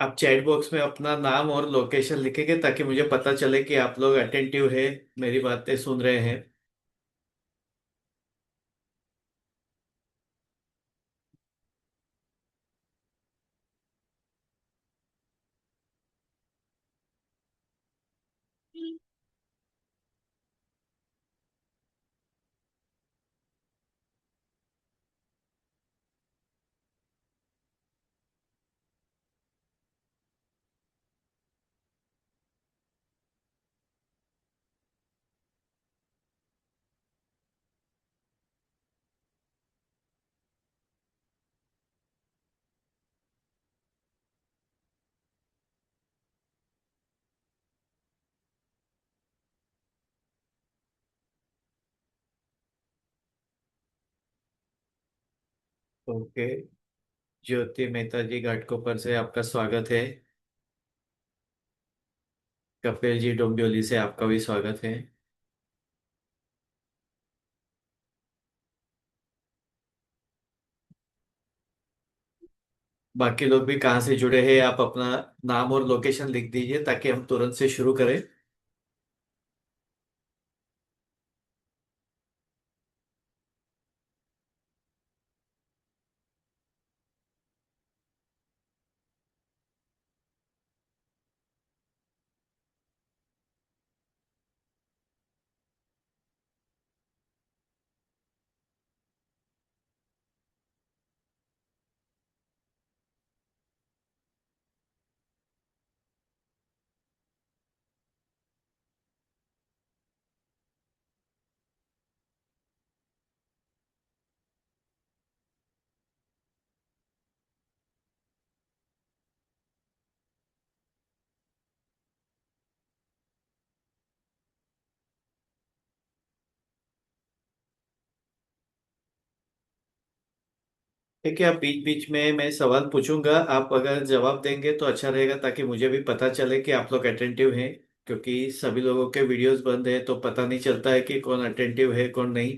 आप chat box में अपना नाम और लोकेशन लिखेंगे ताकि मुझे पता चले कि आप लोग अटेंटिव है, मेरी बातें सुन रहे हैं। ओके। ज्योति मेहता जी घाटकोपर से आपका स्वागत है। कपिल जी डोंबिवली से आपका भी स्वागत है। बाकी लोग भी कहाँ से जुड़े हैं, आप अपना नाम और लोकेशन लिख दीजिए ताकि हम तुरंत से शुरू करें। ठीक है, आप बीच बीच में मैं सवाल पूछूंगा, आप अगर जवाब देंगे तो अच्छा रहेगा ताकि मुझे भी पता चले कि आप लोग अटेंटिव हैं। क्योंकि सभी लोगों के वीडियोस बंद है तो पता नहीं चलता है कि कौन अटेंटिव है कौन नहीं।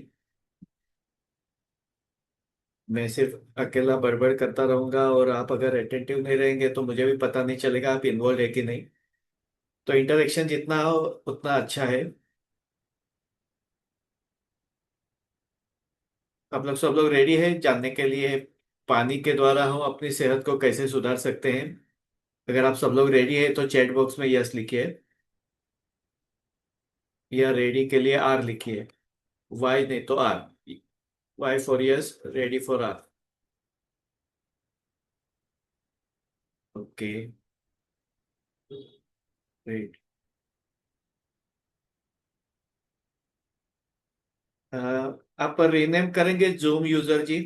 मैं सिर्फ अकेला बड़बड़ करता रहूंगा और आप अगर अटेंटिव नहीं रहेंगे तो मुझे भी पता नहीं चलेगा आप इन्वॉल्व है कि नहीं। तो इंटरेक्शन जितना हो उतना अच्छा है। आप लोग सब लोग रेडी है जानने के लिए पानी के द्वारा हम अपनी सेहत को कैसे सुधार सकते हैं? अगर आप सब लोग रेडी है तो चैट बॉक्स में यस लिखिए, या रेडी के लिए आर लिखिए। वाई नहीं तो R. Y for yes, ready for R. Okay. Great. आप रीनेम करेंगे जूम यूजर जी।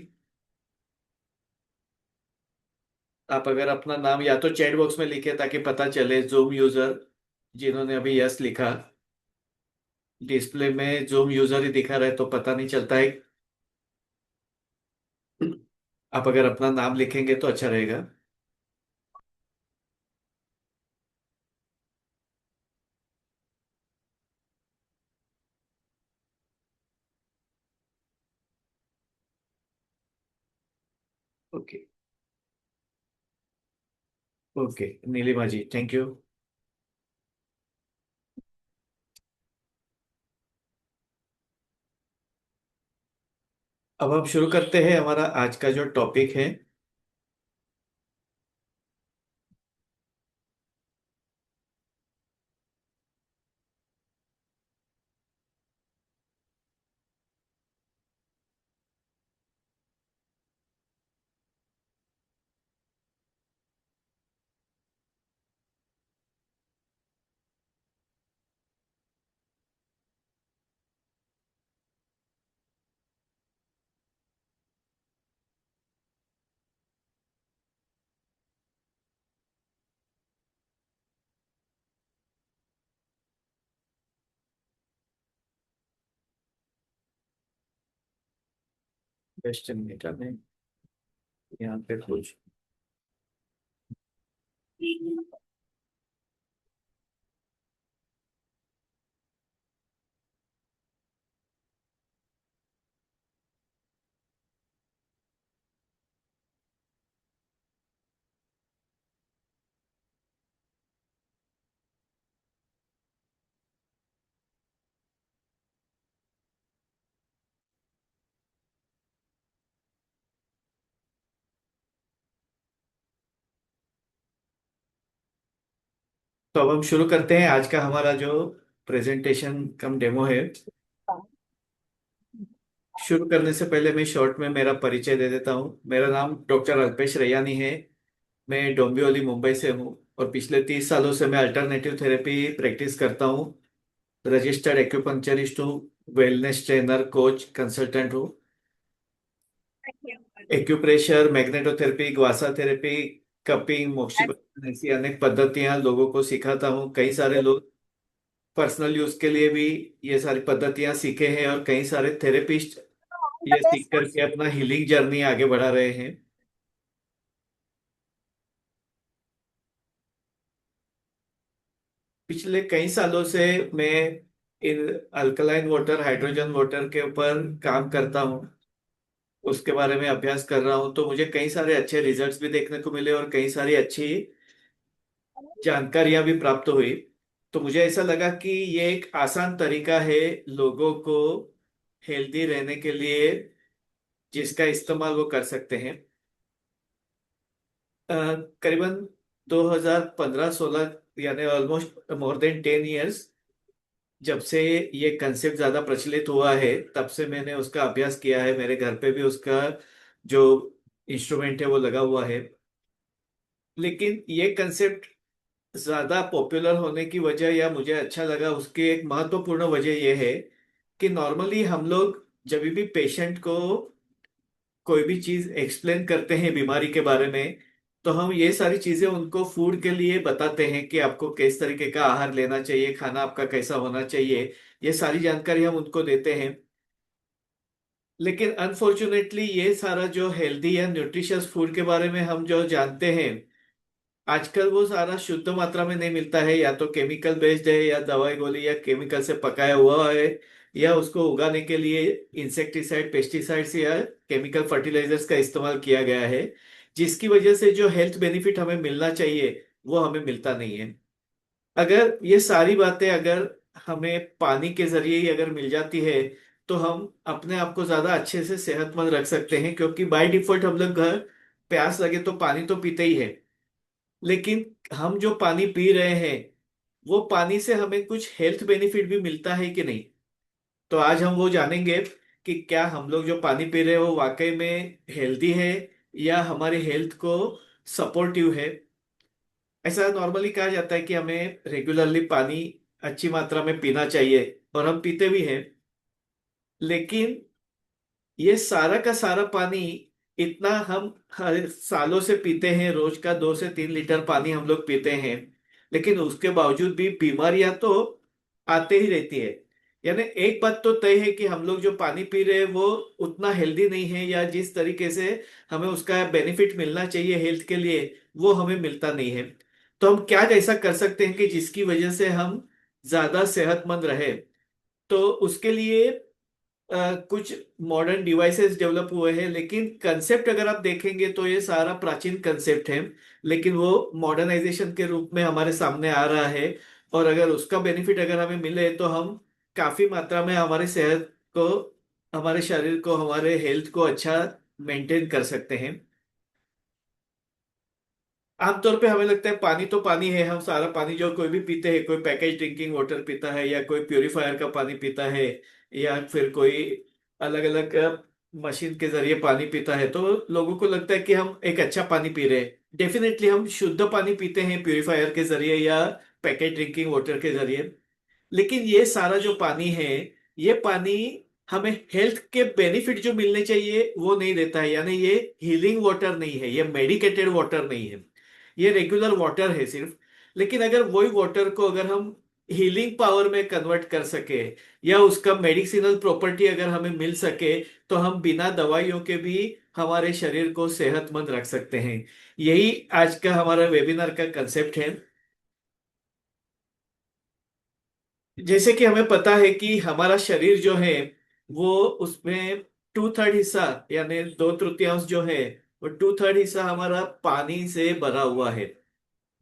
आप अगर अपना नाम या तो चैट बॉक्स में लिखे ताकि पता चले जूम यूजर, जिन्होंने अभी यस लिखा। डिस्प्ले में जूम यूजर ही दिखा रहा है तो पता नहीं चलता है। आप अगर अपना नाम लिखेंगे तो अच्छा रहेगा। Okay. Okay Nilima ji, thank you. अब हम शुरू करते हैं हमारा आज का जो टॉपिक है। वेस्टर्न मीटा में यहाँ पे कुछ तो अब हम शुरू करते हैं आज का हमारा जो प्रेजेंटेशन कम डेमो है। शुरू करने से पहले मैं शॉर्ट में मेरा परिचय दे देता हूँ। मेरा नाम डॉक्टर अल्पेश रैयानी है। मैं डोंबिवली मुंबई से हूँ और पिछले 30 सालों से मैं अल्टरनेटिव थेरेपी प्रैक्टिस करता हूँ। रजिस्टर्ड एक्यूपंक्चरिस्ट हूँ, वेलनेस ट्रेनर, कोच, कंसल्टेंट हूँ। एक्यूप्रेशर, मैग्नेटोथेरेपी, ग्वासा थेरेपी, कपिंग, मोक्सीबंधन ऐसी अनेक पद्धतियां लोगों को सिखाता हूँ। कई सारे लोग पर्सनल यूज के लिए भी ये सारी पद्धतियां सीखे हैं और कई सारे थेरेपिस्ट ये सीख करके अपना हीलिंग जर्नी आगे बढ़ा रहे हैं। पिछले कई सालों से मैं in alkaline water, hydrogen water के ऊपर काम करता हूँ। उसके बारे में अभ्यास कर रहा हूँ, तो मुझे कई सारे अच्छे रिजल्ट्स भी देखने को मिले और कई सारी अच्छी जानकारियां भी प्राप्त हुई। तो मुझे ऐसा लगा कि ये एक आसान तरीका है लोगों को हेल्दी रहने के लिए, जिसका इस्तेमाल वो कर सकते हैं। अ, करीबन 2015-16, यानी ऑलमोस्ट मोर देन 10 इयर्स, जब से ये कंसेप्ट ज्यादा प्रचलित हुआ है तब से मैंने उसका अभ्यास किया है। मेरे घर पे भी उसका जो इंस्ट्रूमेंट है वो लगा हुआ है। लेकिन ये कंसेप्ट ज्यादा पॉपुलर होने की वजह, या मुझे अच्छा लगा उसकी एक महत्वपूर्ण वजह यह है कि नॉर्मली हम लोग जब भी पेशेंट को कोई भी चीज एक्सप्लेन करते हैं बीमारी के बारे में, तो हम ये सारी चीजें उनको फूड के लिए बताते हैं कि आपको किस तरीके का आहार लेना चाहिए, खाना आपका कैसा होना चाहिए। ये सारी जानकारी हम उनको देते हैं। लेकिन अनफॉर्चुनेटली ये सारा जो हेल्दी या न्यूट्रिशियस फूड के बारे में हम जो जानते हैं, आजकल वो सारा शुद्ध मात्रा में नहीं मिलता है। या तो केमिकल बेस्ड है, या दवाई गोली या केमिकल से पकाया हुआ है, या उसको उगाने के लिए इंसेक्टिसाइड, पेस्टिसाइड्स या केमिकल फर्टिलाइजर्स का इस्तेमाल किया गया है, जिसकी वजह से जो हेल्थ बेनिफिट हमें मिलना चाहिए वो हमें मिलता नहीं है। अगर ये सारी बातें अगर हमें पानी के जरिए ही अगर मिल जाती है, तो हम अपने आप को ज्यादा अच्छे से सेहतमंद रख सकते हैं। क्योंकि बाय डिफॉल्ट हम लोग घर प्यास लगे तो पानी तो पीते ही है। लेकिन हम जो पानी पी रहे हैं, वो पानी से हमें कुछ हेल्थ बेनिफिट भी मिलता है कि नहीं। तो आज हम वो जानेंगे कि क्या हम लोग जो पानी पी रहे हैं वो वाकई में हेल्दी है, या हमारी हेल्थ को सपोर्टिव है। ऐसा नॉर्मली कहा जाता है कि हमें रेगुलरली पानी अच्छी मात्रा में पीना चाहिए, और हम पीते भी हैं। लेकिन ये सारा का सारा पानी, इतना हम हर सालों से पीते हैं, रोज का 2 से 3 लीटर पानी हम लोग पीते हैं। लेकिन उसके बावजूद भी बीमारियां तो आते ही रहती है। यानी एक बात तो तय है कि हम लोग जो पानी पी रहे हैं वो उतना हेल्दी नहीं है, या जिस तरीके से हमें उसका बेनिफिट मिलना चाहिए हेल्थ के लिए वो हमें मिलता नहीं है। तो हम क्या ऐसा कर सकते हैं कि जिसकी वजह से हम ज्यादा सेहतमंद रहे। तो उसके लिए कुछ मॉडर्न डिवाइसेस डेवलप हुए हैं। लेकिन कंसेप्ट अगर आप देखेंगे तो ये सारा प्राचीन कंसेप्ट है, लेकिन वो मॉडर्नाइजेशन के रूप में हमारे सामने आ रहा है। और अगर उसका बेनिफिट अगर हमें मिले तो हम काफी मात्रा में हमारी सेहत को, हमारे शरीर को, हमारे हेल्थ को अच्छा मेंटेन कर सकते हैं। आमतौर पे हमें लगता है पानी तो पानी है, हम सारा पानी जो कोई भी पीते हैं, कोई पैकेज ड्रिंकिंग वाटर पीता है, या कोई प्योरीफायर का पानी पीता है, या फिर कोई अलग अलग मशीन के जरिए पानी पीता है, तो लोगों को लगता है कि हम एक अच्छा पानी पी रहे हैं। डेफिनेटली हम शुद्ध पानी पीते हैं प्योरीफायर के जरिए या पैकेज ड्रिंकिंग वाटर के जरिए। लेकिन ये सारा जो पानी है, ये पानी हमें हेल्थ के बेनिफिट जो मिलने चाहिए वो नहीं देता है। यानी ये हीलिंग वाटर नहीं है, ये मेडिकेटेड वाटर नहीं है, ये रेगुलर वाटर है सिर्फ। लेकिन अगर वही वाटर को अगर हम हीलिंग पावर में कन्वर्ट कर सके, या उसका मेडिसिनल प्रॉपर्टी अगर हमें मिल सके, तो हम बिना दवाइयों के भी हमारे शरीर को सेहतमंद रख सकते हैं। यही आज का हमारा वेबिनार का कंसेप्ट है। जैसे कि हमें पता है कि हमारा शरीर जो है वो, उसमें 2/3 हिस्सा, यानी 2/3 जो है, वो 2/3 हिस्सा हमारा पानी से भरा हुआ है।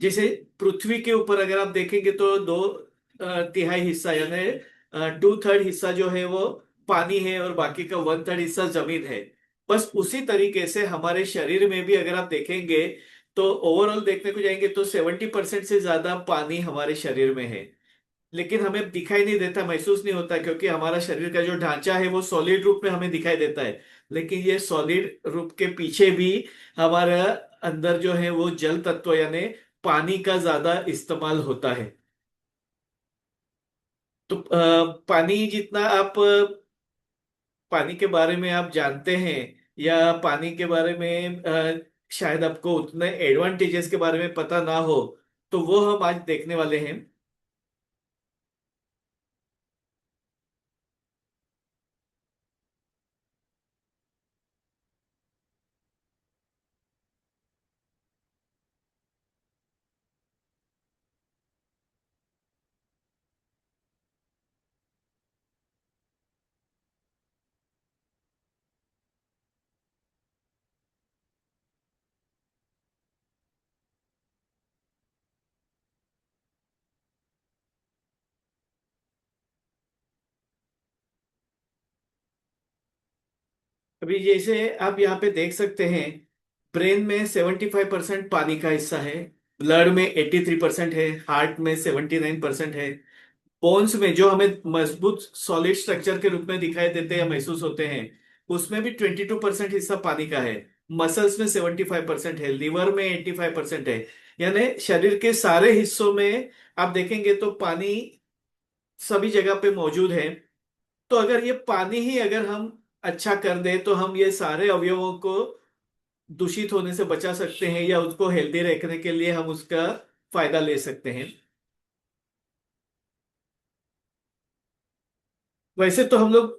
जैसे पृथ्वी के ऊपर अगर आप देखेंगे तो 2/3 हिस्सा, यानी 2/3 हिस्सा जो है वो पानी है, और बाकी का 1/3 हिस्सा जमीन है। बस उसी तरीके से हमारे शरीर में भी अगर आप देखेंगे तो ओवरऑल देखने को जाएंगे तो 70% से ज्यादा पानी हमारे शरीर में है। लेकिन हमें दिखाई नहीं देता, महसूस नहीं होता, क्योंकि हमारा शरीर का जो ढांचा है वो सॉलिड रूप में हमें दिखाई देता है। लेकिन ये सॉलिड रूप के पीछे भी हमारा अंदर जो है वो जल तत्व यानी पानी का ज्यादा इस्तेमाल होता है। तो पानी जितना आप पानी के बारे में आप जानते हैं, या पानी के बारे में शायद आपको उतने एडवांटेजेस के बारे में पता ना हो, तो वो हम आज देखने वाले हैं। अभी जैसे आप यहाँ पे देख सकते हैं, ब्रेन में 75% पानी का हिस्सा है, ब्लड में 83% है, हार्ट में 79% है, बोन्स में जो हमें मजबूत सॉलिड स्ट्रक्चर के रूप में दिखाई देते हैं या महसूस होते हैं, उसमें भी 22% हिस्सा पानी का है। मसल्स में 75% है, लिवर में 85% है। यानी शरीर के सारे हिस्सों में आप देखेंगे तो पानी सभी जगह पे मौजूद है। तो अगर ये पानी ही अगर हम अच्छा कर दे तो हम ये सारे अवयवों को दूषित होने से बचा सकते हैं, या उसको हेल्दी रखने के लिए हम उसका फायदा ले सकते हैं। वैसे तो हम लोग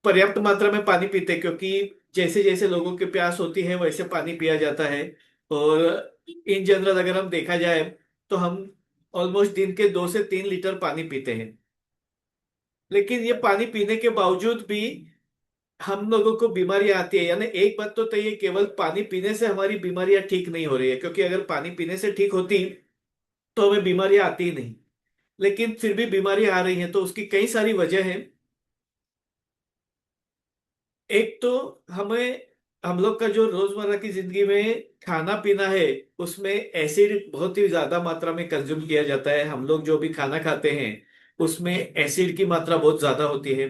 पर्याप्त मात्रा में पानी पीते हैं, क्योंकि जैसे जैसे लोगों की प्यास होती है वैसे पानी पिया जाता है। और इन जनरल अगर हम देखा जाए तो हम ऑलमोस्ट दिन के 2 से 3 लीटर पानी पीते हैं। लेकिन ये पानी पीने के बावजूद भी हम लोगों को बीमारियां आती है। यानी एक बात तो ये केवल पानी पीने से हमारी बीमारियां ठीक नहीं हो रही है, क्योंकि अगर पानी पीने से ठीक होती तो हमें बीमारियां आती ही नहीं। लेकिन फिर भी बीमारियां आ रही हैं, तो उसकी कई सारी वजह है। एक तो हमें हम लोग का जो रोजमर्रा की जिंदगी में खाना पीना है, उसमें एसिड बहुत ही ज्यादा मात्रा में कंज्यूम किया जाता है। हम लोग जो भी खाना खाते हैं उसमें एसिड की मात्रा बहुत ज्यादा होती है।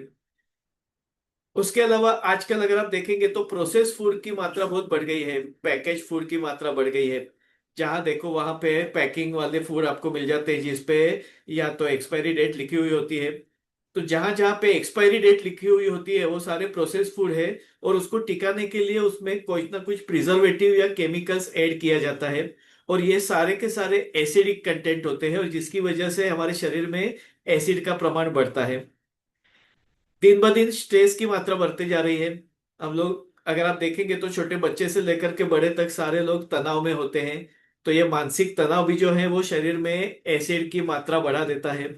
उसके अलावा आजकल अगर आप देखेंगे तो प्रोसेस फूड की मात्रा बहुत बढ़ गई है, पैकेज फूड की मात्रा बढ़ गई है। जहां देखो वहां पे पैकिंग वाले फूड आपको मिल जाते हैं, जिसपे या तो एक्सपायरी डेट लिखी हुई होती है। तो जहां जहां पे एक्सपायरी डेट लिखी हुई होती है वो सारे प्रोसेस फूड है। और उसको टिकाने के लिए उसमें कुछ ना कुछ प्रिजर्वेटिव या केमिकल्स ऐड किया जाता है। और ये सारे के सारे एसिडिक कंटेंट होते हैं, और जिसकी वजह से हमारे शरीर में एसिड का प्रमाण बढ़ता है। दिन ब दिन स्ट्रेस की मात्रा बढ़ती जा रही है। हम लोग अगर आप देखेंगे तो छोटे बच्चे से लेकर के बड़े तक सारे लोग तनाव में होते हैं। तो ये मानसिक तनाव भी जो है वो शरीर में एसिड की मात्रा बढ़ा देता है।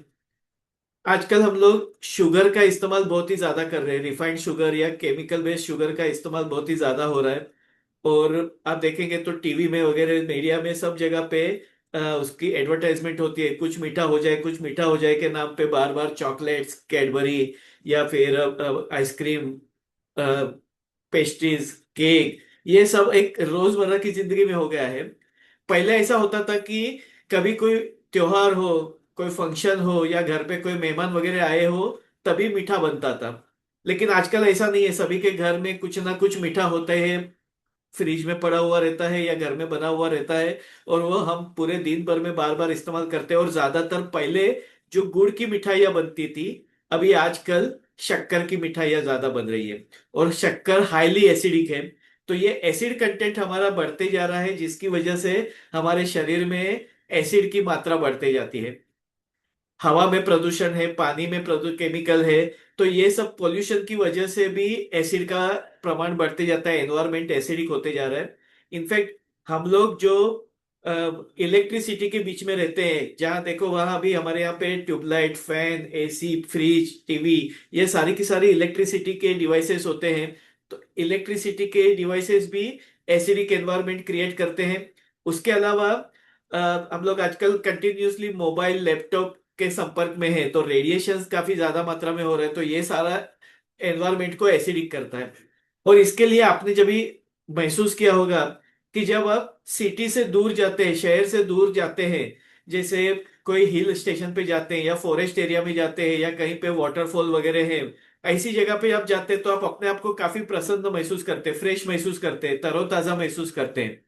आजकल हम लोग शुगर का इस्तेमाल बहुत ही ज्यादा कर रहे हैं, रिफाइंड शुगर या केमिकल बेस्ड शुगर का इस्तेमाल बहुत ही ज्यादा हो रहा है। और आप देखेंगे तो टीवी में वगैरह मीडिया में सब जगह पे उसकी एडवर्टाइजमेंट होती है, कुछ मीठा हो जाए कुछ मीठा हो जाए के नाम पे बार बार चॉकलेट्स, कैडबरी, या फिर आइसक्रीम, पेस्ट्रीज, केक, ये सब एक रोजमर्रा की जिंदगी में हो गया है। पहले ऐसा होता था कि कभी कोई त्योहार हो, कोई फंक्शन हो, या घर पे कोई मेहमान वगैरह आए हो, तभी मीठा बनता था। लेकिन आजकल ऐसा नहीं है, सभी के घर में कुछ ना कुछ मीठा होता है, फ्रिज में पड़ा हुआ रहता है या घर में बना हुआ रहता है। और वो हम पूरे दिन भर में बार बार इस्तेमाल करते हैं। और ज्यादातर पहले जो गुड़ की मिठाइयाँ बनती थी, अभी आजकल शक्कर की मिठाइयाँ ज्यादा बन रही है। और शक्कर हाईली एसिडिक है। तो ये एसिड कंटेंट हमारा बढ़ते जा रहा है, जिसकी वजह से हमारे शरीर में एसिड की मात्रा बढ़ते जाती है। हवा में प्रदूषण है, पानी में प्रदूषण केमिकल है। तो ये सब पोल्यूशन की वजह से भी एसिड का प्रमाण बढ़ते जाता है, एनवायरमेंट एसिडिक होते जा रहा है। इनफैक्ट हम लोग जो इलेक्ट्रिसिटी के बीच में रहते हैं, जहां देखो वहां भी हमारे यहाँ पे tubelight, fan, AC, fridge, TV, ये सारी की सारी इलेक्ट्रिसिटी के डिवाइसेस होते हैं। तो इलेक्ट्रिसिटी के डिवाइसेस भी एसिडिक एनवायरमेंट क्रिएट करते हैं। उसके अलावा हम लोग आजकल कंटिन्यूअसली मोबाइल, लैपटॉप के संपर्क में है, तो रेडिएशंस काफी ज्यादा मात्रा में हो रहे हैं। तो ये सारा एनवायरमेंट को एसिडिक करता है। और इसके लिए आपने जब भी महसूस किया होगा कि जब आप सिटी से दूर जाते हैं, शहर से दूर जाते हैं, जैसे कोई हिल स्टेशन पे जाते हैं या फॉरेस्ट एरिया में जाते हैं या कहीं पे वाटरफॉल वगैरह है, ऐसी जगह पे आप जाते हैं तो आप अपने आप को काफी प्रसन्न महसूस करते हैं, फ्रेश महसूस करते हैं, तरोताजा महसूस करते हैं।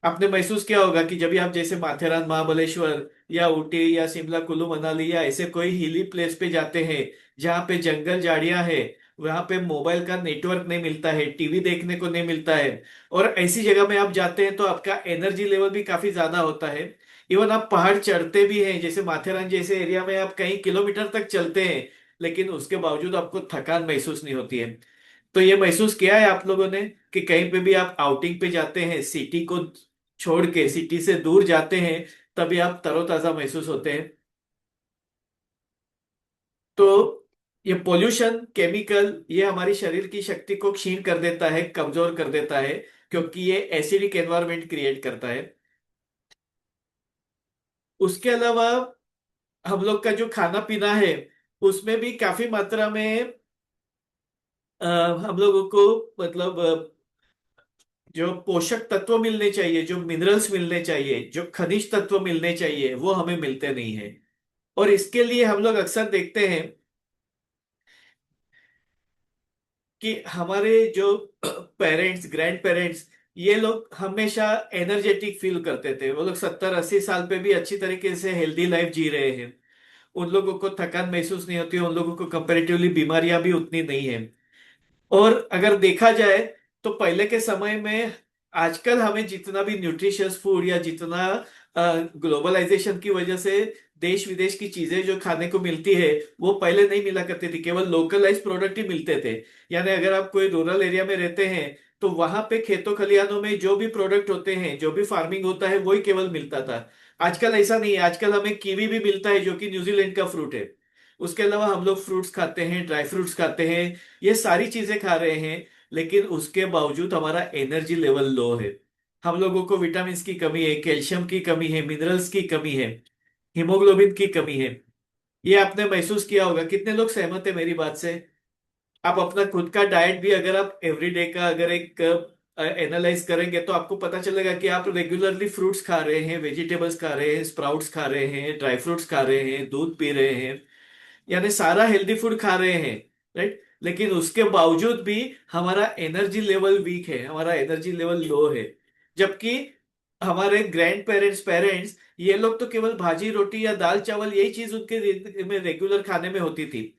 आपने महसूस किया होगा कि जब भी आप जैसे माथेरान, महाबलेश्वर या ऊटी या शिमला, कुल्लू मनाली या ऐसे कोई हिली प्लेस पे जाते हैं जहाँ पे जंगल झाड़ियां है, वहां पे मोबाइल का नेटवर्क नहीं मिलता है, टीवी देखने को नहीं मिलता है, और ऐसी जगह में आप जाते हैं तो आपका एनर्जी लेवल भी काफी ज्यादा होता है। इवन आप पहाड़ चढ़ते भी हैं, जैसे माथेरान जैसे एरिया में आप कई किलोमीटर तक चलते हैं, लेकिन उसके बावजूद आपको थकान महसूस नहीं होती है। तो ये महसूस किया है आप लोगों ने कि कहीं पे भी आप आउटिंग पे जाते हैं, सिटी को छोड़ के सिटी से दूर जाते हैं, तभी आप तरोताजा महसूस होते हैं। तो ये पोल्यूशन, केमिकल, ये हमारी शरीर की शक्ति को क्षीण कर देता है, कमजोर कर देता है, क्योंकि ये एसिडिक एनवायरनमेंट क्रिएट करता है। उसके अलावा हम लोग का जो खाना पीना है, उसमें भी काफी मात्रा में अ, हम लोगों को मतलब जो पोषक तत्व मिलने चाहिए, जो मिनरल्स मिलने चाहिए, जो खनिज तत्व मिलने चाहिए, वो हमें मिलते नहीं है। और इसके लिए हम लोग अक्सर देखते हैं कि हमारे जो पेरेंट्स, ग्रैंड पेरेंट्स, ये लोग हमेशा एनर्जेटिक फील करते थे। वो लोग 70-80 साल पे भी अच्छी तरीके से हेल्दी लाइफ जी रहे हैं। उन लोगों को थकान महसूस नहीं होती, उन लोगों को कंपैरेटिवली बीमारियां भी उतनी नहीं है। और अगर देखा जाए तो पहले के समय में, आजकल हमें जितना भी न्यूट्रिशियस फूड या जितना ग्लोबलाइजेशन की वजह से देश विदेश की चीजें जो खाने को मिलती है, वो पहले नहीं मिला करती थी, केवल लोकलाइज प्रोडक्ट ही मिलते थे। यानी अगर आप कोई रूरल एरिया में रहते हैं तो वहां पे खेतों खलिहानों में जो भी प्रोडक्ट होते हैं, जो भी फार्मिंग होता है, वही केवल मिलता था। आजकल ऐसा नहीं है, आजकल हमें कीवी भी मिलता है जो कि न्यूजीलैंड का फ्रूट है। उसके अलावा हम लोग फ्रूट्स खाते हैं, ड्राई फ्रूट्स खाते हैं, ये सारी चीजें खा रहे हैं, लेकिन उसके बावजूद हमारा एनर्जी लेवल लो है। हम लोगों को विटामिन की कमी है, कैल्शियम की कमी है, मिनरल्स की कमी है, हीमोग्लोबिन की कमी है। ये आपने महसूस किया होगा। कितने लोग सहमत है मेरी बात से? आप अपना खुद का डाइट भी अगर आप एवरीडे का अगर एक एनालाइज करेंगे तो आपको पता चलेगा कि आप रेगुलरली फ्रूट्स खा रहे हैं, वेजिटेबल्स खा रहे हैं, स्प्राउट्स खा रहे हैं, ड्राई फ्रूट्स खा रहे हैं, दूध पी रहे हैं, यानी सारा हेल्दी फूड खा रहे हैं, राइट। लेकिन उसके बावजूद भी हमारा एनर्जी लेवल वीक है, हमारा एनर्जी लेवल लो है। जबकि हमारे ग्रैंड पेरेंट्स, पेरेंट्स, ये लोग तो केवल भाजी रोटी या दाल चावल यही चीज उनके में रेगुलर खाने में होती थी।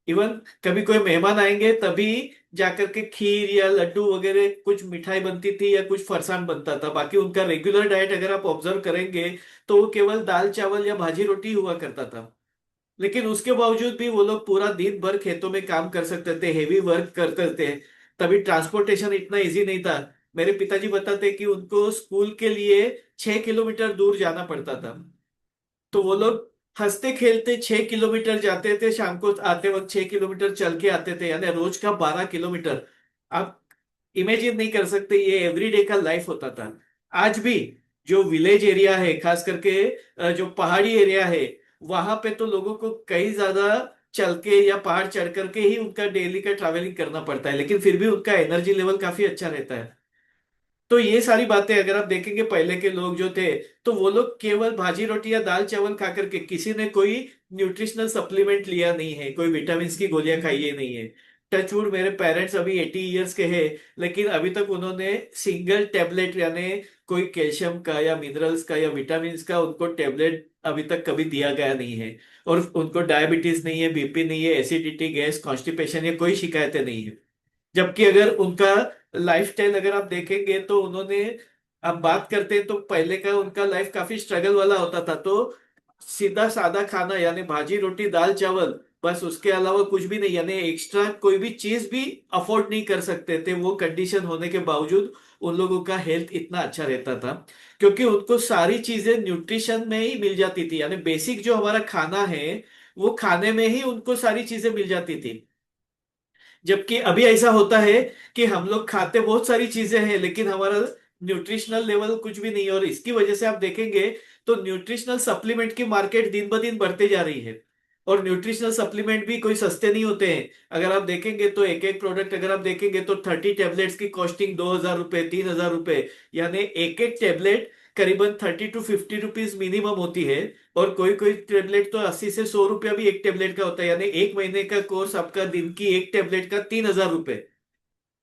इवन कभी कोई मेहमान आएंगे तभी जाकर के खीर या लड्डू वगैरह कुछ मिठाई बनती थी या कुछ फरसान बनता था। बाकी उनका रेगुलर डाइट अगर आप ऑब्जर्व करेंगे तो वो केवल दाल चावल या भाजी रोटी हुआ करता था। लेकिन उसके बावजूद भी वो लोग पूरा दिन भर खेतों में काम कर सकते थे, हेवी वर्क करते थे। तभी ट्रांसपोर्टेशन इतना इजी नहीं था। मेरे पिताजी बताते कि उनको स्कूल के लिए 6 किलोमीटर दूर जाना पड़ता था। तो वो लोग हंसते खेलते 6 किलोमीटर जाते थे, शाम को आते वक्त 6 किलोमीटर चल के आते थे, यानी रोज का 12 किलोमीटर। आप इमेजिन नहीं कर सकते, ये एवरीडे का लाइफ होता था। आज भी जो विलेज एरिया है, खास करके जो पहाड़ी एरिया है, वहां पे तो लोगों को कई ज्यादा चल के या पहाड़ चढ़ करके ही उनका डेली का ट्रैवलिंग करना पड़ता है, लेकिन फिर भी उनका एनर्जी लेवल काफी अच्छा रहता है। तो ये सारी बातें अगर आप देखेंगे, पहले के लोग जो थे, तो वो लोग केवल भाजी रोटी या दाल चावल खा करके, किसी ने कोई न्यूट्रिशनल सप्लीमेंट लिया नहीं है, कोई विटामिन की गोलियां खाई है नहीं है। टचवुड, मेरे पेरेंट्स अभी 80 ईयर्स के हैं, लेकिन अभी तक उन्होंने सिंगल टेबलेट, यानी कोई कैल्शियम का या मिनरल्स का या विटामिन का उनको टेबलेट अभी तक कभी दिया गया नहीं है। और उनको डायबिटीज नहीं है, बीपी नहीं है, एसिडिटी, गैस, कॉन्स्टिपेशन, ये कोई शिकायतें नहीं है। जबकि अगर उनका लाइफस्टाइल अगर आप देखेंगे तो उन्होंने, आप बात करते हैं तो पहले का उनका लाइफ काफी स्ट्रगल वाला होता था। तो सीधा सादा खाना, यानी भाजी रोटी दाल चावल, बस, उसके अलावा कुछ भी नहीं, यानी एक्स्ट्रा कोई भी चीज भी अफोर्ड नहीं कर सकते थे। वो कंडीशन होने के बावजूद उन लोगों का हेल्थ इतना अच्छा रहता था, क्योंकि उनको सारी चीजें न्यूट्रिशन में ही मिल जाती थी, यानी बेसिक जो हमारा खाना है वो खाने में ही उनको सारी चीजें मिल जाती थी। जबकि अभी ऐसा होता है कि हम लोग खाते बहुत सारी चीजें हैं, लेकिन हमारा न्यूट्रिशनल लेवल कुछ भी नहीं है। और इसकी वजह से आप देखेंगे तो न्यूट्रिशनल सप्लीमेंट की मार्केट दिन ब दिन बढ़ते जा रही है। और न्यूट्रिशनल सप्लीमेंट भी कोई सस्ते नहीं होते हैं। अगर आप देखेंगे तो एक एक प्रोडक्ट अगर आप देखेंगे तो 30 टैबलेट्स की कॉस्टिंग 2,000 रुपए, 3,000 रुपए, यानी एक एक टेबलेट करीबन 30 to 50 रुपीज मिनिमम होती है। और कोई कोई टेबलेट तो 80 से 100 रुपया भी एक टेबलेट का होता है, यानी एक महीने का कोर्स आपका दिन की एक टेबलेट का 3,000 रुपए,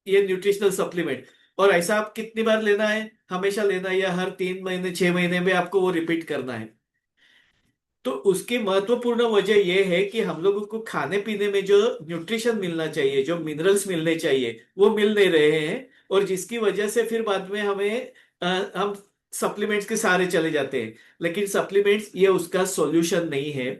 ये न्यूट्रिशनल सप्लीमेंट। और ऐसा आप कितनी बार लेना है, हमेशा लेना है या हर 3 महीने 6 महीने में आपको वो रिपीट करना है। तो उसकी महत्वपूर्ण वजह यह है कि हम लोगों को खाने पीने में जो न्यूट्रिशन मिलना चाहिए, जो मिनरल्स मिलने चाहिए, वो मिल नहीं रहे हैं। और जिसकी वजह से फिर बाद में हम सप्लीमेंट्स के सहारे चले जाते हैं। लेकिन सप्लीमेंट्स ये उसका सॉल्यूशन नहीं है।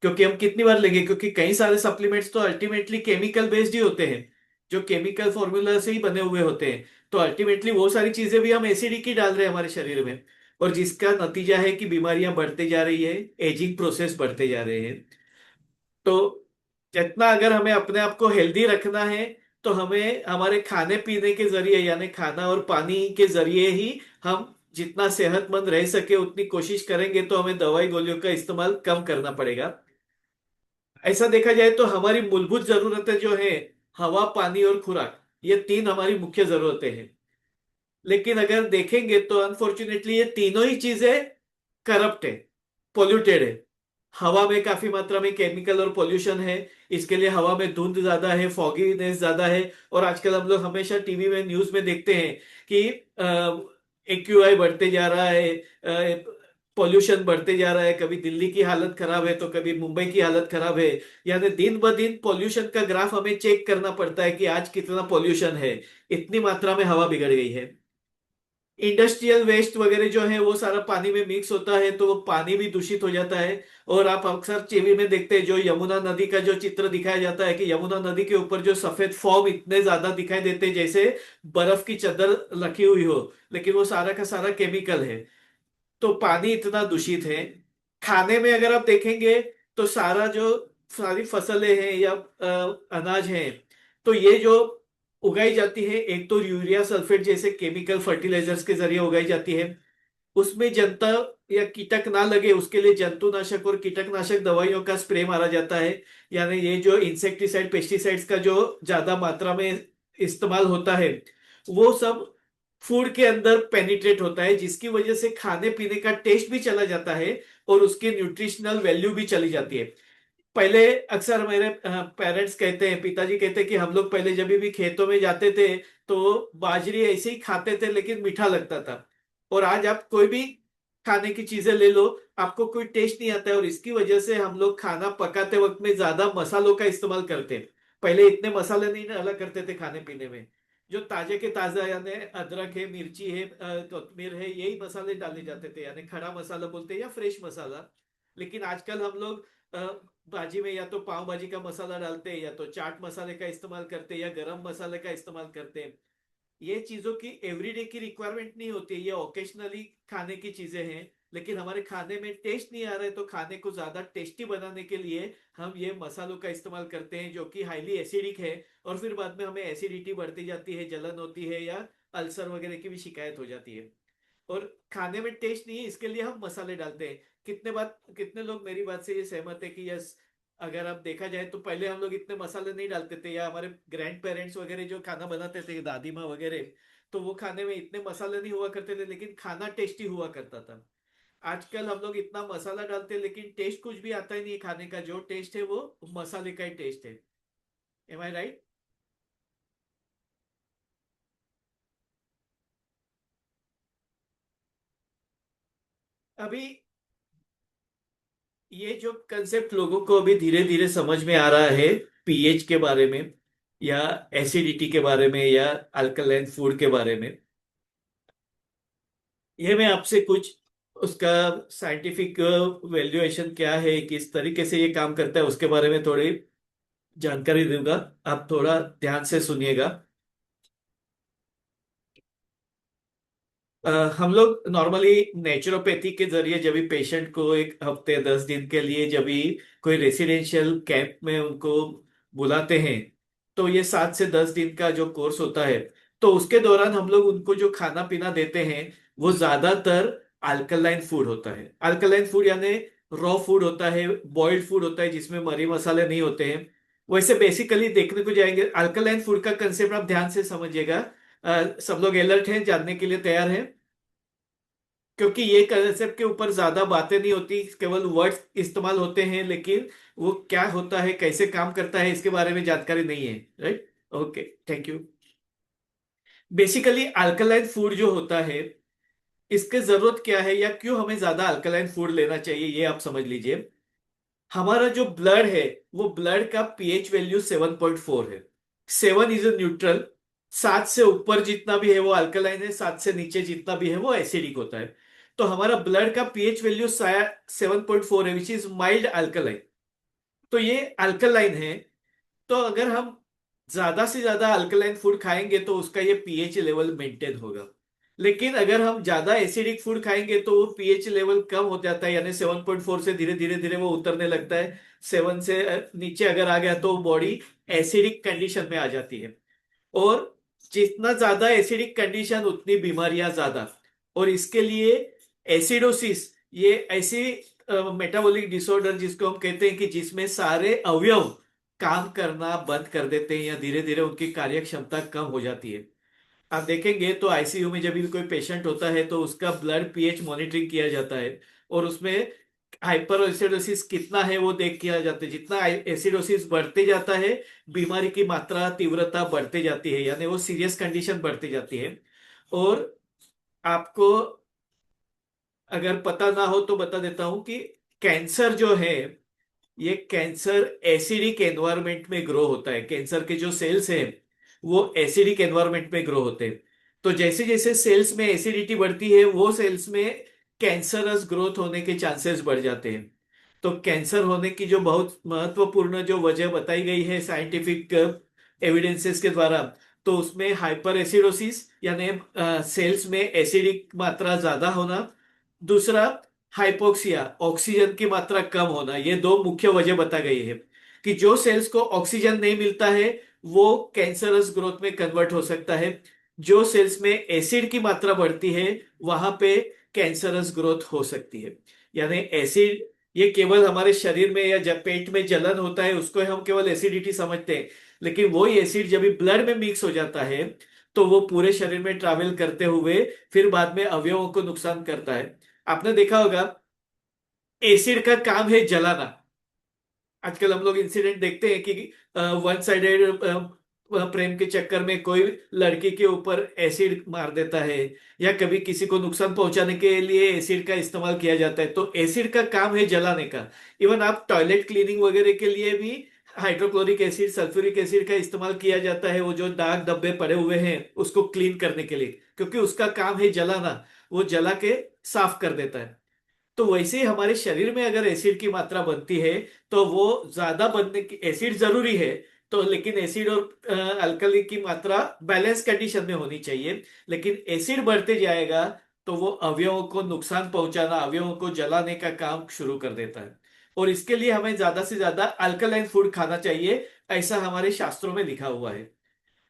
क्योंकि हम कितनी बार लेंगे, क्योंकि कई सारे सप्लीमेंट्स तो अल्टीमेटली केमिकल बेस्ड ही होते हैं, जो केमिकल फॉर्मूला से ही बने हुए होते हैं। तो अल्टीमेटली वो सारी चीजें भी हम एसिडिक ही डाल रहे हैं हमारे शरीर में। और जिसका नतीजा है कि बीमारियां बढ़ते जा रही है, एजिंग प्रोसेस बढ़ते जा रहे हैं। तो जितना अगर हमें अपने आप को हेल्दी रखना है, तो हमें हमारे खाने पीने के जरिए, यानी खाना और पानी के जरिए ही हम जितना सेहतमंद रह सके उतनी कोशिश करेंगे। तो हमें दवाई गोलियों का इस्तेमाल कम करना पड़ेगा। ऐसा देखा जाए तो हमारी मूलभूत जरूरतें जो है, हवा, पानी और खुराक, ये तीन हमारी मुख्य जरूरतें हैं। लेकिन अगर देखेंगे तो अनफॉर्चुनेटली ये तीनों ही चीजें करप्ट है, पोल्यूटेड है। हवा में काफी मात्रा में केमिकल और पोल्यूशन है। इसके लिए हवा में धुंध ज्यादा है, फॉगीनेस ज्यादा है। और आजकल हम लोग हमेशा टीवी में, न्यूज में देखते हैं कि एक्यूआई बढ़ते जा रहा है, पोल्यूशन बढ़ते जा रहा है। कभी दिल्ली की हालत खराब है तो कभी मुंबई की हालत खराब है। यानी दिन ब दिन पोल्यूशन का ग्राफ हमें चेक करना पड़ता है कि आज कितना पोल्यूशन है। इतनी मात्रा में हवा बिगड़ गई है। इंडस्ट्रियल वेस्ट वगैरह जो है वो सारा पानी में मिक्स होता है, तो वो पानी भी दूषित हो जाता है। और आप अक्सर टीवी में देखते हैं जो यमुना नदी का जो चित्र दिखाया जाता है कि यमुना नदी के ऊपर जो सफेद फॉग इतने ज्यादा दिखाई देते हैं जैसे बर्फ की चादर रखी हुई हो, लेकिन वो सारा का सारा केमिकल है। तो पानी इतना दूषित है। खाने में अगर आप देखेंगे तो सारा जो सारी फसलें हैं या अनाज हैं, तो ये जो उगाई जाती है, एक तो यूरिया सल्फेट जैसे केमिकल फर्टिलाइजर्स के जरिए उगाई जाती है। उसमें जनता या कीटक ना लगे उसके लिए जंतुनाशक और कीटकनाशक दवाइयों का स्प्रे मारा जाता है। यानी ये जो इंसेक्टिसाइड, पेस्टिसाइड्स का जो ज्यादा मात्रा में इस्तेमाल होता है, वो सब फूड के अंदर पेनिट्रेट होता है, जिसकी वजह से खाने पीने का टेस्ट भी चला जाता है और उसकी न्यूट्रिशनल वैल्यू भी चली जाती है। पहले अक्सर मेरे पेरेंट्स कहते हैं, पिताजी कहते हैं कि हम लोग पहले जब भी खेतों में जाते थे तो बाजरी ऐसे ही खाते थे, लेकिन मीठा लगता था। और आज आप कोई भी खाने की चीजें ले लो, आपको कोई टेस्ट नहीं आता है। और इसकी वजह से हम लोग खाना पकाते वक्त में ज्यादा मसालों का इस्तेमाल करते हैं। पहले इतने मसाले नहीं डाला करते थे खाने पीने में। जो ताजे के ताजा, यानी अदरक है, मिर्ची है, कोथमीर है, यही मसाले डाले जाते थे, यानी खड़ा मसाला बोलते हैं या फ्रेश मसाला। लेकिन आजकल हम लोग भाजी में या तो पाव भाजी का मसाला डालते हैं, या तो चाट मसाले का इस्तेमाल करते हैं, या गरम मसाले का इस्तेमाल करते हैं। ये चीजों की एवरीडे की रिक्वायरमेंट नहीं होती है, ये ओकेशनली खाने की चीजें हैं। लेकिन हमारे खाने में टेस्ट नहीं आ रहा है, तो खाने को ज्यादा टेस्टी बनाने के लिए हम ये मसालों का इस्तेमाल करते हैं, जो कि हाईली एसिडिक है। और फिर बाद में हमें एसिडिटी बढ़ती जाती है, जलन होती है, या अल्सर वगैरह की भी शिकायत हो जाती है। और खाने में टेस्ट नहीं है, इसके लिए हम मसाले डालते हैं। कितने लोग मेरी बात से ये सहमत है कि यस, अगर आप देखा जाए तो पहले हम लोग इतने मसाले नहीं डालते थे, या हमारे ग्रैंड पेरेंट्स वगैरह जो खाना बनाते थे, दादी माँ वगैरह, तो वो खाने में इतने मसाले नहीं हुआ करते थे, लेकिन खाना टेस्टी हुआ करता था। आजकल हम लोग इतना मसाला डालते हैं लेकिन टेस्ट कुछ भी आता ही नहीं है खाने का। जो टेस्ट है वो मसाले का ही टेस्ट है। एम आई राइट? अभी ये जो कंसेप्ट लोगों को अभी धीरे धीरे समझ में आ रहा है, पीएच के बारे में, या एसिडिटी के बारे में, या अल्कलाइन फूड के बारे में, ये मैं आपसे कुछ उसका साइंटिफिक वैल्यूएशन क्या है, किस तरीके से ये काम करता है, उसके बारे में थोड़ी जानकारी दूंगा। आप थोड़ा ध्यान से सुनिएगा। हम लोग नॉर्मली नेचुरोपैथी के जरिए जब भी पेशेंट को एक हफ्ते 10 दिन के लिए जब भी कोई रेसिडेंशियल कैंप में उनको बुलाते हैं, तो ये 7 से 10 दिन का जो कोर्स होता है, तो उसके दौरान हम लोग उनको जो खाना पीना देते हैं वो ज्यादातर अल्कलाइन फूड होता है। अल्कलाइन फूड यानी रॉ फूड होता है, बॉइल्ड फूड होता है जिसमें मरी मसाले नहीं होते हैं। वैसे बेसिकली देखने को जाएंगे अल्कलाइन फूड का कंसेप्ट आप ध्यान से समझिएगा। सब लोग अलर्ट हैं, जानने के लिए तैयार हैं, क्योंकि ये कंसेप्ट के ऊपर ज्यादा बातें नहीं होती, केवल वर्ड्स इस्तेमाल होते हैं, लेकिन वो क्या होता है, कैसे काम करता है, इसके बारे में जानकारी नहीं है। Right. Okay. Thank you. Basically alkaline food जो होता है, इसके जरूरत क्या है या क्यों हमें ज्यादा अल्कलाइन फूड लेना चाहिए, ये आप समझ लीजिए। हमारा जो ब्लड है, वो ब्लड का पीएच वैल्यू 7.4 है। 7 इज ए न्यूट्रल। 7 से ऊपर जितना भी है वो अल्कलाइन है, 7 से नीचे जितना भी है वो एसिडिक होता है। तो हमारा ब्लड का पीएच वैल्यू 7.4 है, विच इज माइल्ड अल्कलाइन। तो ये अल्कलाइन है। तो अगर हम ज्यादा से ज्यादा अल्कलाइन फूड खाएंगे तो उसका ये पीएच लेवल मेंटेन होगा। लेकिन अगर हम ज्यादा एसिडिक फूड खाएंगे तो वो पीएच लेवल कम हो जाता है, यानी 7.4 से धीरे धीरे धीरे वो उतरने लगता है। 7 से नीचे अगर आ गया तो बॉडी एसिडिक कंडीशन में आ जाती है। और जितना ज्यादा एसिडिक कंडीशन उतनी बीमारियां ज्यादा। और इसके लिए एसिडोसिस, ये ऐसी मेटाबॉलिक डिसऑर्डर जिसको हम कहते हैं कि जिसमें सारे अवयव काम करना बंद कर देते हैं या धीरे धीरे उनकी कार्य क्षमता कम हो जाती है। आप देखेंगे तो आईसीयू में जब भी कोई पेशेंट होता है तो उसका ब्लड पीएच मॉनिटरिंग किया जाता है। और उसमें हाइपर एसिडोसिस कितना है वो देख किया जाता है। जितना एसिडोसिस बढ़ते जाता है, बीमारी की मात्रा तीव्रता बढ़ते जाती है, यानी वो सीरियस कंडीशन बढ़ती जाती है। और आपको अगर पता ना हो तो बता देता हूं कि कैंसर जो है, ये कैंसर एसिडिक एनवायरनमेंट में ग्रो होता है। कैंसर के जो सेल्स हैं वो एसिडिक एनवायरनमेंट में ग्रो होते हैं। तो जैसे जैसे सेल्स में एसिडिटी बढ़ती है, वो सेल्स में कैंसरस ग्रोथ होने के चांसेस बढ़ जाते हैं। तो कैंसर होने की जो बहुत महत्वपूर्ण जो वजह बताई गई है साइंटिफिक एविडेंसेस के द्वारा, तो उसमें हाइपर एसिडोसिस यानी सेल्स में एसिडिक मात्रा ज्यादा होना। दूसरा, हाइपोक्सिया, ऑक्सीजन की मात्रा कम होना। ये दो मुख्य वजह बता गई है कि जो सेल्स को ऑक्सीजन नहीं मिलता है वो कैंसरस ग्रोथ में कन्वर्ट हो सकता है। जो सेल्स में एसिड की मात्रा बढ़ती है वहां पे कैंसरस ग्रोथ हो सकती है। यानी एसिड, ये केवल हमारे शरीर में या जब पेट में जलन होता है उसको हम केवल एसिडिटी समझते हैं। लेकिन वही एसिड जब भी ब्लड में मिक्स हो जाता है तो वो पूरे शरीर में ट्रैवल करते हुए फिर बाद में अवयवों को नुकसान करता है। आपने देखा होगा एसिड का काम है जलाना। आजकल हम लोग इंसिडेंट देखते हैं कि वन साइडेड प्रेम के चक्कर में कोई लड़की के ऊपर एसिड मार देता है, या कभी किसी को नुकसान पहुंचाने के लिए एसिड का इस्तेमाल किया जाता है। तो एसिड का काम है जलाने का। इवन आप टॉयलेट क्लीनिंग वगैरह के लिए भी हाइड्रोक्लोरिक एसिड, सल्फ्यूरिक एसिड का इस्तेमाल किया जाता है, वो जो दाग धब्बे पड़े हुए हैं उसको क्लीन करने के लिए, क्योंकि उसका काम है जलाना। वो जला के साफ कर देता है। तो वैसे ही हमारे शरीर में अगर एसिड की मात्रा बनती है तो वो ज्यादा बनने की, एसिड जरूरी है तो, लेकिन एसिड और अल्कली की मात्रा बैलेंस कंडीशन में होनी चाहिए। लेकिन एसिड बढ़ते जाएगा तो वो अवयवों को नुकसान पहुंचाना, अवयवों को जलाने का काम शुरू कर देता है। और इसके लिए हमें ज्यादा से ज्यादा अल्कलाइन फूड खाना चाहिए, ऐसा हमारे शास्त्रों में लिखा हुआ है।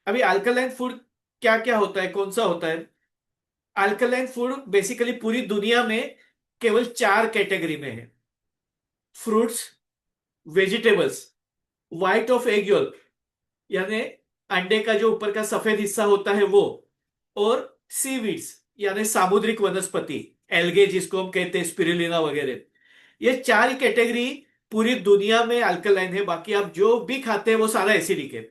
अभी अल्कलाइन फूड क्या क्या होता है, कौन सा होता है? अल्कलाइन फूड बेसिकली पूरी दुनिया में केवल 4 कैटेगरी में है। Fruits, vegetables, white of egg yolk यानी अंडे का जो ऊपर का सफेद हिस्सा होता है वो, और सीवीड्स यानी सामुद्रिक वनस्पति, एल्गे जिसको हम कहते हैं, स्पिरुलिना वगैरह। ये 4 ही कैटेगरी पूरी दुनिया में अल्कलाइन है। बाकी आप जो भी खाते हैं वो सारा एसिडिक है।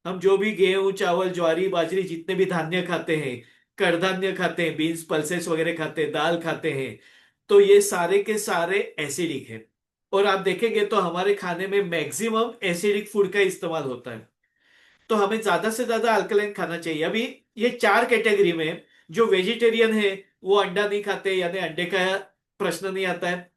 हम जो भी गेहूं, चावल, ज्वारी, बाजरी, जितने भी धान्य खाते हैं, कडधान्य खाते हैं, बीन्स, पल्सेस वगैरह खाते हैं, दाल खाते हैं, तो ये सारे के सारे एसिडिक है। और आप देखेंगे तो हमारे खाने में मैक्सिमम एसिडिक फूड का इस्तेमाल होता है। तो हमें ज्यादा से ज्यादा अल्कलाइन खाना चाहिए। अभी ये 4 कैटेगरी में जो वेजिटेरियन है वो अंडा नहीं खाते, यानी अंडे का प्रश्न नहीं आता है।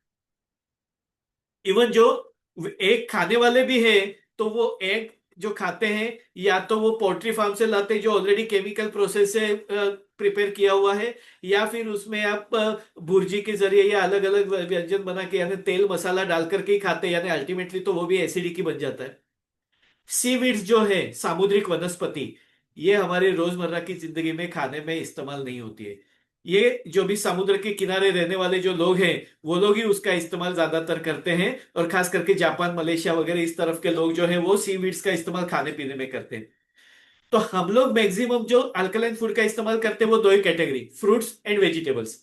इवन जो एग खाने वाले भी हैं तो वो एग जो खाते हैं या तो वो पोल्ट्री फार्म से लाते हैं जो ऑलरेडी केमिकल प्रोसेस से प्रिपेयर किया हुआ है, या फिर उसमें आप भुर्जी के जरिए या अलग अलग व्यंजन बना के यानी तेल मसाला डाल करके ही खाते हैं, यानी अल्टीमेटली तो वो भी एसिडिक ही बन जाता है। सीवीड्स जो है, सामुद्रिक वनस्पति, ये हमारे रोजमर्रा की जिंदगी में खाने में इस्तेमाल नहीं होती है। ये जो भी समुद्र के किनारे रहने वाले जो लोग हैं, वो लोग ही उसका इस्तेमाल ज्यादातर करते हैं। और खास करके जापान, मलेशिया वगैरह इस तरफ के लोग जो हैं वो सीवीड्स का इस्तेमाल खाने पीने में करते हैं। तो हम लोग मैक्सिमम जो अल्कलाइन फूड का इस्तेमाल करते हैं वो दो ही कैटेगरी, फ्रूट्स एंड वेजिटेबल्स।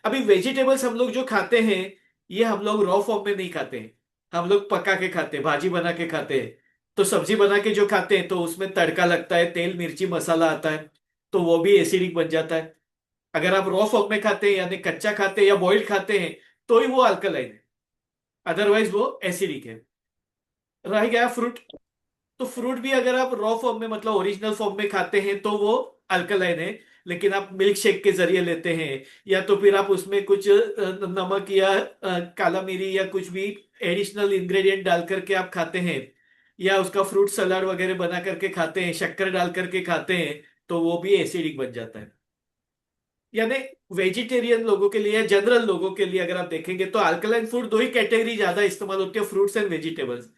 अभी वेजिटेबल्स हम लोग जो खाते हैं, ये हम लोग रॉ फॉर्म में नहीं खाते हैं। हम लोग पका के खाते हैं, भाजी बना के खाते हैं। तो सब्जी बना के जो खाते हैं तो उसमें तड़का लगता है, तेल मिर्ची मसाला आता है, तो वो भी एसिडिक बन जाता है। अगर आप रॉ फॉर्म में खाते हैं यानी कच्चा खाते हैं या बॉइल्ड खाते हैं, तो ही वो अल्कलाइन है, अदरवाइज वो एसिडिक है। रह गया फ्रूट। तो फ्रूट भी अगर आप रॉ फॉर्म में मतलब ओरिजिनल फॉर्म में खाते हैं तो वो अल्कलाइन है। लेकिन आप मिल्क शेक के जरिए लेते हैं, या तो फिर आप उसमें कुछ नमक या काला मिरी या कुछ भी एडिशनल इंग्रेडिएंट डाल करके आप खाते हैं, या उसका फ्रूट सलाद वगैरह बना करके खाते हैं, शक्कर डाल करके खाते हैं, तो वो भी एसिडिक बन जाता है। यानी वेजिटेरियन लोगों के लिए या जनरल लोगों के लिए अगर आप देखेंगे तो अल्कलाइन फूड दो ही कैटेगरी ज्यादा इस्तेमाल होती है, फ्रूट्स एंड वेजिटेबल्स।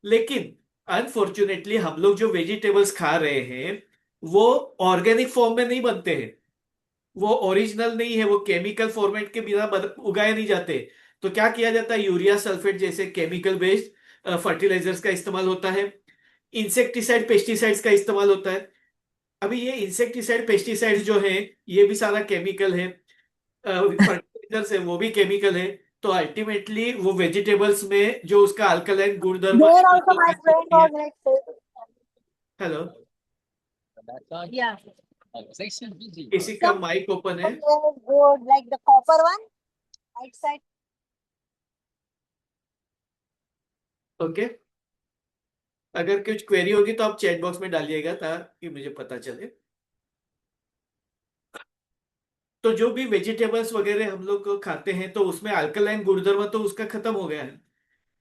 लेकिन अनफॉर्चुनेटली हम लोग जो वेजिटेबल्स खा रहे हैं वो ऑर्गेनिक फॉर्म में नहीं बनते हैं, वो ओरिजिनल नहीं है, वो केमिकल फॉर्मेट के बिना उगाए नहीं जाते। तो क्या किया जाता है, यूरिया सल्फेट जैसे केमिकल बेस्ड फर्टिलाइजर्स का इस्तेमाल होता है, इंसेक्टिसाइड पेस्टिसाइड्स का इस्तेमाल होता है। अभी ये इंसेक्टिसाइड पेस्टिसाइड्स जो है, ये भी सारा केमिकल है, फर्टिलाइजर्स है वो भी केमिकल है। तो अल्टीमेटली वो वेजिटेबल्स में जो उसका अल्कलाइन गुणधर्म There है also वो my कम friend होती है। was like saying, hello, yeah, किसी का some माइक ओपन है? were good, like the copper one, outside. Okay, अगर कुछ क्वेरी होगी तो आप चैट बॉक्स में डालिएगा ताकि मुझे पता चले। तो जो भी वेजिटेबल्स वगैरह हम लोग खाते हैं तो उसमें अल्कलाइन गुणधर्म तो उसका खत्म हो गया है।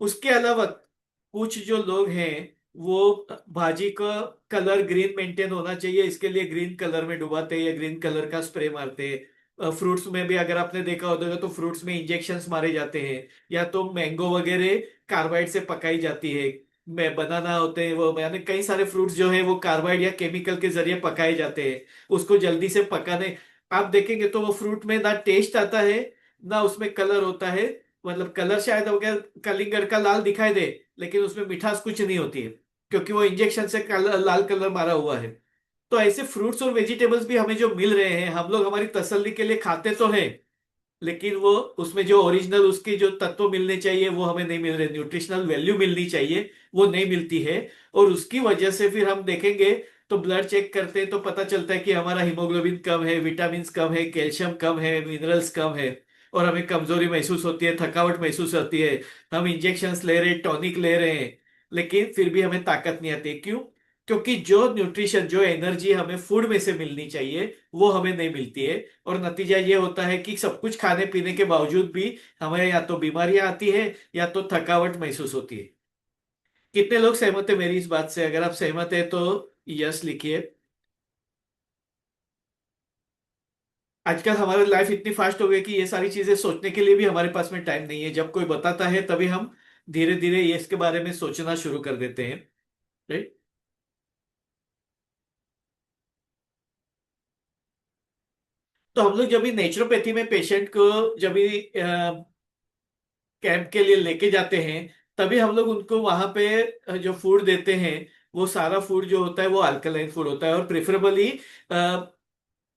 उसके अलावा कुछ जो लोग हैं वो भाजी का कलर ग्रीन मेंटेन होना चाहिए, इसके लिए ग्रीन कलर में डुबाते हैं या ग्रीन कलर का स्प्रे मारते हैं। फ्रूट्स में भी अगर आपने देखा होगा तो फ्रूट्स में इंजेक्शंस मारे जाते हैं, या तो मैंगो वगैरह कार्बाइड से पकाई जाती है। मैं बनाना होते हैं वो, यानी कई सारे फ्रूट्स जो है वो कार्बाइड या केमिकल के जरिए पकाए जाते हैं। उसको जल्दी से पकाने, आप देखेंगे तो वो फ्रूट में ना टेस्ट आता है ना उसमें कलर होता है। मतलब कलर शायद अगर कलिंगड़ का लाल दिखाई दे, लेकिन उसमें मिठास कुछ नहीं होती है, क्योंकि वो इंजेक्शन से लाल कलर मारा हुआ है। तो ऐसे फ्रूट्स और वेजिटेबल्स भी हमें जो मिल रहे हैं, हम लोग हमारी तसल्ली के लिए खाते तो हैं, लेकिन वो उसमें जो ओरिजिनल उसके जो तत्व मिलने चाहिए वो हमें नहीं मिल रहे, न्यूट्रिशनल वैल्यू मिलनी चाहिए वो नहीं मिलती है। और उसकी वजह से फिर हम देखेंगे तो ब्लड चेक करते हैं तो पता चलता है कि हमारा हीमोग्लोबिन कम है, विटामिन कम है, कैल्शियम कम है, मिनरल्स कम है, और हमें कमजोरी महसूस होती है, थकावट महसूस होती है। हम इंजेक्शंस ले रहे हैं, टॉनिक ले रहे हैं, लेकिन फिर भी हमें ताकत नहीं आती। क्यों? क्योंकि जो न्यूट्रिशन, जो एनर्जी हमें फूड में से मिलनी चाहिए वो हमें नहीं मिलती है। और नतीजा ये होता है कि सब कुछ खाने पीने के बावजूद भी हमें या तो बीमारियां आती है या तो थकावट महसूस होती है। कितने लोग सहमत है मेरी इस बात से? अगर आप सहमत है तो यस लिखिए। आजकल हमारी लाइफ इतनी फास्ट हो गई कि ये सारी चीजें सोचने के लिए भी हमारे पास में टाइम नहीं है। जब कोई बताता है तभी हम धीरे धीरे ये इसके बारे में सोचना शुरू कर देते हैं, राइट? तो हम लोग जब भी नेचुरोपैथी में पेशेंट को जब भी कैंप के लिए लेके जाते हैं, तभी हम लोग उनको वहां पे जो फूड देते हैं वो सारा फूड जो होता है वो अल्कलाइन फूड होता है, और प्रेफरेबली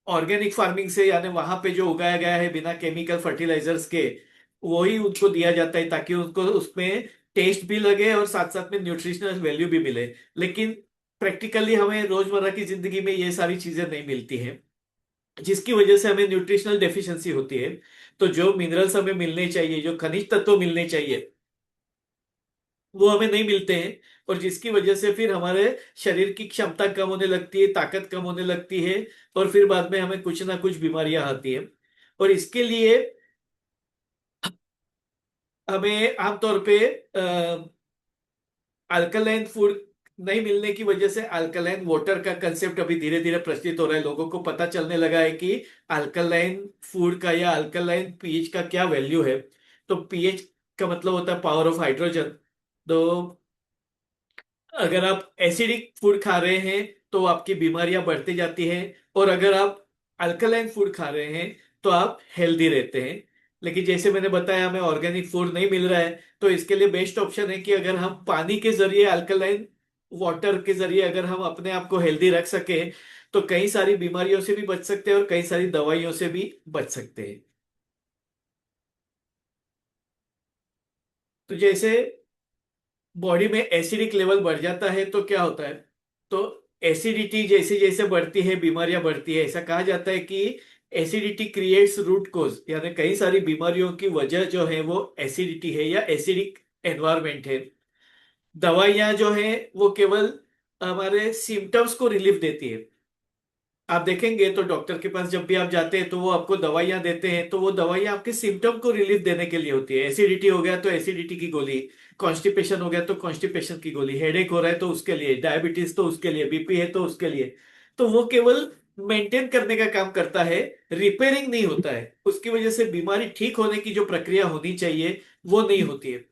ऑर्गेनिक फार्मिंग से, यानी वहां पे जो उगाया गया है बिना केमिकल फर्टिलाइजर्स के, वही उनको दिया जाता है ताकि उनको उसमें टेस्ट भी लगे और साथ साथ में न्यूट्रिशनल वैल्यू भी मिले। लेकिन प्रैक्टिकली हमें रोजमर्रा की जिंदगी में ये सारी चीजें नहीं मिलती हैं, जिसकी वजह से हमें न्यूट्रिशनल डेफिशिएंसी होती है। तो जो मिनरल्स हमें मिलने चाहिए, जो खनिज तत्व मिलने चाहिए, वो हमें नहीं मिलते हैं। और जिसकी वजह से फिर हमारे शरीर की क्षमता कम होने लगती है, ताकत कम होने लगती है, और फिर बाद में हमें कुछ ना कुछ बीमारियां आती है। और इसके लिए हमें आमतौर पे अल्कलाइन फूड नहीं मिलने की वजह से अल्कलाइन वाटर का कंसेप्ट अभी धीरे धीरे प्रचलित हो रहा है। लोगों को पता चलने लगा है कि अल्कलाइन फूड का या अल्कलाइन पीएच का क्या वैल्यू है। तो पीएच का मतलब होता है पावर ऑफ हाइड्रोजन। तो अगर आप एसिडिक फूड खा रहे हैं तो आपकी बीमारियां बढ़ती जाती हैं, और अगर आप अल्कलाइन फूड खा रहे हैं तो आप हेल्दी रहते हैं। लेकिन जैसे मैंने बताया हमें ऑर्गेनिक फूड नहीं मिल रहा है, तो इसके लिए बेस्ट ऑप्शन है कि अगर हम पानी के जरिए, अल्कलाइन वाटर के जरिए अगर हम अपने आप को हेल्दी रख सके, तो कई सारी बीमारियों से भी बच सकते हैं और कई सारी दवाइयों से भी बच सकते हैं। तो जैसे बॉडी में एसिडिक लेवल बढ़ जाता है तो क्या होता है, तो एसिडिटी जैसे जैसे बढ़ती है बीमारियां बढ़ती है। ऐसा कहा जाता है कि एसिडिटी क्रिएट्स रूट कोज, यानी कई सारी बीमारियों की वजह जो है वो एसिडिटी है या एसिडिक एनवायरमेंट है। दवाइयां जो है वो केवल हमारे सिम्टम्स को रिलीफ देती है। आप देखेंगे तो डॉक्टर के पास जब भी आप जाते हैं तो वो आपको दवाइयां देते हैं, तो वो दवाइयां आपके सिम्टम को रिलीफ देने के लिए होती है। एसिडिटी हो गया तो एसिडिटी की गोली, कॉन्स्टिपेशन हो गया तो कॉन्स्टिपेशन की गोली, हेडेक हो रहा है तो उसके लिए, डायबिटीज तो उसके लिए, बीपी है तो उसके लिए। तो वो केवल मेंटेन करने का काम करता है, रिपेयरिंग नहीं होता है। उसकी वजह से बीमारी ठीक होने की जो प्रक्रिया होनी चाहिए वो नहीं होती है।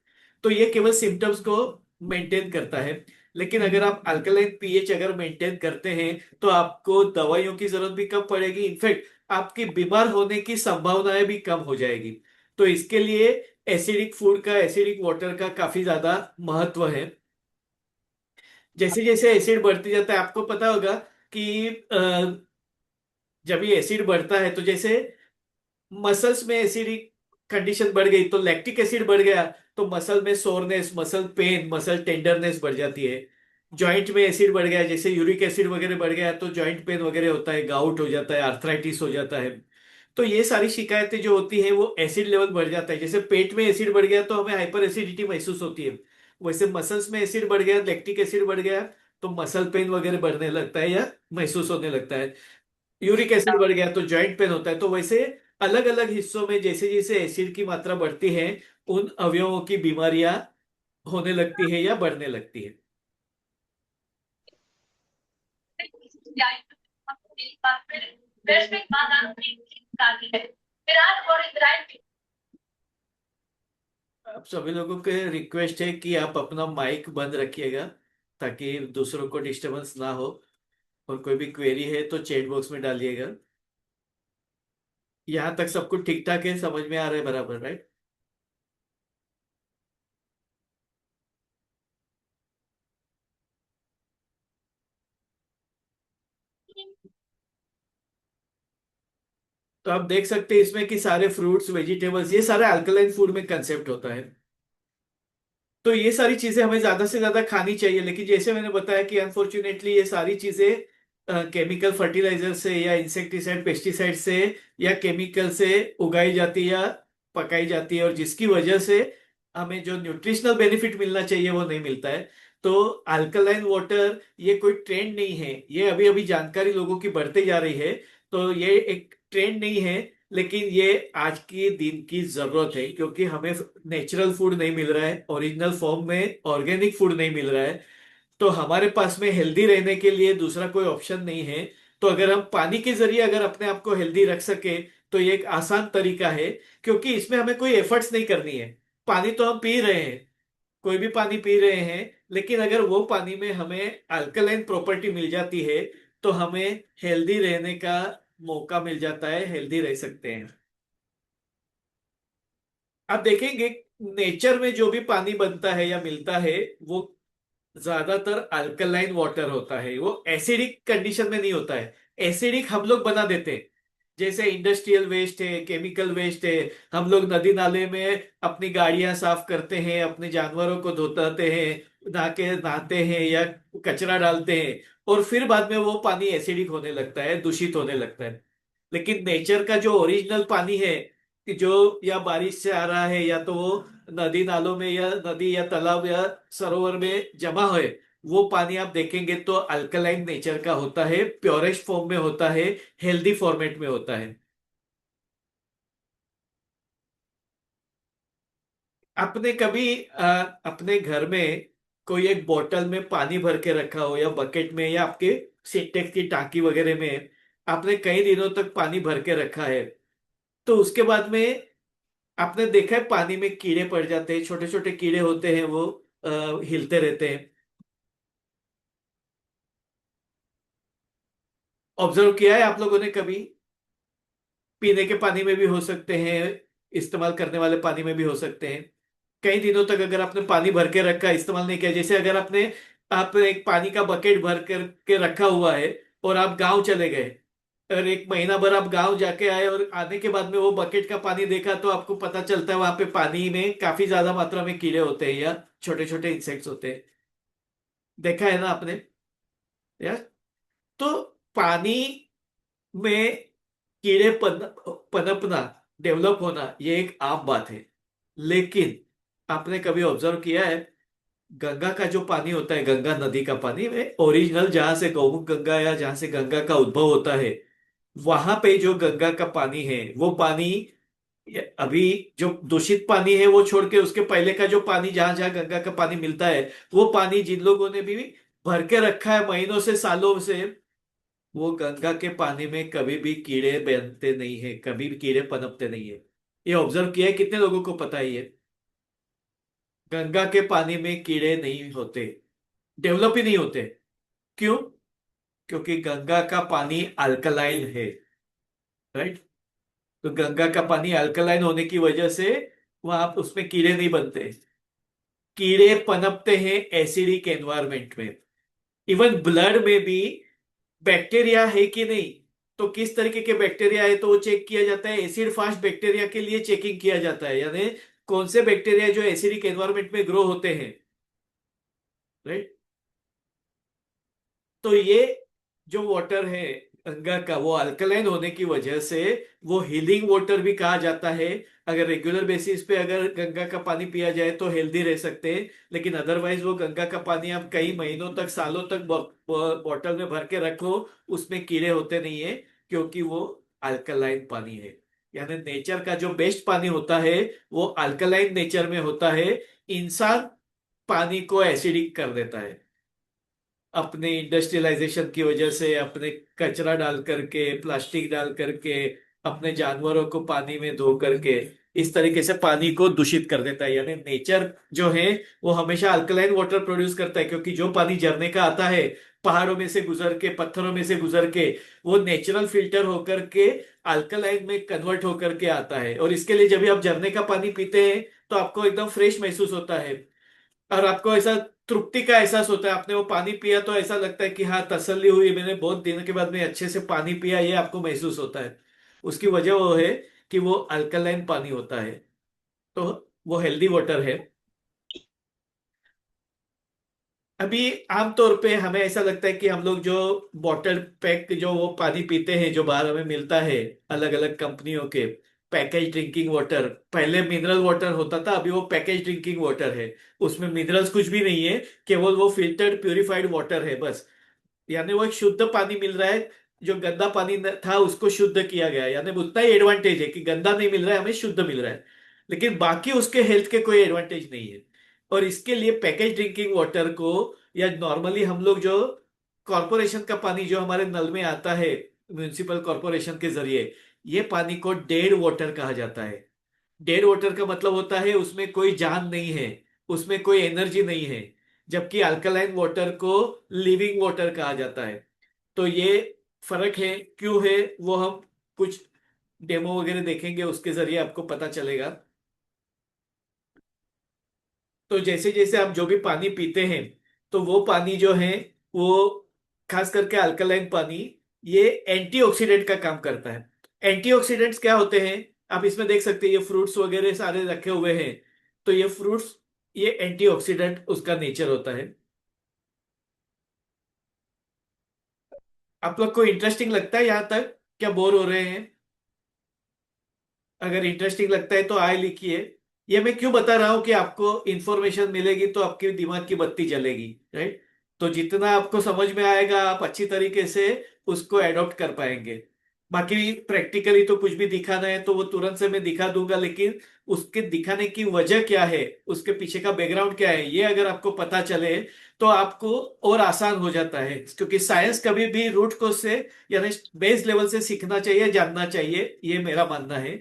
तो ये केवल सिम्टम्स को मेंटेन करता है। लेकिन अगर आप अल्कलाइन पीएच अगर मेंटेन करते हैं तो आपको दवाइयों की जरूरत भी कम पड़ेगी, इनफैक्ट आपकी बीमार होने की संभावनाएं भी कम हो जाएगी। तो इसके लिए एसिडिक फूड का, एसिडिक वाटर का काफी ज्यादा महत्व है। जैसे जैसे एसिड बढ़ती जाता है, आपको पता होगा कि जब ये एसिड बढ़ता है तो जैसे मसल्स में एसिडिक कंडीशन बढ़ गई तो लैक्टिक एसिड बढ़ गया, तो मसल में soreness, muscle pain, muscle tenderness बढ़ जाती है। जॉइंट में एसिड बढ़ गया, जैसे यूरिक एसिड वगैरह बढ़ गया तो जॉइंट पेन वगैरह होता है, गाउट हो जाता है, आर्थराइटिस हो जाता है। तो ये सारी शिकायतें जो होती है वो एसिड लेवल बढ़ जाता है। जैसे पेट में एसिड बढ़ गया तो हमें हाइपर एसिडिटी महसूस होती है, वैसे मसल्स में एसिड बढ़ गया, लैक्टिक एसिड बढ़ गया, तो मसल पेन वगैरह बढ़ने लगता है या महसूस होने लगता है। यूरिक एसिड बढ़ गया तो जॉइंट पेन होता है। तो वैसे अलग अलग हिस्सों में जैसे जैसे एसिड की मात्रा बढ़ती है, उन अवयवों की बीमारियां होने लगती है या बढ़ने लगती है। अब सभी लोगों के रिक्वेस्ट है कि आप अपना माइक बंद रखिएगा ताकि दूसरों को डिस्टरबेंस ना हो। और कोई भी क्वेरी है तो चैट बॉक्स में डालिएगा। यहाँ तक सब कुछ ठीक ठाक है, समझ में आ रहा है बराबर, राइट? तो आप देख सकते हैं इसमें कि सारे फ्रूट्स, वेजिटेबल्स, ये सारे अल्कलाइन फूड में कंसेप्ट होता है। तो ये सारी चीजें हमें ज्यादा से ज्यादा खानी चाहिए। लेकिन जैसे मैंने बताया कि अनफॉर्चुनेटली ये सारी चीजें केमिकल फर्टिलाइजर से या इंसेक्टिसाइड, पेस्टिसाइड से या केमिकल से उगाई जाती है या पकाई जाती है, और जिसकी वजह से हमें जो न्यूट्रिशनल बेनिफिट मिलना चाहिए वो नहीं मिलता है। तो अल्कलाइन वाटर ये कोई ट्रेंड नहीं है, ये अभी अभी जानकारी लोगों की बढ़ती जा रही है। तो ये एक ट्रेंड नहीं है, लेकिन ये आज के दिन की जरूरत है, क्योंकि हमें नेचुरल फूड नहीं मिल रहा है, ओरिजिनल फॉर्म में ऑर्गेनिक फूड नहीं मिल रहा है। तो हमारे पास में हेल्दी रहने के लिए दूसरा कोई ऑप्शन नहीं है। तो अगर हम पानी के जरिए अगर अपने आप को हेल्दी रख सके तो ये एक आसान तरीका है, क्योंकि इसमें हमें कोई एफर्ट्स नहीं करनी है। पानी तो हम पी रहे हैं, कोई भी पानी पी रहे हैं, लेकिन अगर वो पानी में हमें अल्कलाइन प्रॉपर्टी मिल जाती है तो हमें हेल्दी रहने का मौका मिल जाता है, हेल्दी रह सकते हैं। आप देखेंगे नेचर में जो भी पानी बनता है या मिलता है वो ज्यादातर अल्कलाइन वाटर होता है, वो एसिडिक कंडीशन में नहीं होता है। एसिडिक हम लोग बना देते हैं, जैसे इंडस्ट्रियल वेस्ट है, केमिकल वेस्ट है। हम लोग नदी नाले में अपनी गाड़ियां साफ करते हैं, अपने जानवरों को धोते हैं, नहाते हैं या कचरा डालते हैं, और फिर बाद में वो पानी एसिडिक होने लगता है, दूषित होने लगता है। लेकिन नेचर का जो ओरिजिनल पानी है, कि जो या बारिश से आ रहा है या तो वो नदी नालों में या नदी या तालाब या सरोवर में जमा है, वो पानी आप देखेंगे तो अल्कलाइन नेचर का होता है, प्योरेस्ट फॉर्म में होता है, हेल्दी फॉर्मेट में होता है। आपने कभी अपने घर में कोई एक बोतल में पानी भर के रखा हो, या बकेट में, या आपके सिंटेक्स की टांकी वगैरह में आपने कई दिनों तक पानी भर के रखा है, तो उसके बाद में आपने देखा है पानी में कीड़े पड़ जाते हैं, छोटे छोटे कीड़े होते हैं, वो हिलते रहते हैं। ऑब्जर्व किया है आप लोगों ने कभी? पीने के पानी में भी हो सकते हैं, इस्तेमाल करने वाले पानी में भी हो सकते हैं। कई दिनों तक अगर आपने पानी भर के रखा, इस्तेमाल नहीं किया, जैसे अगर आप एक पानी का बकेट भर करके रखा हुआ है और आप गांव चले गए, और एक महीना भर आप गांव जाके आए और आने के बाद में वो बकेट का पानी देखा, तो आपको पता चलता है वहां पे पानी में काफी ज्यादा मात्रा में कीड़े होते हैं या छोटे छोटे इंसेक्ट्स होते हैं। देखा है ना आपने यार? तो पानी में कीड़े पनपना, डेवलप होना, ये एक आम बात है। लेकिन आपने कभी ऑब्जर्व किया है, गंगा का जो पानी होता है, गंगा नदी का पानी में ओरिजिनल जहां से गौमुख गंगा या जहां से गंगा का उद्भव होता है, वहां पे जो गंगा का पानी है वो पानी, अभी जो दूषित पानी है वो छोड़ के उसके पहले का जो पानी जहां जहां गंगा का पानी मिलता है, वो पानी जिन लोगों ने भी भर के रखा है महीनों से सालों से, वो गंगा के पानी में कभी भी कीड़े बनते नहीं है, कभी भी कीड़े पनपते नहीं है। ये ऑब्जर्व किया है? कितने लोगों को पता है ये? गंगा के पानी में कीड़े नहीं होते, डेवलप ही नहीं होते। क्यों? क्योंकि गंगा का पानी अल्कलाइन है, राइट? तो गंगा का पानी अल्कलाइन होने की वजह से वहां उसमें कीड़े नहीं बनते। कीड़े पनपते हैं एसिडिक एनवायरमेंट में। इवन ब्लड में भी बैक्टीरिया है कि नहीं, तो किस तरीके के बैक्टीरिया है तो वो चेक किया जाता है। एसिड फास्ट बैक्टीरिया के लिए चेकिंग किया जाता है, यानी कौन से बैक्टीरिया जो एसिडिक एनवायरमेंट में ग्रो होते हैं, राइट? तो ये जो वाटर है गंगा का, वो अल्कलाइन होने की वजह से वो हीलिंग वाटर भी कहा जाता है। अगर रेगुलर बेसिस पे अगर गंगा का पानी पिया जाए तो हेल्दी रह सकते हैं, लेकिन अदरवाइज वो गंगा का पानी आप कई महीनों तक, सालों तक बॉटल में भर के रखो, उसमें कीड़े होते नहीं है, क्योंकि वो अल्कलाइन पानी है। यानी नेचर का जो बेस्ट पानी होता है वो अल्कलाइन नेचर में होता है। इंसान पानी को एसिडिक कर देता है अपने इंडस्ट्रियलाइजेशन की वजह से, अपने कचरा डाल करके, प्लास्टिक डाल करके, अपने जानवरों को पानी में धो करके, इस तरीके से पानी को दूषित कर देता है। यानी नेचर जो है वो हमेशा अल्कलाइन वाटर प्रोड्यूस करता है, क्योंकि जो पानी झरने का आता है, पहाड़ों में से गुजर के, पत्थरों में से गुजर के, वो नेचुरल फिल्टर होकर के अल्कलाइन में कन्वर्ट होकर के आता है। और इसके लिए जब भी आप झरने का पानी पीते हैं तो आपको एकदम फ्रेश महसूस होता है, और आपको ऐसा तृप्ति का एहसास होता है। आपने वो पानी पिया तो ऐसा लगता है कि हाँ, तसल्ली हुई, मैंने बहुत दिन के बाद में अच्छे से पानी पिया, ये आपको महसूस होता है। उसकी वजह वो है कि वो अल्कलाइन पानी होता है, तो वो हेल्दी वाटर है। अभी आमतौर पे हमें ऐसा लगता है कि हम लोग जो बॉटल पैक जो वो पानी पीते हैं, जो बाहर हमें मिलता है अलग अलग कंपनियों के, पैकेज ड्रिंकिंग वाटर, पहले मिनरल वाटर होता था, अभी वो पैकेज ड्रिंकिंग वाटर है। उसमें मिनरल्स कुछ भी नहीं है, केवल वो फिल्टर्ड प्यूरिफाइड वाटर है बस। यानी वो एक शुद्ध पानी मिल रहा है, जो गंदा पानी था उसको शुद्ध किया गया है। यानी उतना ही एडवांटेज है कि गंदा नहीं मिल रहा है, हमें शुद्ध मिल रहा है, लेकिन बाकी उसके हेल्थ के कोई एडवांटेज नहीं है। और इसके लिए पैकेज ड्रिंकिंग वाटर को, या नॉर्मली हम लोग जो कॉरपोरेशन का पानी जो हमारे नल में आता है म्यूनिसिपल कॉरपोरेशन के जरिए, ये पानी को डेड वाटर कहा जाता है। डेड वाटर का मतलब होता है उसमें कोई जान नहीं है, उसमें कोई एनर्जी नहीं है। जबकि अल्कलाइन वाटर को लिविंग वाटर कहा जाता है। तो ये फर्क है, क्यों है वो हम कुछ डेमो वगैरह देखेंगे, उसके जरिए आपको पता चलेगा। तो जैसे जैसे आप जो भी पानी पीते हैं, तो वो पानी जो है वो, खास करके अल्कलाइन पानी, ये एंटीऑक्सीडेंट का काम करता है। एंटीऑक्सीडेंट्स क्या होते हैं? आप इसमें देख सकते हैं, ये फ्रूट्स वगैरह सारे रखे हुए हैं। तो ये फ्रूट्स, ये एंटीऑक्सीडेंट उसका नेचर होता है। आप लोग को इंटरेस्टिंग लगता है यहां तक? क्या बोर हो रहे हैं? अगर इंटरेस्टिंग लगता है तो आए लिखिए। ये मैं क्यों बता रहा हूं कि आपको इंफॉर्मेशन मिलेगी तो आपके दिमाग की बत्ती जलेगी, राइट? तो जितना आपको समझ में आएगा आप अच्छी तरीके से उसको एडॉप्ट कर पाएंगे। बाकी प्रैक्टिकली तो कुछ भी दिखाना है तो वो तुरंत से मैं दिखा दूंगा, लेकिन उसके दिखाने की वजह क्या है, उसके पीछे का बैकग्राउंड क्या है, ये अगर आपको पता चले तो आपको और आसान हो जाता है। क्योंकि साइंस कभी भी रूट कोज से, यानी बेस लेवल से सीखना चाहिए, जानना चाहिए, ये मेरा मानना है,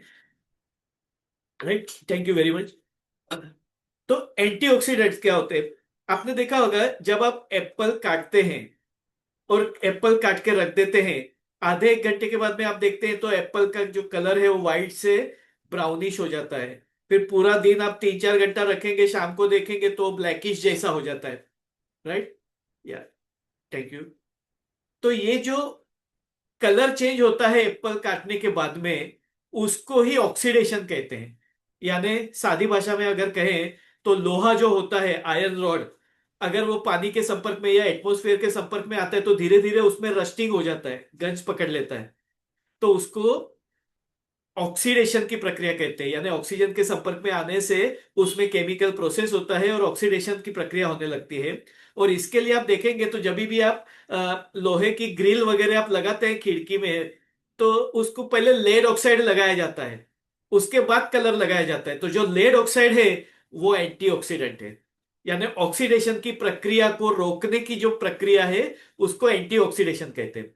right? Thank you very much. तो एंटीऑक्सीडेंट्स क्या होते हैं? आपने देखा होगा जब आप एप्पल काटते हैं और एप्पल काट के रख देते हैं, आधे एक घंटे के बाद में आप देखते हैं तो एप्पल का जो कलर है वो व्हाइट से ब्राउनिश हो जाता है। फिर पूरा दिन आप 3-4 घंटा रखेंगे, शाम को देखेंगे तो ब्लैकिश जैसा हो जाता है। राइट। या, थैंक यू। तो ये जो कलर चेंज होता है एप्पल काटने के बाद में, उसको ही ऑक्सीडेशन कहते हैं। यानी सादी भाषा में अगर कहें तो लोहा जो होता है, आयरन रॉड, अगर वो पानी के संपर्क में या एटमॉस्फेयर के संपर्क में आता है तो धीरे धीरे उसमें रस्टिंग हो जाता है, गंज पकड़ लेता है। तो उसको ऑक्सीडेशन की प्रक्रिया कहते हैं। यानी ऑक्सीजन के संपर्क में आने से उसमें केमिकल प्रोसेस होता है और ऑक्सीडेशन की प्रक्रिया होने लगती है। और इसके लिए आप देखेंगे तो जब भी आप लोहे की ग्रिल वगैरह आप लगाते हैं खिड़की में, तो उसको पहले लेड ऑक्साइड लगाया जाता है, उसके बाद कलर लगाया जाता है। तो जो लेड ऑक्साइड है वो एंटीऑक्सीडेंट है। यानी ऑक्सीडेशन की प्रक्रिया को रोकने की जो प्रक्रिया है उसको एंटीऑक्सीडेशन कहते हैं।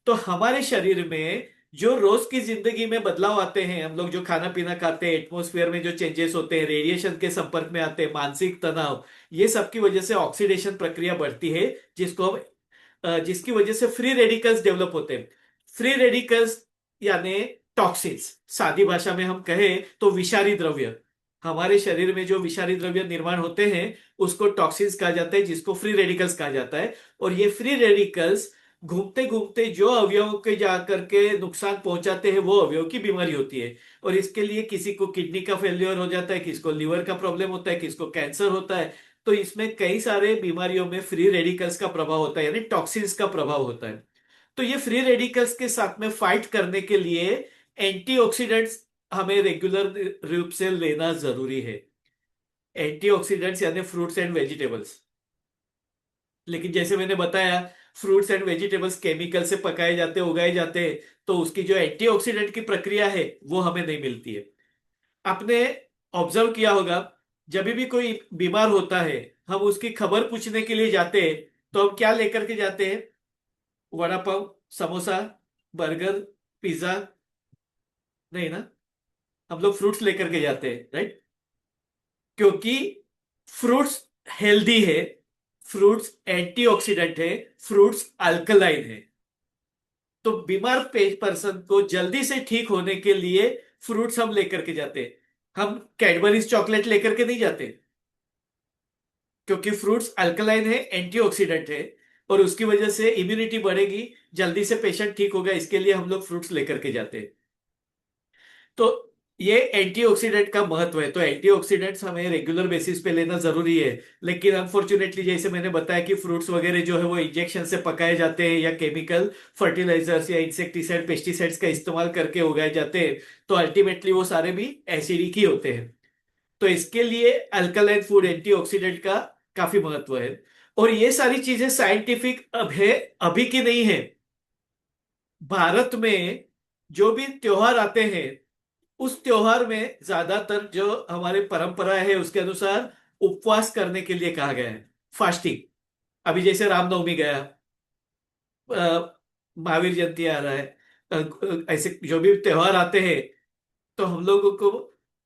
तो हमारे शरीर में जो रोज की जिंदगी में बदलाव आते हैं, हम लोग जो खाना पीना खाते हैं, एटमॉस्फेयर में जो चेंजेस होते हैं, रेडिएशन के संपर्क में आते हैं, मानसिक तनाव, ये सब की वजह से ऑक्सीडेशन प्रक्रिया बढ़ती है। जिसको हम जिसकी वजह से फ्री रेडिकल्स डेवलप होते हैं। फ्री रेडिकल्स यानी टॉक्सिन्स, सादी भाषा में हम कहें तो विषारी द्रव्य। हमारे शरीर में जो विषारी द्रव्य निर्माण होते हैं उसको टॉक्सिन्स कहा जाता है, जिसको फ्री रेडिकल्स कहा जाता है। और ये फ्री रेडिकल्स घूमते घूमते जो अवयवों के जाकर के नुकसान पहुंचाते हैं वो अवयव की बीमारी होती है। और इसके लिए किसी को किडनी का फेलियर हो जाता है, किसी को लिवर का प्रॉब्लम होता है, किसी को कैंसर होता है। तो इसमें कई सारे बीमारियों में फ्री रेडिकल्स का प्रभाव होता है, यानी टॉक्सिन्स का प्रभाव होता है। तो ये फ्री रेडिकल्स के साथ में फाइट करने के लिए एंटीऑक्सीडेंट्स हमें रेगुलर रूप से लेना जरूरी है। एंटीऑक्सीडेंट्स यानी फ्रूट्स एंड वेजिटेबल्स। लेकिन जैसे मैंने बताया, फ्रूट्स एंड वेजिटेबल्स केमिकल से पकाए जाते, उगाए जाते हैं, तो उसकी जो एंटीऑक्सीडेंट की प्रक्रिया है वो हमें नहीं मिलती है। आपने ऑब्जर्व किया होगा, जब भी कोई बीमार होता है, हम उसकी खबर पूछने के लिए जाते हैं तो हम क्या लेकर के जाते हैं? Vada pav, samosa, burger, pizza? नहीं ना, हम लोग फ्रूट्स लेकर के जाते हैं, राइट? क्योंकि फ्रूट्स हेल्दी है, फ्रूट्स एंटीऑक्सीडेंट है, फ्रूट्स अल्कलाइन है। तो बीमार पर्सन को जल्दी से ठीक होने के लिए फ्रूट्स हम लेकर के जाते हैं। हम कैडबरीज चॉकलेट लेकर के नहीं जाते, क्योंकि फ्रूट्स अल्कलाइन है, एंटीऑक्सीडेंट है, और उसकी वजह से इम्यूनिटी बढ़ेगी, जल्दी से पेशेंट ठीक होगा, इसके लिए हम लोग फ्रूट्स लेकर के जाते हैं। तो ये एंटीऑक्सीडेंट का महत्व है। तो एंटीऑक्सीडेंट्स हमें रेगुलर बेसिस पे लेना जरूरी है। लेकिन अनफॉर्चुनेटली जैसे मैंने बताया कि फ्रूट्स वगैरह जो है वो इंजेक्शन से पकाए जाते हैं या केमिकल फर्टिलाइजर्स या इंसेक्टिसाइड पेस्टिसाइड्स का इस्तेमाल करके उगाए जाते हैं, तो अल्टीमेटली वो सारे भी एसिडिक ही होते हैं। तो इसके लिए अल्कलाइन फूड एंटीऑक्सीडेंट का काफी महत्व है। और ये सारी चीजें साइंटिफिक अब है, अभी की नहीं है। भारत में जो भी त्योहार आते हैं, उस त्योहार में ज्यादातर जो हमारे परंपरा है उसके अनुसार उपवास करने के लिए कहा गया है, फास्टिंग। अभी जैसे रामनवमी गया, महावीर जयंती आ रहा है, ऐसे जो भी त्योहार आते हैं तो हम लोगों को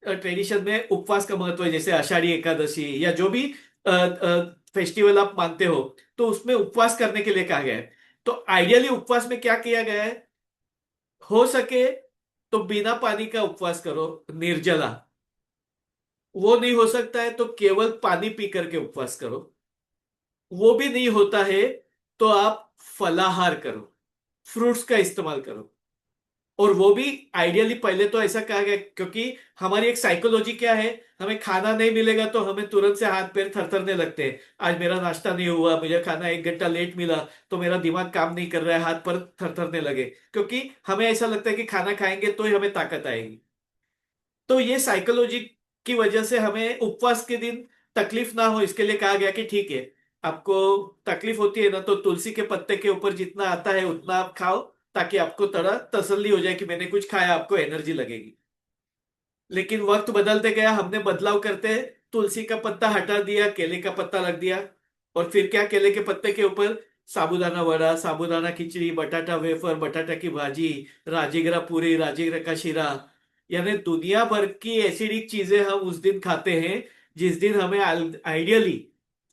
ट्रेडिशन में उपवास का महत्व है। जैसे आषाढ़ी एकादशी या जो भी फेस्टिवल आप मानते हो, तो उसमें उपवास करने के लिए कहा गया है। तो आइडियली उपवास में क्या किया गया है? हो सके तो बिना पानी का उपवास करो, निर्जला। वो नहीं हो सकता है तो केवल पानी पी करके उपवास करो। वो भी नहीं होता है तो आप फलाहार करो, फ्रूट्स का इस्तेमाल करो। और वो भी आइडियली पहले तो ऐसा कहा गया, क्योंकि हमारी एक साइकोलॉजी क्या है, हमें खाना नहीं मिलेगा तो हमें तुरंत से हाथ पैर थरथरने लगते हैं। आज मेरा नाश्ता नहीं हुआ, मुझे खाना 1 घंटा लेट मिला, तो मेरा दिमाग काम नहीं कर रहा है, हाथ पर थरथरने लगे, क्योंकि हमें ऐसा लगता है कि खाना खाएंगे तो ही हमें ताकत आएगी। तो ये साइकोलॉजी की वजह से हमें उपवास के दिन तकलीफ ना हो, इसके लिए कहा गया कि ठीक है, आपको तकलीफ होती है ना, तो तुलसी के पत्ते के ऊपर जितना आता है उतना आप खाओ, ताकि आपको थोड़ा तसल्ली हो जाए कि मैंने कुछ खाया, आपको एनर्जी लगेगी। लेकिन वक्त बदलते गया, हमने बदलाव करते तुलसी का पत्ता हटा दिया, केले का पत्ता रख दिया। और फिर क्या, केले के पत्ते के ऊपर साबूदाना वड़ा, साबूदाना खिचड़ी, बटाटा वेफर, बटाटा की भाजी, राजगिरा पूरी, राजगिरा का शीरा। यानी दुनिया भर की एसिडिक चीजें हम उस दिन खाते हैं, जिस दिन हमें आइडियली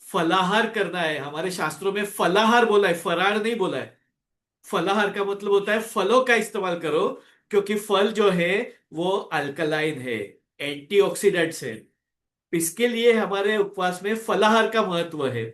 फलाहार करना है। हमारे शास्त्रों में फलाहार बोला है, फरार नहीं बोला है। फलाहार का मतलब होता है फलों का इस्तेमाल करो, क्योंकि फल जो है वो अल्कलाइन है, एंटीऑक्सीडेंट्स है। इसके लिए हमारे उपवास में फलाहार का महत्व है।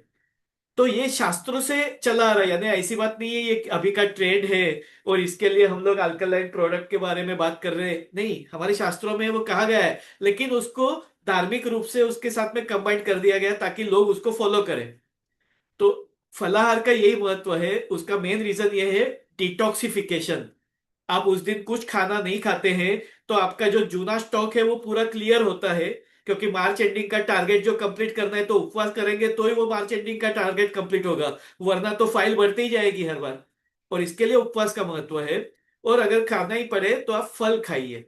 तो ये शास्त्रों से चला आ रहा है, यानी ऐसी बात नहीं है ये अभी का ट्रेंड है और इसके लिए हम लोग अल्कलाइन प्रोडक्ट के बारे में बात कर रहे हैं। नहीं, हमारे शास्त्रों में वो कहा गया है, लेकिन उसको धार्मिक रूप से उसके साथ में कंबाइन कर दिया गया ताकि लोग उसको फॉलो करें। तो फलाहार का यही महत्व है, उसका मेन रीजन ये है डिटॉक्सिफिकेशन। आप उस दिन कुछ खाना नहीं खाते हैं तो आपका जो जूना स्टॉक है वो पूरा क्लियर होता है, क्योंकि मार्च एंडिंग का टारगेट जो कंप्लीट करना है तो उपवास करेंगे तो ही वो मार्च एंडिंग का टारगेट कंप्लीट होगा, वरना तो फाइल बढ़ती ही जाएगी हर बार। और इसके लिए उपवास का महत्व है। और अगर खाना ही पड़े तो आप फल खाइए।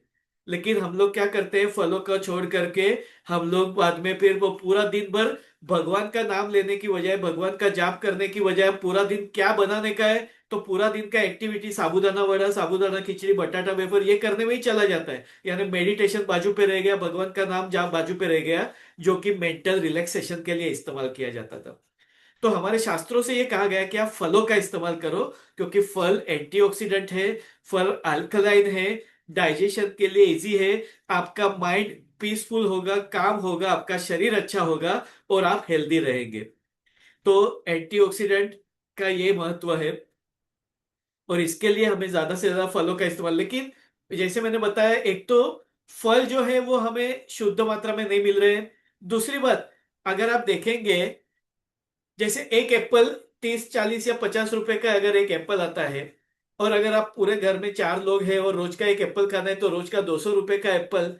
लेकिन हम लोग क्या करते हैं, फलों का छोड़ करके हम लोग बाद में फिर वो पूरा दिन भर भगवान का नाम लेने की बजाय, भगवान का जाप करने की बजाय पूरा दिन क्या बनाने का है, तो पूरा दिन का एक्टिविटी साबूदाना वड़ा, साबूदाना खिचड़ी, बटाटा वेफर ये करने में ही चला जाता है। यानी मेडिटेशन बाजू पे रह गया, भगवान का नाम जाप बाजू पे रह गया, जो कि मेंटल रिलैक्सेशन के लिए इस्तेमाल किया जाता था। तो हमारे शास्त्रों से ये कहा गया है कि आप फलों का इस्तेमाल करो, क्योंकि फल एंटीऑक्सीडेंट है, फल अल्कलाइन है, डाइजेशन के लिए इजी है, आपका माइंड पीसफुल होगा, काम होगा, आपका शरीर अच्छा होगा और आप हेल्दी रहेंगे। तो एंटीऑक्सीडेंट का ये महत्व है और इसके लिए हमें ज्यादा से ज्यादा फलों का इस्तेमाल। लेकिन जैसे मैंने बताया, एक तो फल जो है वो हमें शुद्ध मात्रा में नहीं मिल रहे हैं। दूसरी बात, अगर आप देखेंगे, जैसे एक एप्पल 30 40 या 50 रुपए का अगर एक एप्पल आता है, और अगर आप पूरे घर में 4 लोग हैं और रोज का एक एप्पल खाना है तो रोज का 200 रुपए का एप्पल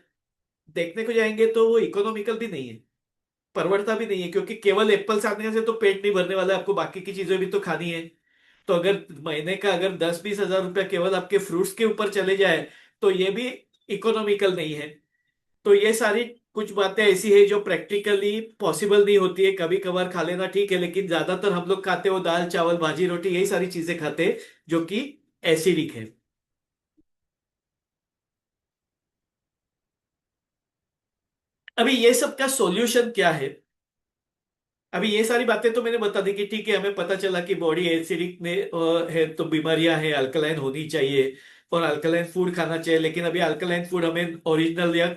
देखने को जाएंगे तो वो इकोनॉमिकल भी नहीं है, परवड़ता भी नहीं है, क्योंकि केवल एप्पल खाने से तो पेट नहीं भरने वाला है, आपको बाकी की चीजें भी तो खानी है। तो अगर महीने का अगर 10 20 हजार रुपया केवल आपके फ्रूट्स के ऊपर चले जाए तो ये भी इकोनॉमिकल नहीं है। तो ये सारी कुछ बातें ऐसी है जो प्रैक्टिकली पॉसिबल नहीं होती है। कभी कभार खा लेना ठीक है, लेकिन ज्यादातर हम लोग खाते हो दाल चावल भाजी रोटी, यही सारी चीजें खाते हैं जो कि एसिडिक है। अभी ये सब का सॉल्यूशन क्या है? अभी ये सारी बातें तो मैंने बता दी कि ठीक है, हमें पता चला कि बॉडी एसिडिक में है तो बीमारियां हैं, अल्कलाइन होनी चाहिए और अल्कलाइन फूड खाना चाहिए। लेकिन अभी अल्कलाइन फूड हमें ओरिजिनल या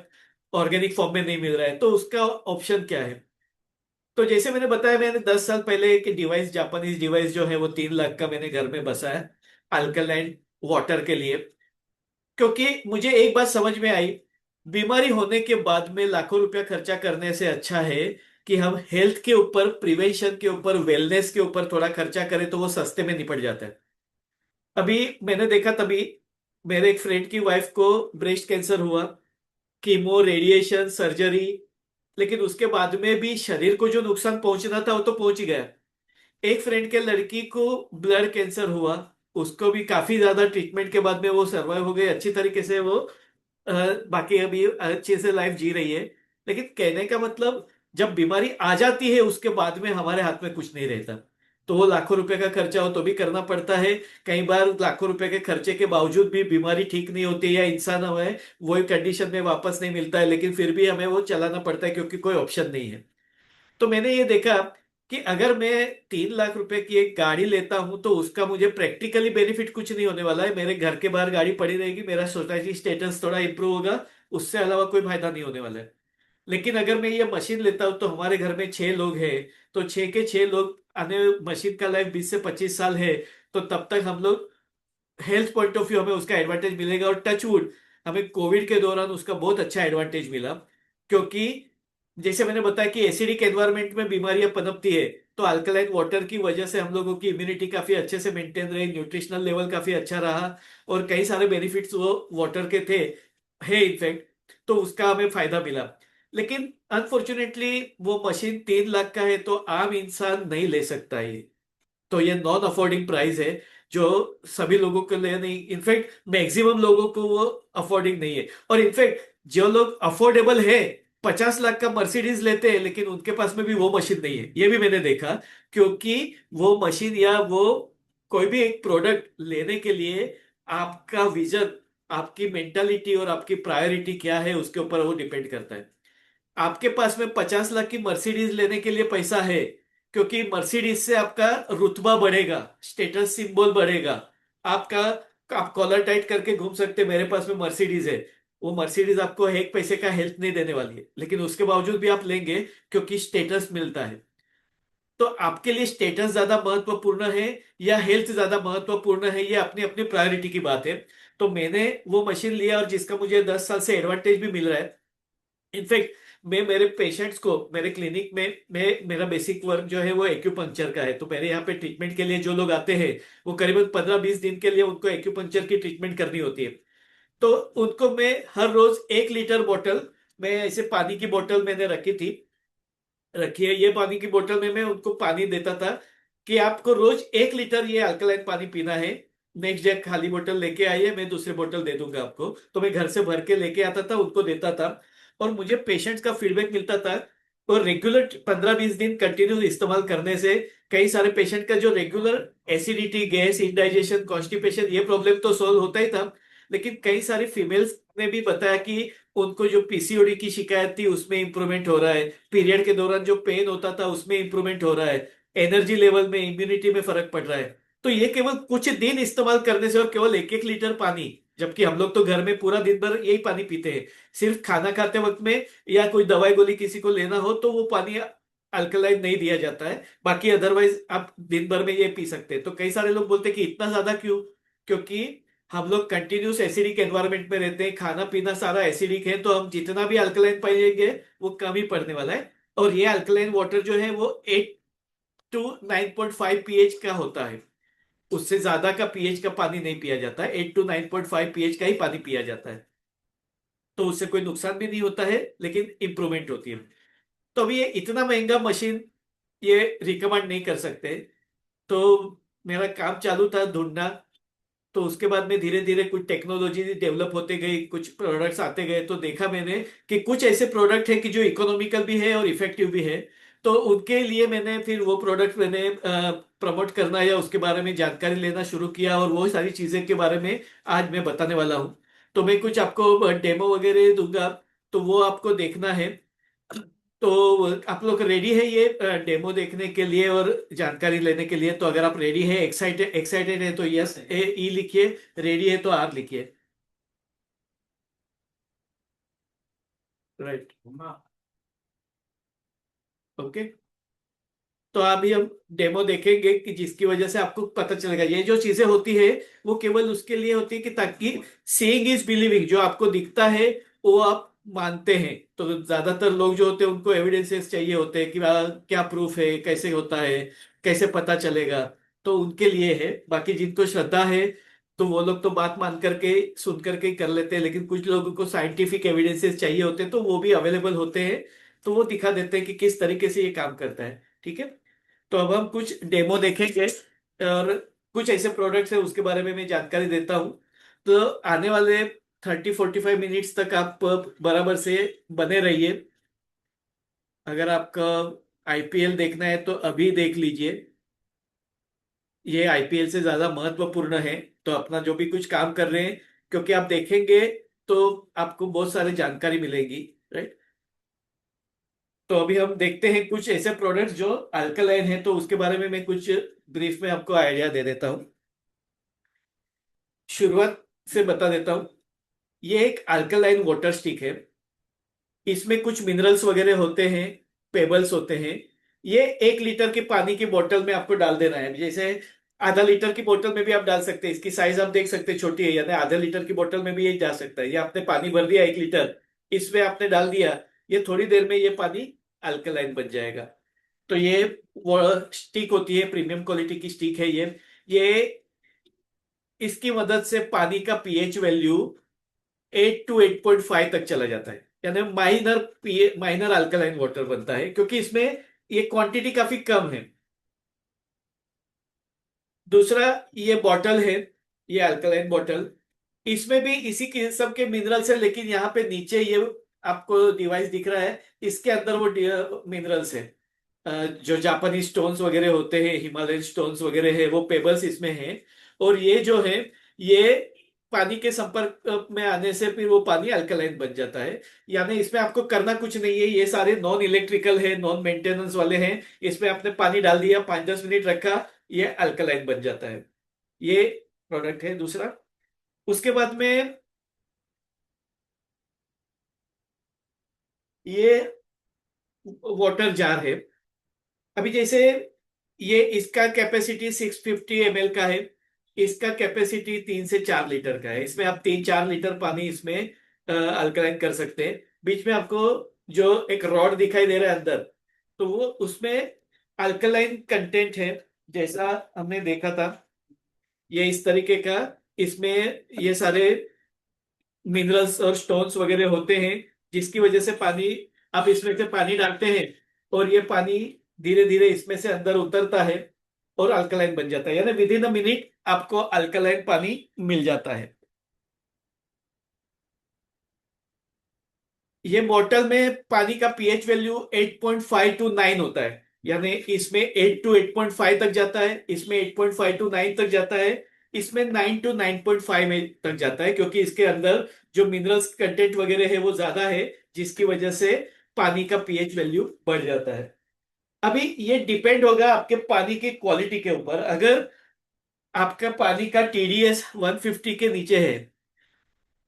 ऑर्गेनिक फॉर्म में नहीं मिल रहा है, तो उसका ऑप्शन क्या है? तो जैसे मैंने बताया, मैंने 10 साल पहले एक डिवाइस, जापानीज डिवाइस जो है वो 3 लाख का मैंने घर में बसाया अल्कलाइन वाटर के लिए। क्योंकि मुझे एक बात समझ में आई, बीमारी होने के बाद में लाखों रुपया खर्चा करने से अच्छा है कि हम हेल्थ के ऊपर, प्रिवेंशन के ऊपर, वेलनेस के ऊपर थोड़ा खर्चा करें तो वो सस्ते में निपट जाता है। अभी मैंने देखा, तभी मेरे एक फ्रेंड की वाइफ को ब्रेस्ट कैंसर हुआ, कीमो रेडिएशन सर्जरी, लेकिन उसके बाद में भी शरीर को जो नुकसान पहुंचना था वो तो पहुंच ही गया। एक फ्रेंड के लड़की को ब्लड कैंसर हुआ, उसको भी काफी ज्यादा ट्रीटमेंट के बाद में वो सर्वाइव हो गई अच्छी तरीके से, वो अ, बाकी अभी अच्छे से लाइफ जी रही है। लेकिन कहने का मतलब, जब बीमारी आ जाती है उसके बाद में हमारे हाथ में कुछ नहीं रहता। तो वो लाखों रुपए का खर्चा हो तो भी करना पड़ता है। कई बार लाखों रुपए के खर्चे के बावजूद भी बीमारी ठीक नहीं होती है या इंसान हमें वही कंडीशन में वापस नहीं मिलता है, लेकिन फिर भी हमें वो चलाना पड़ता है क्योंकि कोई ऑप्शन नहीं है। तो मैंने ये देखा कि अगर मैं 3 लाख रुपए की एक गाड़ी लेता हूं तो उसका मुझे प्रैक्टिकली बेनिफिट कुछ नहीं होने वाला है। मेरे घर के बाहर गाड़ी पड़ी रहेगी, मेरा सोसाइटी स्टेटस थोड़ा इंप्रूव होगा, उससे अलावा कोई फायदा नहीं होने वाला है। लेकिन अगर मैं ये मशीन लेता हूं तो हमारे घर में 6 लोग हैं, तो 6 के 6 लोग आने, मशीन का लाइफ 20 से 25 साल है। तो तब तक हम लोग हेल्थ पॉइंट ऑफ व्यू हमें उसका एडवांटेज मिलेगा। और टचवुड, हमें कोविड के दौरान उसका बहुत अच्छा एडवांटेज मिला, क्योंकि जैसे मैंने बताया कि एसिडिक एनवायरनमेंट में बीमारियां पनपती है, तो अल्कलाइन वाटर की वजह से हम लोगों की इम्यूनिटी काफी अच्छे से मेंटेन रही, न्यूट्रिशनल लेवल काफी अच्छा रहा और कई सारे बेनिफिट्स वो वाटर के थे, है इनफैक्ट। तो उसका हमें फायदा मिला। लेकिन अनफॉर्चुनेटली वो मशीन 3 लाख का है तो आम इंसान नहीं ले सकता है। तो ये नॉन अफोर्डिंग प्राइस है जो सभी लोगों के लिए नहीं, इनफैक्ट मैक्सिमम लोगों को वो अफोर्डिंग नहीं है। और इनफैक्ट जो लोग अफोर्डेबल है, 50 लाख का मर्सिडीज लेते हैं लेकिन उनके पास में भी वो मशीन नहीं है, ये भी मैंने देखा। क्योंकि वो मशीन या वो कोई भी एक प्रोडक्ट लेने के लिए आपका विजन, आपकी मेंटालिटी और आपकी प्रायोरिटी क्या है उसके ऊपर वो डिपेंड करता है। आपके पास में 50 लाख की मर्सिडीज लेने के लिए पैसा है, क्योंकि मर्सिडीज से आपका रुतबा बढ़ेगा, स्टेटस सिंबल बढ़ेगा, आपका, आप कॉलर टाइट करके घूम सकते हैं। मेरे पास में मर्सिडीज है, वो मर्सिडीज आपको एक पैसे का हेल्प नहीं देने वाली है, लेकिन उसके बावजूद भी आप लेंगे क्योंकि स्टेटस मिलता है। तो आपके लिए स्टेटस ज्यादा महत्वपूर्ण है या हेल्थ ज्यादा महत्वपूर्ण है, ये अपनी अपनी प्रायोरिटी की बात है। तो मैंने वो मशीन लिया और जिसका मुझे 10 साल से एडवांटेज भी मिल रहा है। इनफैक्ट मैं मेरे पेशेंट्स को मेरे क्लिनिक में, मैं मेरा बेसिक वर्क जो है वो एक्यूपंक्चर का है, तो मेरे यहाँ पे ट्रीटमेंट के लिए जो लोग आते हैं वो करीबन 15-20 दिन के लिए उनको एक्यूपंक्चर की ट्रीटमेंट करनी होती है। तो उनको मैं हर रोज 1 लीटर बोतल, मैं ऐसे पानी की बोतल मैंने रखी है, ये पानी की बोतल में मैं उनको पानी देता था कि आपको रोज 1 लीटर ये अल्कलाइन पानी पीना है। नेक्स्ट डे खाली बोतल लेके आइए, मैं दूसरी बोतल दे दूंगा आपको। तो मैं घर से भर के लेके आता था, उनको देता था। और मुझे पेशेंट्स का फीडबैक मिलता था। और रेगुलर 15-20 दिन कंटिन्यू इस्तेमाल करने से कई सारे पेशेंट का जो regular acidity, gas, indigestion, constipation, ये प्रॉब्लम तो सॉल्व होता ही था। लेकिन कई सारी फीमेल्स ने भी बताया कि उनको जो पीसीओडी की शिकायत थी उसमें इंप्रूवमेंट हो रहा है, पीरियड के दौरान जो पेन होता था उसमें इंप्रूवमेंट हो रहा है, एनर्जी लेवल में, इम्यूनिटी में फर्क पड़ रहा है। तो ये केवल कुछ दिन इस्तेमाल करने से, और केवल 1-1 लीटर पानी, जबकि हम लोग तो घर में पूरा दिन भर यही पानी पीते हैं। सिर्फ खाना खाते वक्त में या कोई दवाई गोली किसी को लेना हो तो वो पानी अल्कलाइन नहीं दिया जाता है। बाकी अदरवाइज आप दिन भर में ये पी सकते हैं। तो कई सारे लोग बोलते हैं कि इतना ज्यादा क्यों? क्योंकि हम लोग कंटिन्यूस एसिडिक एनवायरनमेंट में रहते हैं, खाना पीना सारा एसिडिक है, तो हम जितना भी अल्कलाइन पाएंगे वो कम ही पड़ने वाला है। और ये अल्कलाइन वाटर जो है वो 8 to 9.5 पीएच का होता है। उससे ज्यादा का पीएच का पानी नहीं पिया जाता है, 8 to 9.5 पीएच का ही पानी पिया जाता है। तो उससे कोई नुकसान भी नहीं होता है, लेकिन इंप्रूवमेंट होती है। तो अभी ये इतना महंगा मशीन ये रिकमेंड नहीं कर सकते। तो मेरा काम चालू था ढूंढना। तो उसके बाद में धीरे धीरे कुछ टेक्नोलॉजी डेवलप होते गई, कुछ प्रोडक्ट्स आते गए, तो देखा मैंने कि कुछ ऐसे प्रोडक्ट है कि जो इकोनॉमिकल भी है और इफेक्टिव भी है। तो उनके लिए मैंने फिर वो प्रोडक्ट मैंने प्रमोट करना या उसके बारे में जानकारी लेना शुरू किया, और वो सारी चीजें के बारे में आज मैं बताने वाला हूँ। तो मैं कुछ आपको डेमो वगैरह दूंगा, तो वो आपको देखना है। तो आप लोग रेडी है ये डेमो देखने के लिए और जानकारी लेने के लिए? तो अगर आप रेडी है, एक्साइटेड एक्साइटेड है तो यस ए ई लिखिए, रेडी है तो आर लिखिए। राइट। ओके। तो अभी हम डेमो देखेंगे कि जिसकी वजह से आपको पता चलेगा ये जो चीजें होती है वो केवल उसके लिए होती है कि ताकि सीइंग इज बिलीविंग, जो आपको दिखता है वो आप मानते हैं। तो ज्यादातर लोग जो होते हैं उनको एविडेंसेस चाहिए होते हैं कि क्या प्रूफ है, कैसे होता है, कैसे पता चलेगा। तो उनके लिए है। बाकी जिनको श्रद्धा है तो वो लोग तो बात मान करके, सुन करके ही कर लेते हैं, लेकिन कुछ लोगों को साइंटिफिक एविडेंसेस चाहिए होते हैं तो वो भी अवेलेबल होते हैं। तो वो दिखा देते हैं कि किस तरीके से ये काम करता है। ठीक है। तो अब हम कुछ डेमो देखेंगे और कुछ ऐसे प्रोडक्ट्स है उसके बारे में मैं जानकारी देता हूँ। तो आने वाले 30-45 मिनट्स तक आप बराबर से बने रहिए। अगर आपका आईपीएल देखना है तो अभी देख लीजिए, ये आईपीएल से ज्यादा महत्वपूर्ण है। तो अपना जो भी कुछ काम कर रहे हैं, क्योंकि आप देखेंगे तो आपको बहुत सारी जानकारी मिलेगी। राइट। तो अभी हम देखते हैं कुछ ऐसे प्रोडक्ट्स जो अल्कलाइन है, तो उसके बारे में मैं कुछ ब्रीफ में आपको आइडिया दे देता हूँ। शुरुआत से बता देता हूँ। ये एक अल्कलाइन वाटर स्टिक है। इसमें कुछ मिनरल्स वगैरह होते हैं, पेबल्स होते हैं। ये 1 लीटर के पानी की बोतल में आपको डाल देना है। जैसे आधा लीटर की बोतल में भी आप डाल सकते हैं, इसकी साइज आप देख सकते हैं छोटी है, यानी आधा लीटर की बोतल में भी ये जा सकता है। ये आपने पानी भर दिया 1 लीटर, इसमें आपने डाल दिया, ये थोड़ी देर में ये पानी अल्कलाइन बन जाएगा। तो ये वो स्टिक होती है, प्रीमियम क्वालिटी की स्टिक है ये इसकी मदद से पानी का पीएच वैल्यू 8 to 8.5 तक चला जाता है, यानी माइनर पीए, माइनर अल्कलाइन वाटर बनता है, क्योंकि इसमें ये क्वांटिटी काफी कम है। दूसरा, ये बॉटल है, ये अल्कलाइन बॉटल, इसमें भी इसी किस्म के मिनरल्स है, लेकिन यहाँ पे नीचे ये आपको डिवाइस दिख रहा है, इसके अंदर वो मिनरल्स है। जो जापानी स्टोन्स वगैरह होते हैं, हिमालयन स्टोन्स वगैरह है, वो पेबल्स इसमें हैं। और ये जो है, ये पानी के संपर्क में आने से फिर वो पानी अल्कलाइन बन जाता है। यानी इसमें आपको करना कुछ नहीं है, ये सारे नॉन इलेक्ट्रिकल है, नॉन मेंटेनेंस वाले हैं। इसमें आपने पानी डाल दिया, 5-10 मिनट रखा, ये अल्कलाइन बन जाता है। ये प्रोडक्ट है दूसरा। उसके बाद में ये वाटर जार है। अभी जैसे ये इसका कैपेसिटी 650 ml का है। इसका कैपेसिटी 3 से 4 लीटर का है। इसमें आप 3-4 लीटर पानी इसमें अल्कलाइन कर सकते हैं। बीच में आपको जो एक रॉड दिखाई दे रहा है अंदर, तो वो उसमें अल्कलाइन कंटेंट है। जैसा हमने देखा था, ये इस तरीके का, इसमें ये सारे मिनरल्स और स्टोन्स वगैरह होते हैं, जिसकी वजह से पानी, आप इसमें से पानी डालते हैं और ये पानी धीरे धीरे इसमें से अंदर उतरता है और अल्कलाइन बन जाता है, यानी विद इन अ मिनट आपको अल्कलाइन पानी मिल जाता है। ये बोतल में पानी का पीएच वैल्यू 8.5 टू 9 होता है, यानी इसमें 8 टू 8.5 तक जाता है, इसमें 8.5 टू 9 तक जाता है, इसमें 9 टू 9.5 में तक जाता है, क्योंकि इसके अंदर जो मिनरल्स कंटेंट वगैरह है वो ज्यादा है, जिसकी वजह से पानी का पीएच वैल्यू बढ़ जाता है। अभी ये डिपेंड होगा आपके पानी की क्वालिटी के ऊपर। अगर आपका पानी का टीडीएस 150 के नीचे है,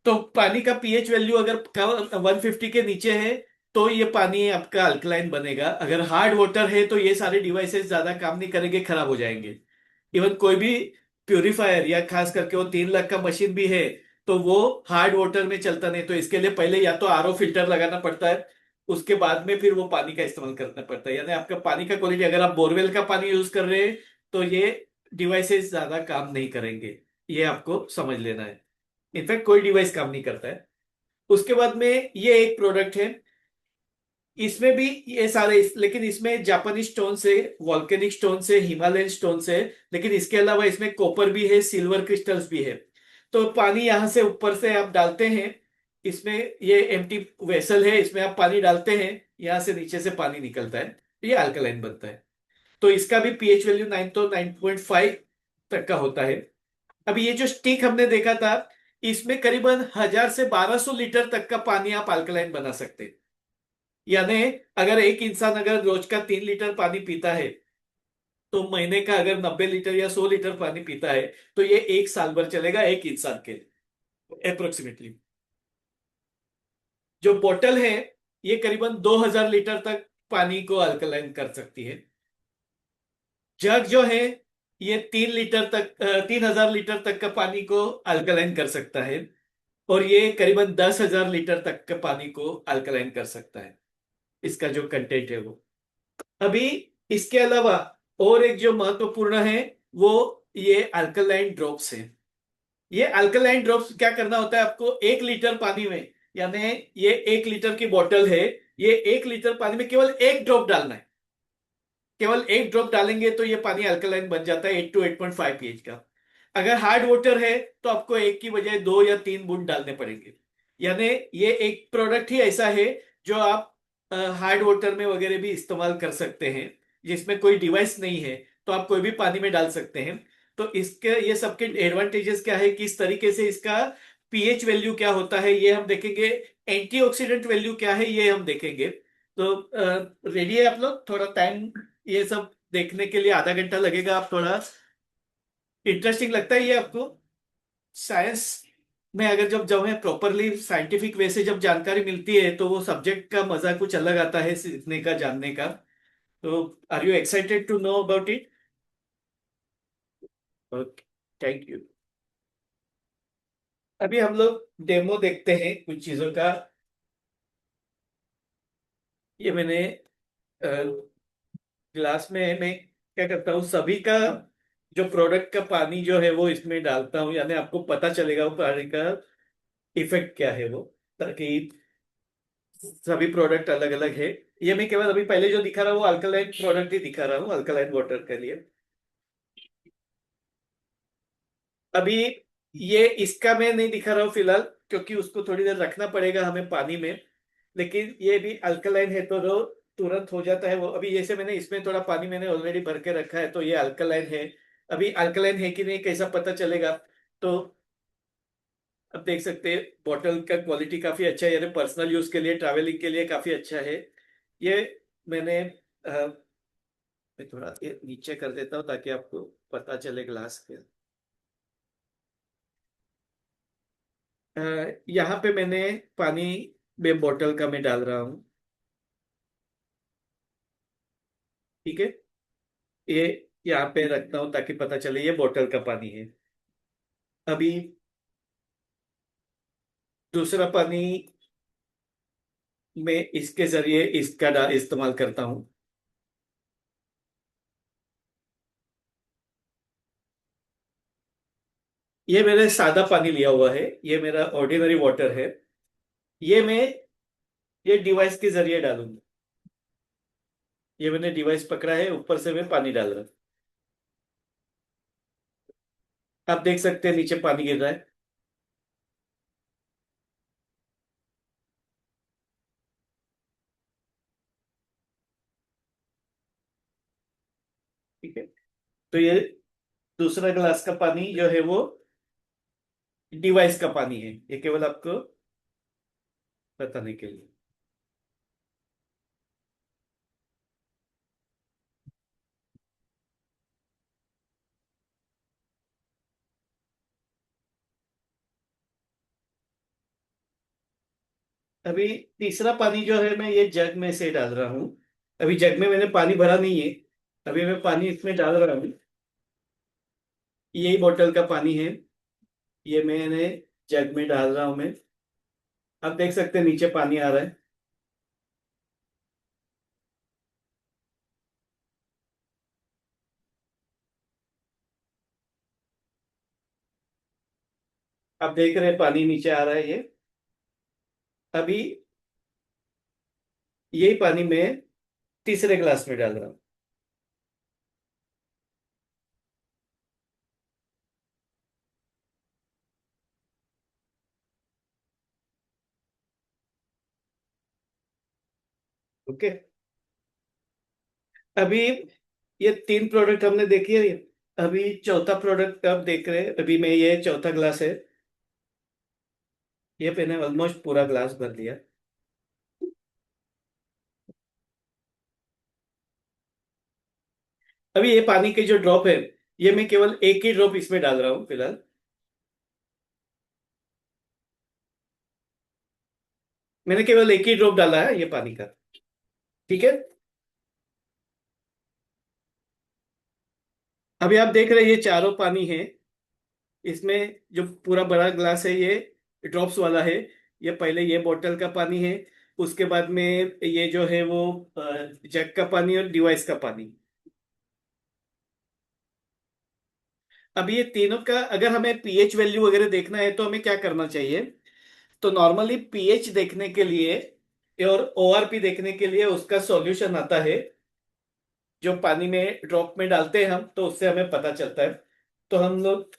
तो पानी का पीएच वैल्यू अगर 150 के नीचे है, तो ये पानी आपका अल्कलाइन बनेगा। अगर हार्ड वाटर है तो ये सारे डिवाइसेस ज्यादा काम नहीं करेंगे, खराब हो जाएंगे। इवन कोई भी प्यूरिफायर, या खास करके वो 3 लाख का मशीन भी है, तो वो हार्ड वाटर में चलता नहीं। तो इसके लिए पहले या तो आरओ फिल्टर लगाना पड़ता है, उसके बाद में फिर वो पानी का इस्तेमाल करना पड़ता है। यानी आपका पानी का क्वालिटी, अगर आप बोरवेल का पानी यूज कर रहे हैं, तो ये डिवाइसेस ज्यादा काम नहीं करेंगे। ये आपको समझ लेना है। इनफैक्ट कोई डिवाइस काम नहीं करता है। उसके बाद में ये एक प्रोडक्ट है। इसमें भी ये सारे लेकिन इसमें जापानीज स्टोन से, वॉल्केनिक स्टोन से, हिमालयन स्टोन से, लेकिन इसके अलावा इसमें कॉपर भी है, सिल्वर क्रिस्टल्स भी है। तो पानी यहां से ऊपर से आप डालते हैं, इसमें ये एम्प्टी वेसल है, इसमें आप पानी डालते हैं, यहां से नीचे से पानी निकलता है, ये अल्कलाइन बनता है। तो इसका भी पीएच वैल्यू 9 तो 9.5 तक का होता है। अभी ये जो स्टिक हमने देखा था, इसमें करीबन 1000 से 1200 लीटर तक का पानी आप अल्कलाइन बना सकते हैं। यानी अगर एक इंसान अगर रोज का 3 लीटर पानी पीता है, तो महीने का अगर 90 लीटर या 100 लीटर पानी पीता है, तो ये 1 साल भर चलेगा एक इंसान के लिए अप्रोक्सीमेटली। जो बोतल है, ये करीबन 2000 लीटर तक पानी को अल्कलाइन कर सकती है। जग जो है, ये 3 लीटर तक, 3000 लीटर तक का पानी को अल्कलाइन कर सकता है। और ये करीबन 10,000 लीटर तक के पानी को अल्कलाइन कर सकता है, इसका जो कंटेंट है वो। अभी इसके अलावा और एक जो महत्वपूर्ण है, वो ये अल्कलाइन ड्रॉप्स है। ये अल्कलाइन ड्रॉप्स क्या करना होता है आपको, 1 लीटर पानी में, यानी ये 1 लीटर की बोतल है, ये 1 लीटर पानी में केवल एक ड्रॉप डालना है। केवल एक ड्रॉप डालेंगे तो ये पानी अल्कलाइन बन जाता है 8 to 8.5 पीएच का। अगर हार्ड वाटर है, तो आपको एक की बजाय 2 या 3 बूंद डालने पड़ेंगे। यानी ये एक प्रोडक्ट ही ऐसा है जो आप हार्ड वाटर में वगैरह भी इस्तेमाल कर सकते हैं, जिसमें कोई डिवाइस नहीं है, तो आप कोई भी पानी में डाल सकते हैं। तो इसके ये सबके एडवांटेजेस क्या है, किस तरीके से इसका पीएच वैल्यू क्या होता है ये हम देखेंगे, एंटीऑक्सीडेंट वैल्यू क्या है ये हम देखेंगे। तो रेडी है आप लोग? थोड़ा टाइम ये सब देखने के लिए आधा घंटा लगेगा। आप थोड़ा इंटरेस्टिंग लगता है ये आपको? साइंस में अगर जब जब हमें प्रॉपरली साइंटिफिक वे से जब जानकारी मिलती है, तो वो सब्जेक्ट का मजा कुछ अलग आता है सीखने का, जानने का। तो are you excited to know about it? Okay, thank you. अभी हम लोग डेमो देखते हैं कुछ चीजों का। ये मैंने ग्लास में मैं क्या करता हूँ, सभी का जो प्रोडक्ट का पानी जो है वो इसमें डालता हूँ, यानी आपको पता चलेगा वो पानी का इफेक्ट क्या है वो, ताकि सभी प्रोडक्ट अलग अलग है। ये मैं केवल अभी पहले जो दिखा रहा हूँ वो अल्कलाइन प्रोडक्ट ही दिखा रहा हूँ, अल्कलाइन वाटर के लिए। अभी ये इसका मैं नहीं दिखा रहा हूँ फिलहाल, क्योंकि उसको थोड़ी देर रखना पड़ेगा हमें पानी में। लेकिन ये भी अल्कलाइन है, तो जो तुरंत हो जाता है वो। अभी जैसे मैंने इसमें थोड़ा पानी मैंने ऑलरेडी भर के रखा है, तो ये अल्कलाइन है। अभी अल्कलाइन है कि नहीं कैसा पता चलेगा, तो अब देख सकते हैं बॉटल का क्वालिटी काफी अच्छा है, यानी पर्सनल यूज के लिए, ट्रैवलिंग के लिए काफी अच्छा है ये। मैंने मैं थोड़ा ये नीचे कर देता हूँ ताकि आपको पता चले ग्लास के। यहाँ पे मैंने पानी में बोतल का मैं डाल रहा हूँ। ठीक है। ये यहाँ पे रखता हूँ ताकि पता चले ये बोतल का पानी है। अभी दूसरा पानी मैं इसके जरिए इसका इस्तेमाल करता हूँ। ये मैंने सादा पानी लिया हुआ है, ये मेरा ऑर्डिनरी वाटर है। ये मैं ये डिवाइस के जरिए डालूंगा। ये मैंने डिवाइस पकड़ा है, ऊपर से मैं पानी डाल रहा हूँ। आप देख सकते हैं नीचे पानी गिर रहा है। ठीक है। तो ये दूसरा गिलास का पानी जो है वो डिवाइस का पानी है, ये केवल आपको बताने के लिए। अभी तीसरा पानी जो है मैं ये जग में से डाल रहा हूँ। अभी जग में मैंने पानी भरा नहीं है, अभी मैं पानी इसमें डाल रहा हूँ। यही बोतल का पानी है, ये मैंने जग में डाल रहा हूँ मैं। आप देख सकते हैं नीचे पानी आ रहा है। आप देख रहे हैं पानी नीचे आ रहा है ये। अभी यही पानी मैं तीसरे गिलास में डाल रहा हूँ। ओके। अभी ये तीन प्रोडक्ट हमने देखी है। अभी चौथा प्रोडक्ट आप देख रहे हैं, अभी मैं ये चौथा ग्लास है, ये मैंने ऑलमोस्ट पूरा ग्लास भर लिया। अभी ये पानी के जो ड्रॉप है, ये मैं केवल एक ही ड्रॉप इसमें डाल रहा हूँ फिलहाल। मैंने केवल एक ही ड्रॉप डाला है ये पानी का। ठीक है। अभी आप देख रहे हैं ये चारों पानी है, इसमें जो पूरा बड़ा ग्लास है ये ड्रॉप्स वाला है। ये पहले ये बोतल का पानी है, उसके बाद में ये जो है वो जग का पानी और डिवाइस का पानी। अब ये तीनों का अगर हमें पीएच वैल्यू वगैरह देखना है तो हमें क्या करना चाहिए। तो नॉर्मली पीएच देखने के लिए और ओआरपी देखने के लिए उसका सॉल्यूशन आता है, जो पानी में ड्रॉप में डालते हैं हम तो उससे हमें पता चलता है। तो हम लोग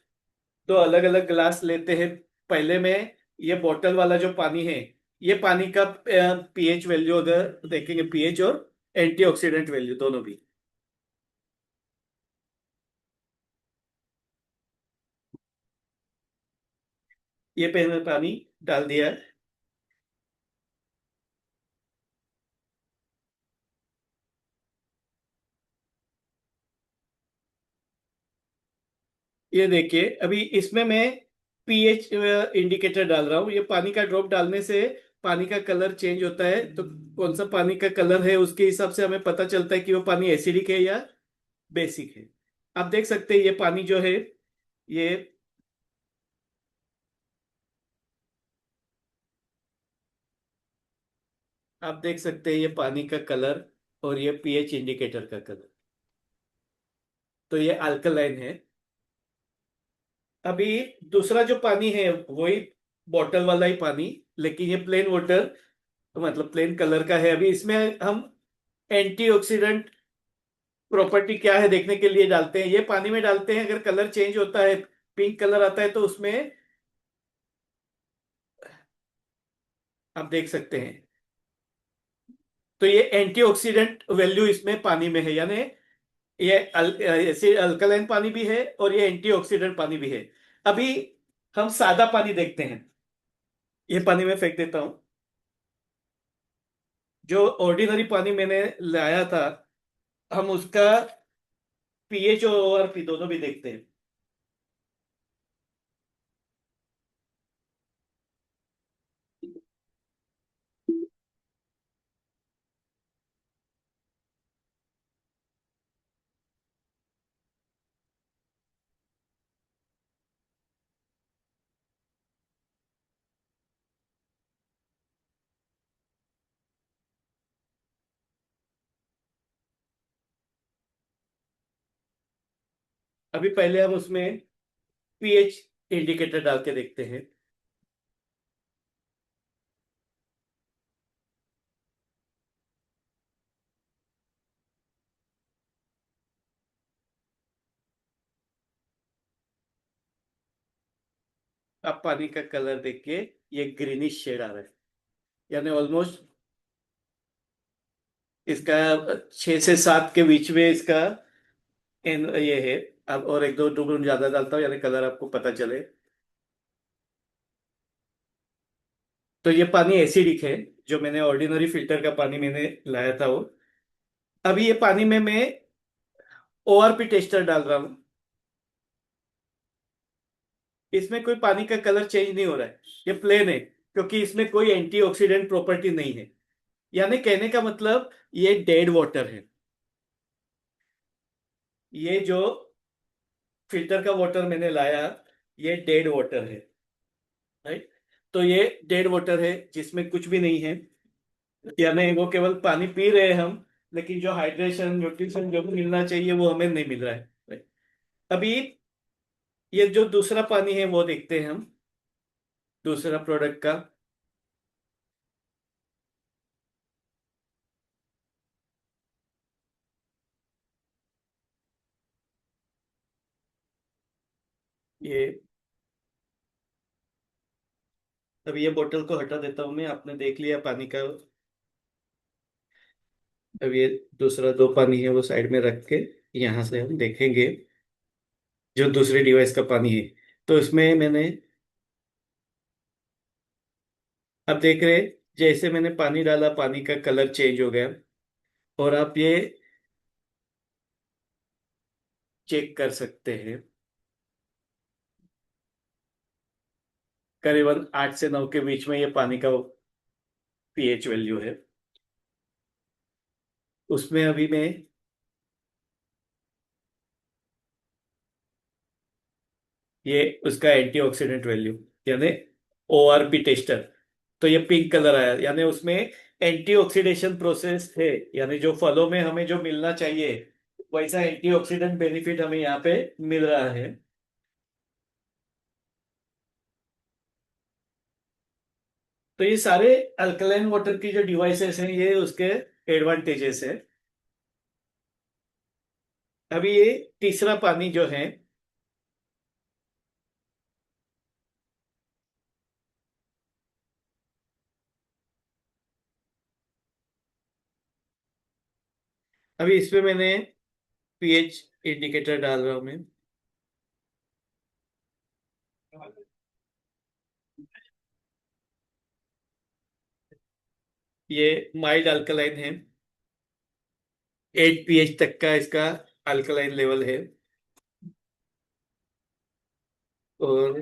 दो अलग अलग गिलास लेते हैं। पहले में ये बोतल वाला जो पानी है, ये पानी का पीएच वैल्यू अगर देखेंगे, पीएच और एंटीऑक्सीडेंट वैल्यू दोनों भी। ये पे मैंने पानी डाल दिया है। ये देखिए अभी इसमें मैं पीएच इंडिकेटर डाल रहा हूँ। ये पानी का ड्रॉप डालने से पानी का कलर चेंज होता है, तो कौन सा पानी का कलर है उसके हिसाब से हमें पता चलता है कि वो पानी एसिडिक है या बेसिक है। आप देख सकते हैं ये पानी जो है ये, आप देख सकते हैं ये पानी का कलर और ये पीएच इंडिकेटर का कलर, तो ये अल्कलाइन है। अभी दूसरा जो पानी है वही बॉटल वाला ही पानी, लेकिन ये प्लेन वाटर मतलब प्लेन कलर का है। अभी इसमें हम एंटीऑक्सीडेंट प्रॉपर्टी क्या है देखने के लिए डालते हैं, ये पानी में डालते हैं। अगर कलर चेंज होता है, पिंक कलर आता है, तो उसमें आप देख सकते हैं। तो ये एंटीऑक्सीडेंट वैल्यू इसमें पानी में है, यानी ये ऐसे अल्कलाइन पानी भी है और ये एंटीऑक्सीडेंट पानी भी है। अभी हम सादा पानी देखते हैं। ये पानी में फेंक देता हूं। जो ऑर्डिनरी पानी मैंने लाया था, हम उसका पीएच और ओआरपी दोनों भी देखते हैं। अभी पहले हम उसमें पीएच इंडिकेटर डाल के देखते हैं। अब पानी का कलर देख के ये ग्रीनिश शेड आ रहा है, यानी ऑलमोस्ट इसका 6 से 7 के बीच में इसका ये है। अब और एक दो डुबून ज्यादा डालता हूँ, यानी कलर आपको पता चले। तो ये पानी एसिडिक है, जो मैंने ऑर्डिनरी फिल्टर का पानी मैंने लाया था वो। अभी ये पानी में मैं ओआरपी टेस्टर डाल रहा हूँ। इसमें कोई पानी का कलर चेंज नहीं हो रहा है, ये प्लेन है, क्योंकि इसमें कोई एंटीऑक्सीडेंट प्रॉपर्टी नहीं है। यानी कहने का मतलब ये डेड वाटर है। ये जो फिल्टर का वाटर मैंने लाया, ये डेड वाटर है, राइट। तो ये डेड वाटर है जिसमें कुछ भी नहीं है, यानी वो केवल पानी पी रहे हैं हम, लेकिन जो हाइड्रेशन न्यूट्रिशन जो भी मिलना चाहिए वो हमें नहीं मिल रहा है, right? अभी ये जो दूसरा पानी है वो देखते हैं हम, दूसरा प्रोडक्ट का। ये अभी ये बोतल को हटा देता हूँ मैं, आपने देख लिया पानी का। अब ये दूसरा दो पानी है वो साइड में रख के यहाँ से हम देखेंगे जो दूसरे डिवाइस का पानी है। तो इसमें मैंने, अब देख रहे, जैसे मैंने पानी डाला पानी का कलर चेंज हो गया। और आप ये चेक कर सकते हैं, करीबन 8 से 9 के बीच में ये पानी का पीएच वैल्यू है। उसमें अभी मैं ये उसका एंटीऑक्सीडेंट वैल्यू, यानी ओआरपी टेस्टर, तो ये पिंक कलर आया, यानी उसमें एंटीऑक्सीडेशन प्रोसेस है। यानी जो फलों में हमें जो मिलना चाहिए वैसा एंटीऑक्सीडेंट बेनिफिट हमें यहाँ पे मिल रहा है। तो ये सारे अल्कलाइन वाटर की जो डिवाइसेस हैं ये उसके एडवांटेजेस है। अभी ये तीसरा पानी जो है, अभी इसमें मैंने पीएच इंडिकेटर डाल रहा हूं मैं। ये माइल्ड अल्कलाइन है, 8 पीएच तक का इसका अल्कलाइन लेवल है। और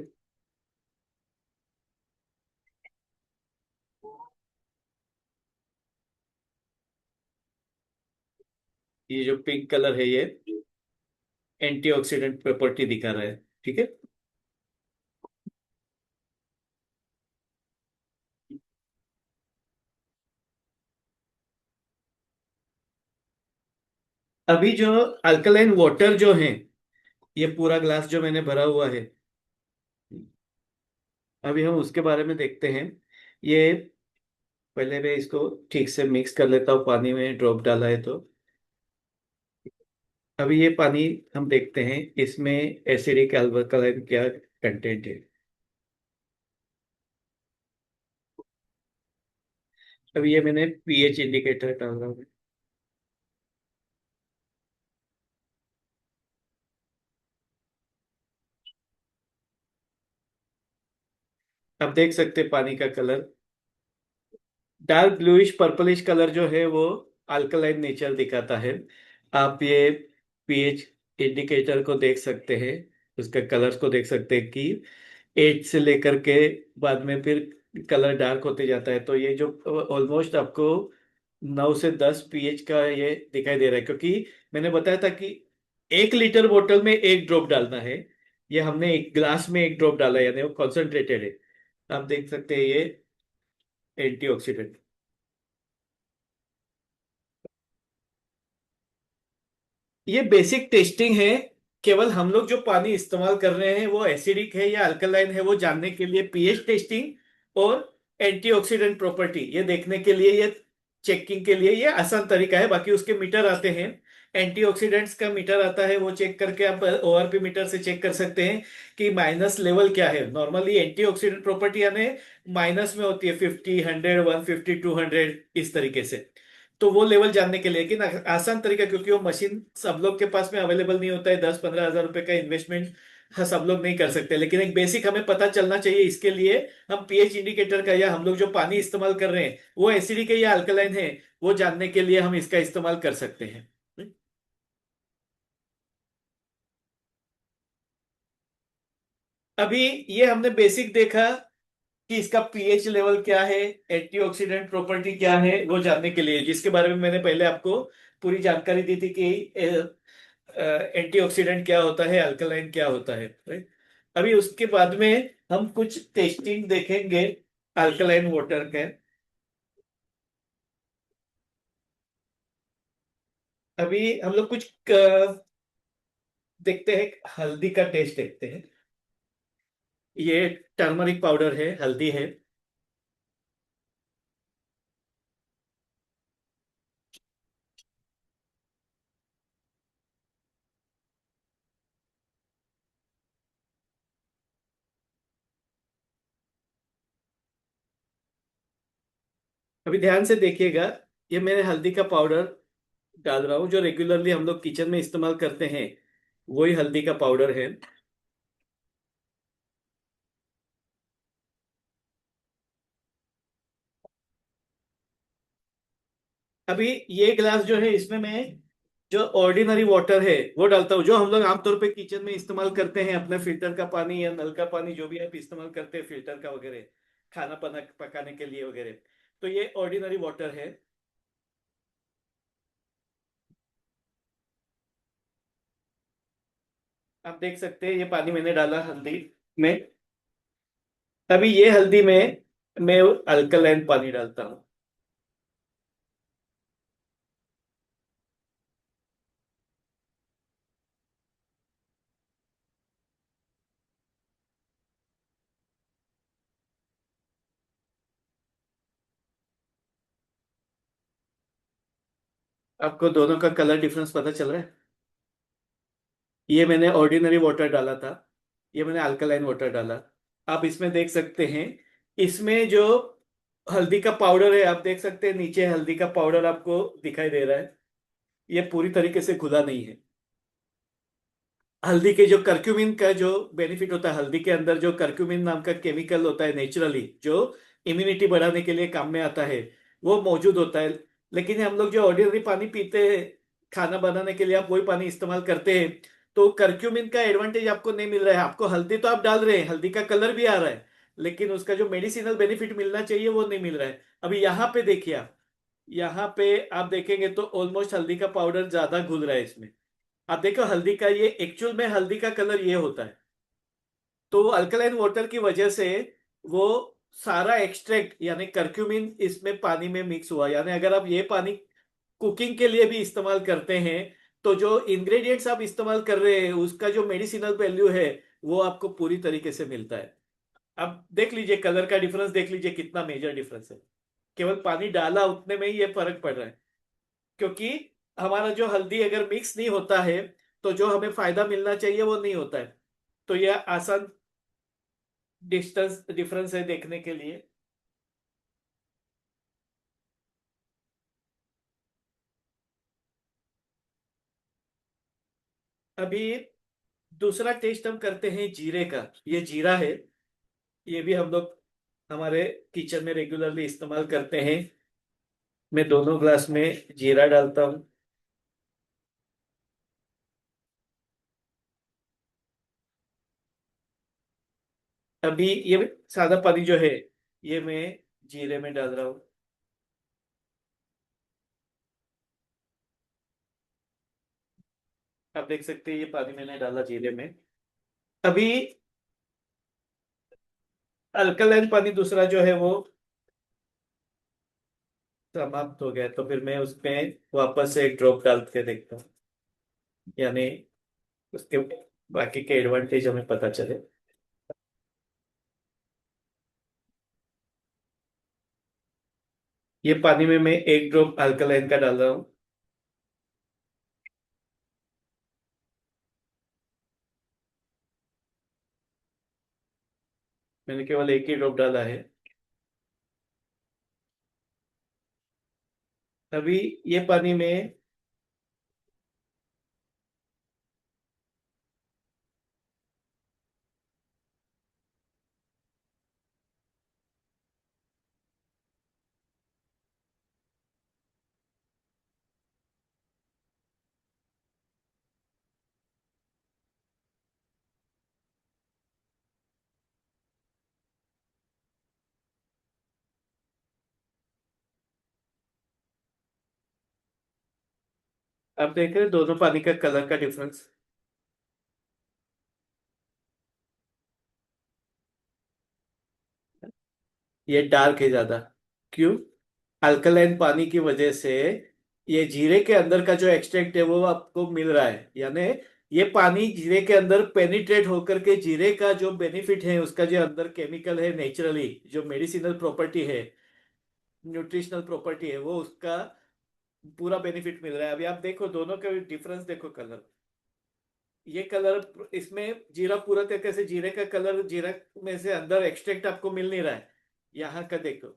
ये जो पिंक कलर है ये एंटीऑक्सीडेंट प्रॉपर्टी दिखा रहा है, ठीक है। अभी जो अल्कलाइन वाटर जो है, ये पूरा ग्लास जो मैंने भरा हुआ है, अभी हम उसके बारे में देखते हैं। ये पहले मैं इसको ठीक से मिक्स कर लेता हूँ, पानी में ड्रॉप डाला है तो। अभी ये पानी हम देखते हैं इसमें एसिडिक अल्कलाइन क्या कंटेंट है। अभी ये मैंने पीएच इंडिकेटर डाल रहा हूँ। अब देख सकते हैं पानी का colour dark bluish purplish colour जो है वो अल्कलाइन नेचर दिखाता है। आप ये पीएच इंडिकेटर को देख सकते हैं, उसका कलर्स को देख सकते हैं कि 8 से लेकर के बाद में फिर कलर डार्क होते जाता है। तो ये जो ऑलमोस्ट आपको 9 से 10 पीएच का ये दिखाई दे रहा है, क्योंकि मैंने बताया था कि 1 लीटर बोतल में एक ड्रॉप डालना है। ये हमने एक ग्लास में एक ड्रॉप डाला है, यानी वो कॉन्सेंट्रेटेड है। आप देख सकते हैं ये एंटीऑक्सीडेंट। ये बेसिक टेस्टिंग है केवल हम लोग जो पानी इस्तेमाल कर रहे हैं वो एसिडिक है या अल्कलाइन है वो जानने के लिए पीएच टेस्टिंग और एंटीऑक्सीडेंट प्रॉपर्टी ये देखने के लिए, ये चेकिंग के लिए ये आसान तरीका है। बाकी उसके मीटर आते हैं, एंटीऑक्सीडेंट्स का मीटर आता है, वो चेक करके आप ओआरपी मीटर से चेक कर सकते हैं कि माइनस लेवल क्या है। नॉर्मली एंटीऑक्सीडेंट प्रॉपर्टी यानी माइनस में होती है, 50, 100, 150, 200 इस तरीके से। तो वो लेवल जानने के लिए, लेकिन आसान तरीका, क्योंकि वो मशीन सब लोग के पास में अवेलेबल नहीं होता है, 10-15 हजार रुपए का इन्वेस्टमेंट सब लोग नहीं कर सकते, लेकिन एक बेसिक हमें पता चलना चाहिए। इसके लिए हम पीएच इंडिकेटर का, या हम लोग जो पानी इस्तेमाल कर रहे हैं वो एसिडिक है या अल्कलाइन है, वो जानने के लिए हम इसका इस्तेमाल कर सकते हैं। अभी ये हमने बेसिक देखा कि इसका पीएच लेवल क्या है, एंटीऑक्सीडेंट प्रॉपर्टी क्या है, वो जानने के लिए, जिसके बारे में मैंने पहले आपको पूरी जानकारी दी थी कि एंटीऑक्सीडेंट क्या होता है, अल्कलाइन क्या होता है, राइट। अभी उसके बाद में हम कुछ टेस्टिंग देखेंगे अल्कलाइन वाटर के। अभी हम लोग कुछ देखते हैं, हल्दी का टेस्ट देखते हैं। ये टर्मरिक पाउडर है, हल्दी है। अभी ध्यान से देखिएगा, ये मैंने हल्दी का पाउडर डाल रहा हूँ, जो रेगुलरली हम लोग किचन में इस्तेमाल करते हैं वही हल्दी का पाउडर है। अभी ये ग्लास जो है, इसमें मैं जो ऑर्डिनरी वाटर है वो डालता हूँ, जो हम लोग आमतौर पे किचन में इस्तेमाल करते हैं, अपने फिल्टर का पानी या नल का पानी, जो भी आप इस्तेमाल करते हैं फिल्टर का वगैरह, खाना पना पकाने के लिए वगैरह। तो ये ऑर्डिनरी वाटर है। आप देख सकते हैं ये पानी मैंने डाला हल्दी में। अभी ये हल्दी में मैं अल्कलाइन पानी डालता हूँ। आपको दोनों का कलर डिफरेंस पता चल रहा है? ये मैंने ऑर्डिनरी वाटर डाला था, ये मैंने अल्कलाइन वाटर डाला। आप इसमें देख सकते हैं, इसमें जो हल्दी का पाउडर है, आप देख सकते हैं नीचे हल्दी का पाउडर आपको दिखाई दे रहा है, ये पूरी तरीके से घुला नहीं है। हल्दी के जो करक्यूमिन का जो बेनिफिट होता है, हल्दी के अंदर जो करक्यूमिन नाम का केमिकल होता है नेचुरली, जो इम्यूनिटी बढ़ाने के लिए काम में आता है, वो मौजूद होता है। लेकिन हम लोग जो ऑर्डिनरी पानी पीते हैं, खाना बनाने के लिए आप वही पानी इस्तेमाल करते हैं, तो करक्यूमिन का एडवांटेज आपको नहीं मिल रहा है। आपको हल्दी तो आप डाल रहे हैं, हल्दी का कलर भी आ रहा है, लेकिन उसका जो मेडिसिनल बेनिफिट मिलना चाहिए वो नहीं मिल रहा है। अभी यहाँ पे देखिए आप, यहाँ पे आप देखेंगे तो ऑलमोस्ट हल्दी का पाउडर ज्यादा घुल रहा है इसमें। आप देखो हल्दी का ये एक्चुअल में हल्दी का कलर ये होता है। तो अल्कलाइन वाटर की वजह से वो सारा एक्सट्रैक्ट यानी करक्यूमिन इसमें पानी में मिक्स हुआ, यानी अगर आप ये पानी कुकिंग के लिए भी इस्तेमाल करते हैं तो जो इंग्रेडिएंट्स आप इस्तेमाल कर रहे हैं उसका जो मेडिसिनल वैल्यू है वो आपको पूरी तरीके से मिलता है। अब देख लीजिए कलर का डिफरेंस, देख लीजिए कितना मेजर डिफरेंस है। केवल पानी डाला उतने में ही ये फर्क पड़ रहा है, क्योंकि हमारा जो हल्दी अगर मिक्स नहीं होता है तो जो हमें फायदा मिलना चाहिए वो नहीं होता है। तो यह आसान डिस्टेंस डिफरेंस है देखने के लिए। अभी दूसरा टेस्ट हम करते हैं जीरे का। ये जीरा है, ये भी हम लोग हमारे किचन में रेगुलरली इस्तेमाल करते हैं। मैं दोनों ग्लास में जीरा डालता हूँ। अभी ये सादा पानी जो है ये मैं जीरे में डाल रहा हूँ। आप देख सकते हैं ये पानी मैंने डाला जीरे में। अभी अल्कलाइन पानी दूसरा जो है वो समाप्त हो गया, तो फिर मैं उसमें वापस से एक ड्रॉप डाल के देखता हूँ, यानी उसके बाकी के एडवांटेज हमें पता चले। ये पानी में मैं एक ड्रॉप अल्कलाइन का डाल रहा हूँ। मैंने केवल एक ही ड्रॉप डाला है। अभी ये पानी में आप देख रहे हैं दोनों पानी का कलर का डिफरेंस। ये डार्क है ज्यादा। क्यों? अल्कलाइन पानी की वजह से ये जीरे के अंदर का जो एक्सट्रैक्ट है वो आपको मिल रहा है, यानी ये पानी जीरे के अंदर पेनिट्रेट होकर के जीरे का जो बेनिफिट है, उसका जो अंदर केमिकल है, नेचुरली जो मेडिसिनल प्रॉपर्टी है, न्यूट्रिशनल प्रॉपर्टी है, वो उसका पूरा बेनिफिट मिल रहा है। अभी आप देखो दोनों का डिफरेंस, देखो कलर। ये कलर इसमें जीरा पूरा तरीके से जीरे का कलर, जीरा में से अंदर एक्सट्रैक्ट आपको मिल नहीं रहा है। यहाँ का देखो,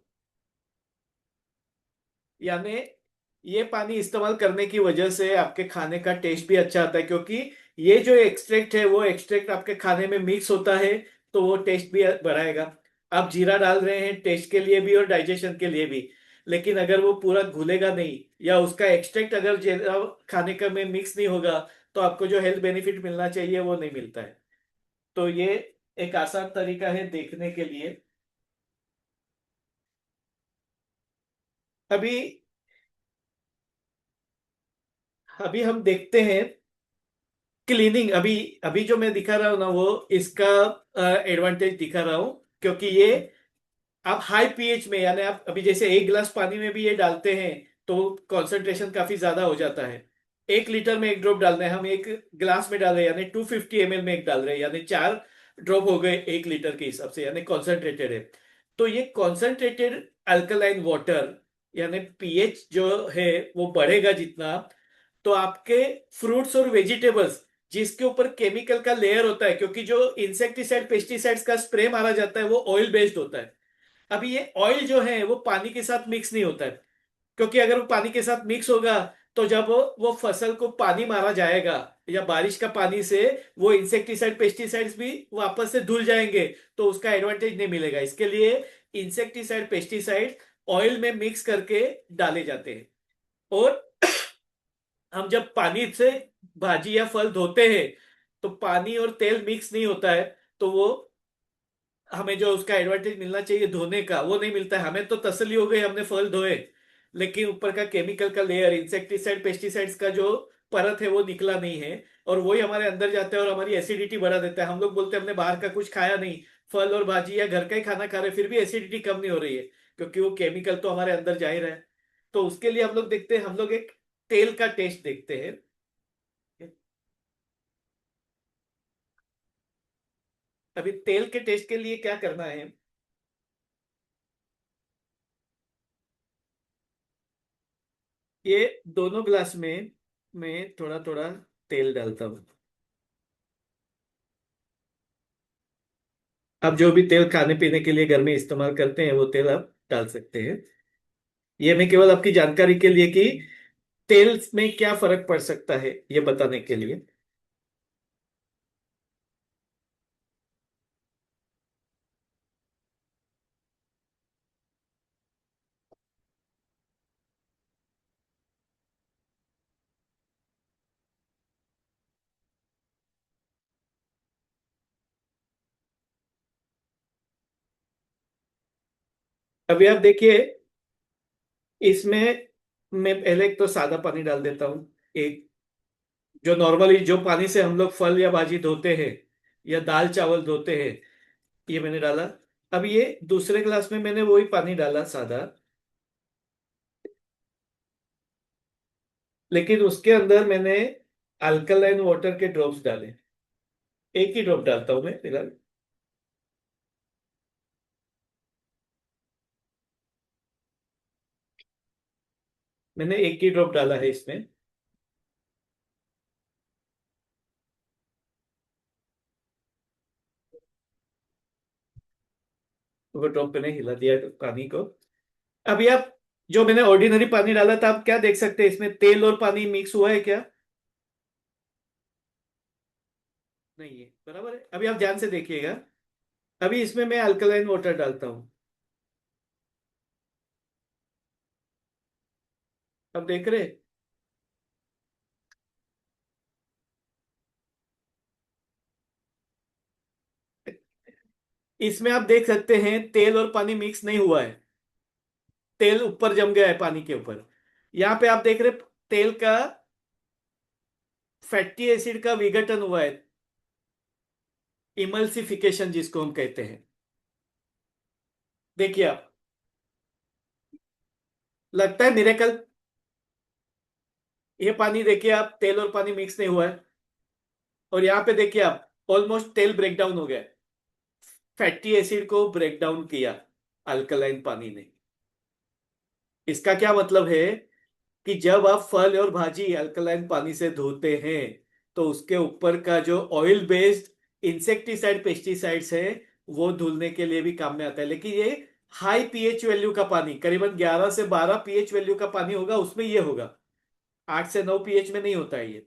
यानी ये पानी इस्तेमाल करने की वजह से आपके खाने का टेस्ट भी अच्छा आता है, क्योंकि ये जो एक्सट्रैक्ट है वो एक्सट्रैक्ट आपके खाने में मिक्स होता है, तो वो टेस्ट भी बढ़ाएगा। आप जीरा डाल रहे हैं टेस्ट के लिए भी और डाइजेशन के लिए भी, लेकिन अगर वो पूरा घुलेगा नहीं, या उसका एक्सट्रैक्ट अगर जीरा खाने का में मिक्स नहीं होगा, तो आपको जो हेल्थ बेनिफिट मिलना चाहिए वो नहीं मिलता है। तो ये एक आसान तरीका है देखने के लिए। अभी अभी हम देखते हैं क्लीनिंग। अभी अभी जो मैं दिखा रहा हूँ ना, वो इसका एडवांटेज दिखा रहा हूँ, क्योंकि ये आप हाई पीएच में, यानी आप अभी जैसे एक गिलास पानी में भी ये डालते हैं तो कंसंट्रेशन काफी ज्यादा हो जाता है। 1 लीटर में एक ड्रॉप डालना है, हम एक गिलास में डाल रहे हैं यानी 250 ml में एक डाल रहे हैं, यानी 4 ड्रॉप हो गए 1 लीटर के हिसाब से, यानी कॉन्सेंट्रेटेड है। तो ये कॉन्सेंट्रेटेड अल्कलाइन वाटर, यानी पीएच जो है वो बढ़ेगा जितना, तो आपके फ्रूट्स और वेजिटेबल्स जिसके ऊपर केमिकल का लेयर होता है, क्योंकि जो इंसेक्टिसाइड पेस्टिसाइड्स का स्प्रे मारा जाता है वो ऑयल बेस्ड होता है। अभी ये ऑयल जो है वो पानी के साथ मिक्स नहीं होता है, क्योंकि अगर वो पानी के साथ मिक्स होगा तो जब वो फसल को पानी मारा जाएगा या बारिश का पानी से, वो इंसेक्टिसाइड पेस्टिसाइड्स भी वापस से धुल जाएंगे, तो उसका एडवांटेज नहीं मिलेगा। इसके लिए इंसेक्टिसाइड पेस्टिसाइड ऑयल में मिक्स करके डाले जाते हैं। और हम जब पानी से भाजी या फल धोते हैं तो पानी और तेल मिक्स नहीं होता है, तो वो हमें जो उसका एडवांटेज मिलना चाहिए धोने का वो नहीं मिलता है। हमें तो तसल्ली हो गई हमने फल धोए, लेकिन ऊपर का केमिकल का लेयर, इंसेक्टिसाइड पेस्टिसाइड्स का जो परत है वो निकला नहीं है, और वही हमारे अंदर जाता है और हमारी एसिडिटी बढ़ा देता है। हम लोग बोलते हैं हमने बाहर का कुछ खाया नहीं, फल और भाजी या घर का ही खाना खा रहे, फिर भी एसिडिटी कम नहीं हो रही है, क्योंकि वो केमिकल तो हमारे अंदर जा ही रहा है। तो उसके लिए हम लोग देखते हैं, हम लोग एक तेल का टेस्ट देखते हैं। अभी तेल के टेस्ट के लिए क्या करना है, ये दोनों ग्लास में मैं थोड़ा थोड़ा तेल डालता हूँ। आप जो भी तेल खाने पीने के लिए घर में इस्तेमाल करते हैं वो तेल आप डाल सकते हैं। ये मैं केवल आपकी जानकारी के लिए कि तेल में क्या फर्क पड़ सकता है ये बताने के लिए। अभी आप देखिए, इसमें मैं पहले एक तो सादा पानी डाल देता हूँ, एक जो नॉर्मली जो पानी से हम लोग फल या भाजी धोते हैं या दाल चावल धोते हैं, ये मैंने डाला। अब ये दूसरे ग्लास में मैंने वही पानी डाला सादा, लेकिन उसके अंदर मैंने अल्कलाइन वाटर के ड्रॉप्स डालें। एक ही ड्रॉप डालता हूं मैं फिलहाल। मैंने एक ही ड्रॉप डाला है इसमें। वो ड्रॉप मैंने हिला दिया पानी को। अभी आप, जो मैंने ऑर्डिनरी पानी डाला था, आप क्या देख सकते हैं इसमें तेल और पानी मिक्स हुआ है क्या? नहीं है, बराबर है। अभी आप ध्यान से देखिएगा। अभी इसमें मैं अल्कलाइन वाटर डालता हूँ। अब देख रहे हैं? इसमें आप देख सकते हैं तेल और पानी मिक्स नहीं हुआ है। तेल ऊपर जम गया है पानी के ऊपर। यहाँ पे आप देख रहे तेल का, फैटी एसिड का विघटन हुआ है। इमल्सिफिकेशन जिसको हम कहते हैं। देखिए आप, लगता है मिरेकल। ये पानी देखिए आप, तेल और पानी मिक्स नहीं हुआ है। और यहाँ पे देखिए आप, ऑलमोस्ट तेल ब्रेक डाउन हो गया है। फैटी एसिड को ब्रेक डाउन किया अल्कलाइन पानी ने। इसका क्या मतलब है कि जब आप फल और भाजी अल्कलाइन पानी से धोते हैं, तो उसके ऊपर का जो ऑयल बेस्ड इंसेक्टिसाइड पेस्टिसाइड्स है, वो धुलने के लिए भी काम में आता है। लेकिन ये हाई पीएच वैल्यू का पानी, करीबन 11 से 12 पीएच वैल्यू का पानी होगा, उसमें ये होगा। 8 से 9 पीएच में नहीं होता है ये।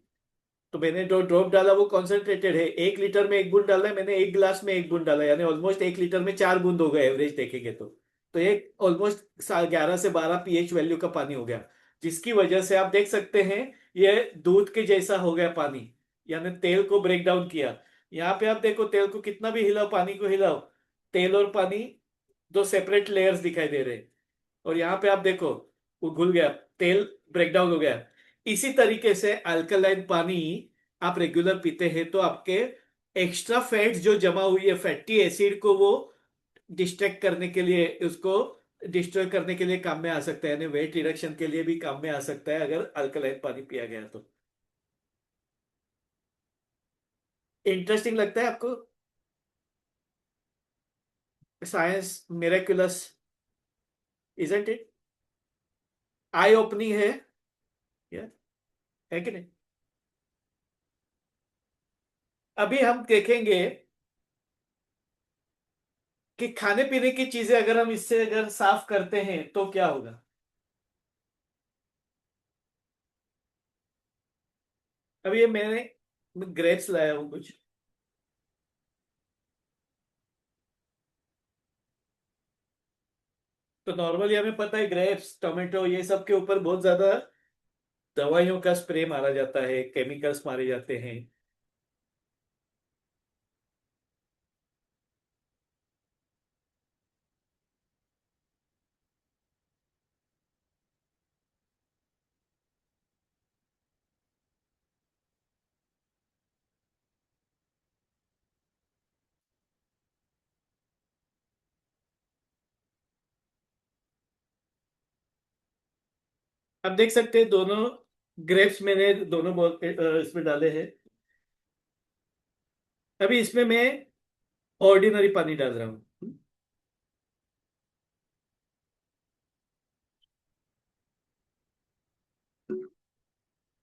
तो मैंने जो ड्रॉप डाला वो कॉन्सेंट्रेटेड है। 1 लीटर में 1 बूंद डाला है मैंने, 1 गिलास में 1 बूंद डाला, यानी ऑलमोस्ट 1 लीटर में 4 बूंद हो गए एवरेज देखेंगे तो ये ऑलमोस्ट 11 से 12 पीएच वैल्यू का पानी हो गया। जिसकी वजह से आप देख सकते हैं ये दूध के जैसा हो गया पानी, यानी तेल को ब्रेक डाउन किया। यहाँ पे आप देखो, तेल को कितना भी हिलाओ, पानी को हिलाओ, तेल और पानी दो सेपरेट लेयर्स दिखाई दे रहे हैं। और यहाँ पे आप देखो, वो घुल गया, तेल ब्रेक डाउन हो गया। इसी तरीके से अल्कलाइन पानी आप रेगुलर पीते हैं तो आपके एक्स्ट्रा फैट्स जो जमा हुई है, फैटी एसिड को वो डिस्ट्रैक्ट करने के लिए, उसको डिस्ट्रॉय करने के लिए काम में आ सकता है, यानी वेट रिडक्शन के लिए भी काम में आ सकता है अगर अल्कलाइन पानी पिया गया तो। इंटरेस्टिंग लगता है आपको? Science miraculous, isn't it? I opening है यार, है कि नहीं? अभी हम देखेंगे कि खाने पीने की चीजें अगर हम इससे अगर साफ करते हैं तो क्या होगा। अभी ये मैंने ग्रेप्स लाया हूँ कुछ। तो नॉर्मली हमें पता है ग्रेप्स, टोमेटो, ये सब के ऊपर बहुत ज्यादा दवाइयों का स्प्रे मारा जाता है, केमिकल्स मारे जाते हैं। अब देख सकते हैं दोनों ग्रेप्स मैंने दोनों इसमें डाले हैं। अभी इसमें मैं ऑर्डिनरी पानी डाल रहा हूँ।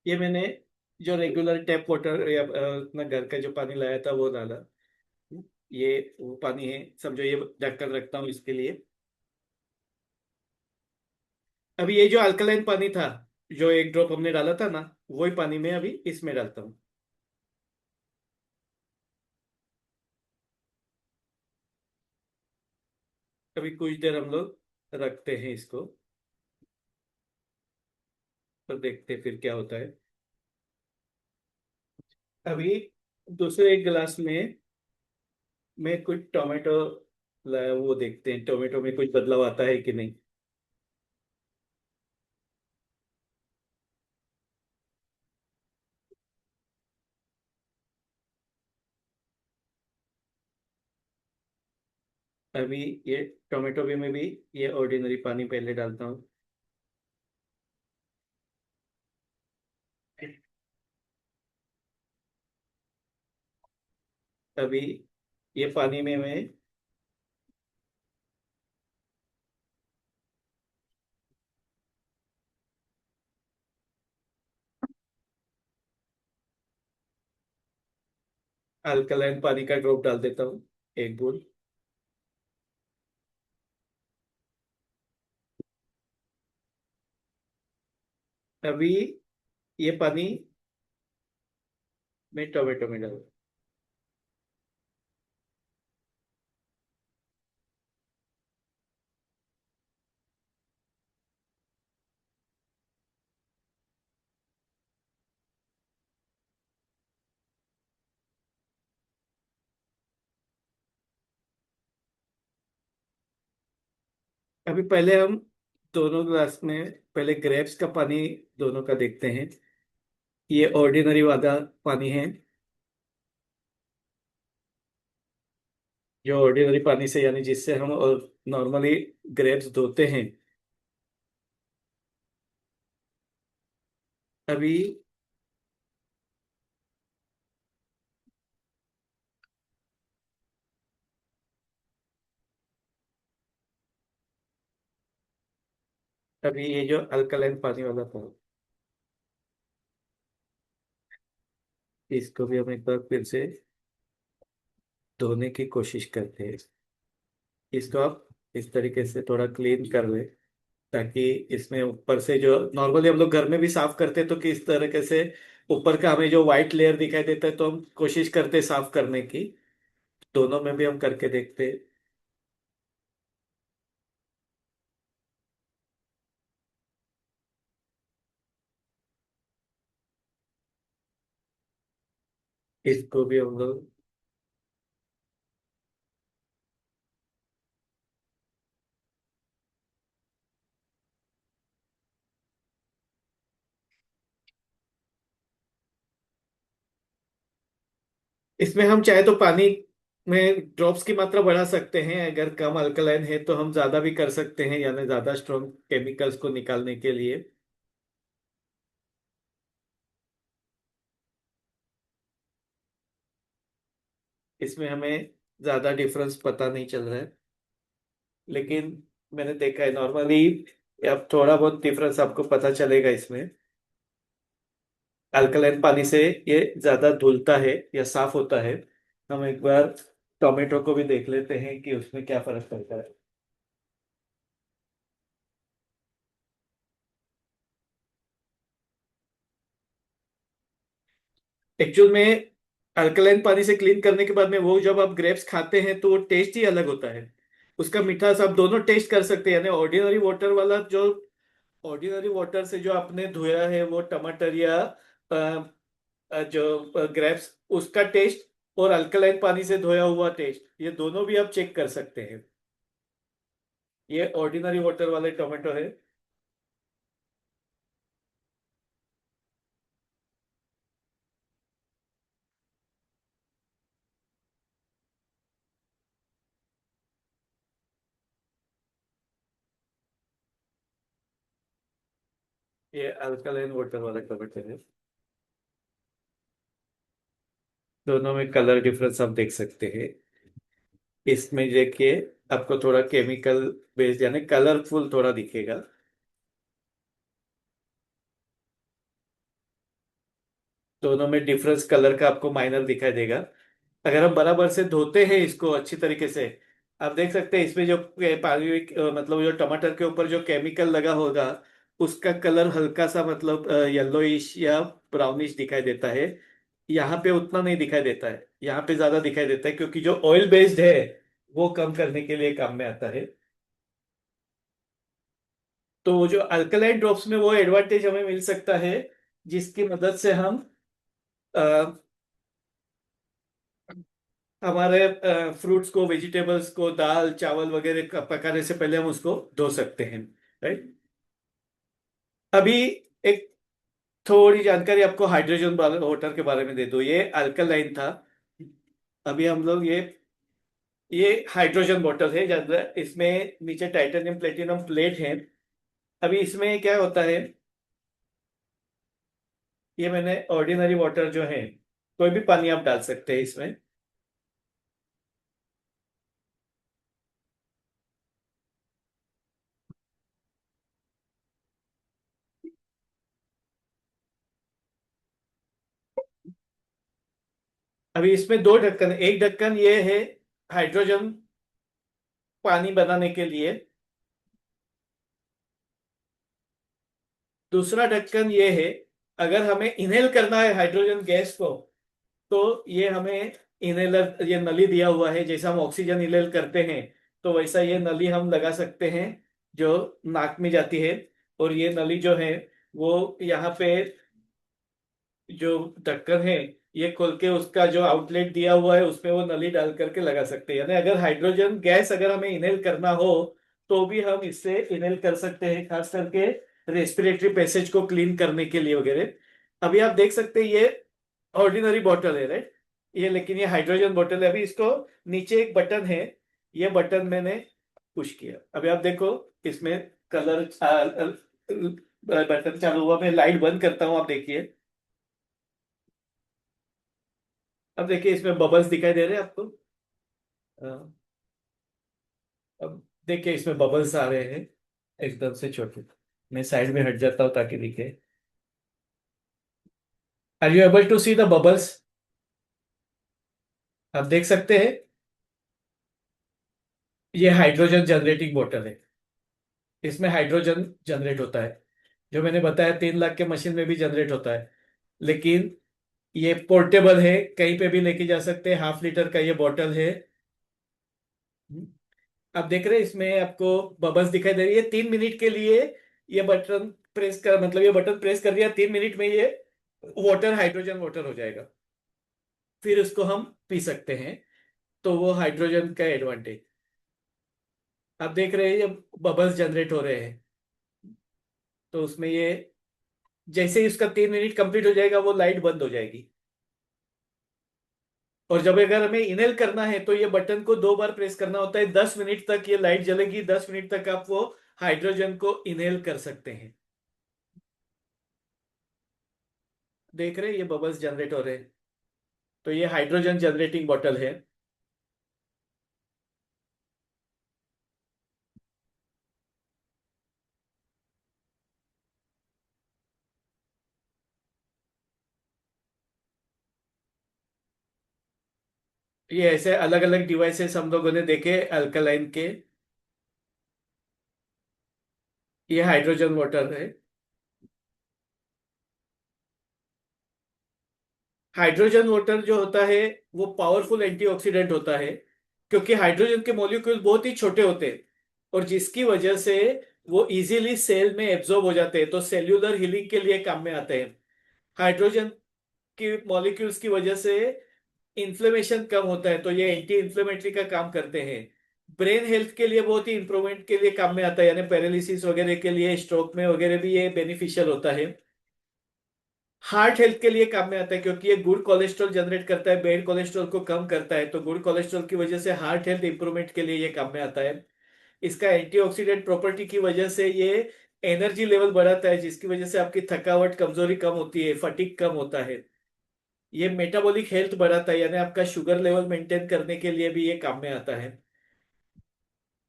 ये मैंने जो रेगुलर टैप वाटर या अपना घर का जो पानी लाया था वो डाला। ये वो पानी है, समझो, ये ढक्कन रखता हूँ इसके लिए। अभी ये जो अल्कलाइन पानी था, जो एक ड्रॉप हमने डाला था ना, वही पानी मैं अभी इसमें डालता हूँ। अभी कुछ देर हम लोग रखते हैं इसको, तो देखते हैं फिर क्या होता है। अभी दूसरे एक गिलास में मैं कुछ टोमेटो लाया, वो देखते हैं टोमेटो में कुछ बदलाव आता है कि नहीं। अभी ये टोमेटो भी मैं भी ये ऑर्डिनरी पानी पहले डालता हूँ। अभी ये पानी में मैं अल्कलाइन पानी का ड्रॉप डाल देता हूँ, एक बूंद। अभी ये पानी मैं टोमेटो में डाल। अभी पहले हम दोनों ग्लास में पहले ग्रेप्स का पानी दोनों का देखते हैं। ये ऑर्डिनरी वाला पानी है, जो ऑर्डिनरी पानी से यानी जिससे हम नॉर्मली ग्रेप्स धोते हैं। अभी अभी ये जो अल्कलाइन पानी वाला था, इसको भी हम एक बार फिर से धोने की कोशिश करते हैं। इसको आप इस तरीके से थोड़ा क्लीन कर ले, ताकि इसमें ऊपर से जो नॉर्मली हम लोग घर में भी साफ करते हैं तो किस तरीके से ऊपर का हमें जो व्हाइट लेयर दिखाई देता है, तो हम कोशिश करते हैं साफ करने की। दोनों में भी हम करके देखते हैं। इसको भी हम लोग इसमें हम चाहे तो पानी में ड्रॉप्स की मात्रा बढ़ा सकते हैं। अगर कम अल्कलाइन है तो हम ज्यादा भी कर सकते हैं, यानी ज्यादा स्ट्रॉन्ग केमिकल्स को निकालने के लिए। इसमें हमें ज्यादा डिफरेंस पता नहीं चल रहा है, लेकिन मैंने देखा है नॉर्मली अब थोड़ा बहुत डिफरेंस आपको पता चलेगा इसमें। अल्कलाइन पानी से ये ज्यादा धुलता है या साफ होता है। हम एक बार टोमेटो को भी देख लेते हैं कि उसमें क्या फर्क पड़ता है। एक्चुअल में अल्कलाइन पानी से क्लीन करने के बाद में वो जब आप ग्रेप्स खाते हैं तो वो टेस्ट ही अलग होता है। उसका मीठास आप दोनों टेस्ट कर सकते हैं, यानी ऑर्डिनरी वाटर से जो आपने धोया है वो टमाटर या जो ग्रेप्स, उसका टेस्ट और अल्कलाइन पानी से धोया हुआ टेस्ट, ये दोनों भी आप चेक कर सकते हैं। ये ऑर्डिनरी वाटर वाले टोमेटो है। ये अल्कलाइन वाटर वाला टोमेटो है। दोनों में कलर डिफरेंस आप देख सकते हैं। इसमें देखिए, आपको थोड़ा केमिकल बेस्ड यानी कलरफुल थोड़ा दिखेगा। दोनों में डिफरेंस कलर का आपको माइनर दिखाई देगा। अगर हम बराबर से धोते हैं इसको अच्छी तरीके से, आप देख सकते हैं इसमें जो पानी मतलब जो टमाटर के ऊपर जो केमिकल लगा होगा, उसका कलर हल्का सा मतलब येलोइश या ब्राउनिश दिखाई देता है। यहाँ पे उतना नहीं दिखाई देता है, यहाँ पे ज्यादा दिखाई देता है, क्योंकि जो ऑयल बेस्ड है वो कम करने के लिए काम में आता है। तो वो जो अल्कलाइन ड्रॉप्स में वो एडवांटेज हमें मिल सकता है, जिसकी मदद से हम अ, हमारे फ्रूट्स को, वेजिटेबल्स को, दाल चावल वगैरह पकाने से पहले हम उसको धो सकते हैं। राइट। अभी एक थोड़ी जानकारी आपको हाइड्रोजन वाटर के बारे में दे दो। ये अल्कलाइन था। अभी हम लोग ये हाइड्रोजन बॉटल है ज्यादा, इसमें नीचे टाइटेनियम प्लेटिनम प्लेट है। अभी इसमें क्या होता है, ये मैंने ऑर्डिनरी वाटर जो है, कोई भी पानी आप डाल सकते हैं इसमें। अभी इसमें दो ढक्कन, एक ढक्कन ये है हाइड्रोजन पानी बनाने के लिए, दूसरा ढक्कन ये है अगर हमें इनहेल करना है हाइड्रोजन गैस को, तो ये हमें इनहेलर, ये नली दिया हुआ है, जैसा हम ऑक्सीजन इनहेल करते हैं तो वैसा ये नली हम लगा सकते हैं जो नाक में जाती है। और ये नली जो है वो यहाँ पे जो ढक्कन है ये खोल के उसका जो आउटलेट दिया हुआ है उसमें वो नली डाल करके लगा सकते हैं, यानी अगर हाइड्रोजन गैस अगर हमें इनहेल करना हो तो भी हम इससे इनहेल कर सकते हैं, खास करके रेस्पिरेटरी पैसेज को क्लीन करने के लिए वगैरह। अभी आप देख सकते हैं ये ऑर्डिनरी बॉटल है, राइट, ये, लेकिन ये हाइड्रोजन बॉटल है। अभी इसको नीचे एक बटन है, ये बटन मैंने पुश किया, अभी आप देखो इसमें कलर बटन चालू हुआ, मैं लाइट बंद करता हूँ, आप देखिए। अब देखिए इसमें बबल्स दिखाई दे रहे हैं आपको। हाँ, अब देखिए इसमें बबल्स आ रहे हैं एकदम से छोटे। मैं साइड में हट जाता हूँ ताकि दिखे। Are you able to see the bubbles? आप देख सकते हैं, ये हाइड्रोजन जनरेटिंग बोतल है, इसमें हाइड्रोजन जनरेट होता है। जो मैंने बताया 3 लाख के मशीन में भी जनरेट होता है, लेकिन ये पोर्टेबल है, कहीं पे भी लेके जा सकते हैं। 1/2 लीटर का ये बॉटल है। आप देख रहे हैं इसमें आपको बबल्स दिखाई दे रही है 3 मिनट के लिए। ये बटन प्रेस कर, मतलब ये बटन प्रेस कर दिया, 3 मिनट में ये वाटर हाइड्रोजन वाटर हो जाएगा, फिर उसको हम पी सकते हैं। तो वो हाइड्रोजन का एडवांटेज। आप देख रहे हैं ये बबल्स जनरेट हो रहे हैं, तो उसमें ये जैसे ही उसका 3 मिनट कंप्लीट हो जाएगा वो लाइट बंद हो जाएगी। और जब अगर हमें इनहेल करना है तो ये बटन को 2 बार प्रेस करना होता है, 10 मिनट तक ये लाइट जलेगी, 10 मिनट तक आप वो हाइड्रोजन को इनहेल कर सकते हैं। देख रहे हैं ये बबल्स जनरेट हो रहे हैं, तो ये हाइड्रोजन जनरेटिंग बॉटल है। ये ऐसे अलग अलग डिवाइसेस हम लोगों ने देखे अल्कलाइन के। ये हाइड्रोजन वाटर है। हाइड्रोजन वाटर जो होता है वो पावरफुल एंटीऑक्सीडेंट होता है, क्योंकि हाइड्रोजन के मॉलिक्यूल बहुत ही छोटे होते हैं, और जिसकी वजह से वो इजीली सेल में एब्जॉर्ब हो जाते हैं, तो सेल्यूलर हीलिंग के लिए काम में आते हैं। हाइड्रोजन की मॉलिक्यूल्स की वजह से इन्फ्लेमेशन कम होता है, तो ये एंटी इन्फ्लेमेटरी का काम करते हैं। ब्रेन हेल्थ के लिए बहुत ही इंप्रूवमेंट के लिए काम में आता है, यानी पैरालिसिस वगैरह के लिए, स्ट्रोक में वगैरह भी ये बेनिफिशियल होता है। हार्ट हेल्थ के लिए काम में आता है, क्योंकि ये गुड कोलेस्ट्रॉल जनरेट करता है, बैड कोलेस्ट्रॉल को कम करता है, तो गुड कोलेस्ट्रॉल की वजह से हार्ट हेल्थ इंप्रूवमेंट के लिए ये काम में आता है। इसका एंटीऑक्सीडेंट प्रॉपर्टी की वजह से ये एनर्जी लेवल बढ़ाता है, जिसकी वजह से आपकी थकावट कमजोरी कम होती है, फटीग कम होता है। ये मेटाबॉलिक हेल्थ बढ़ाता है, यानी आपका शुगर लेवल मेंटेन करने के लिए भी ये काम में आता है।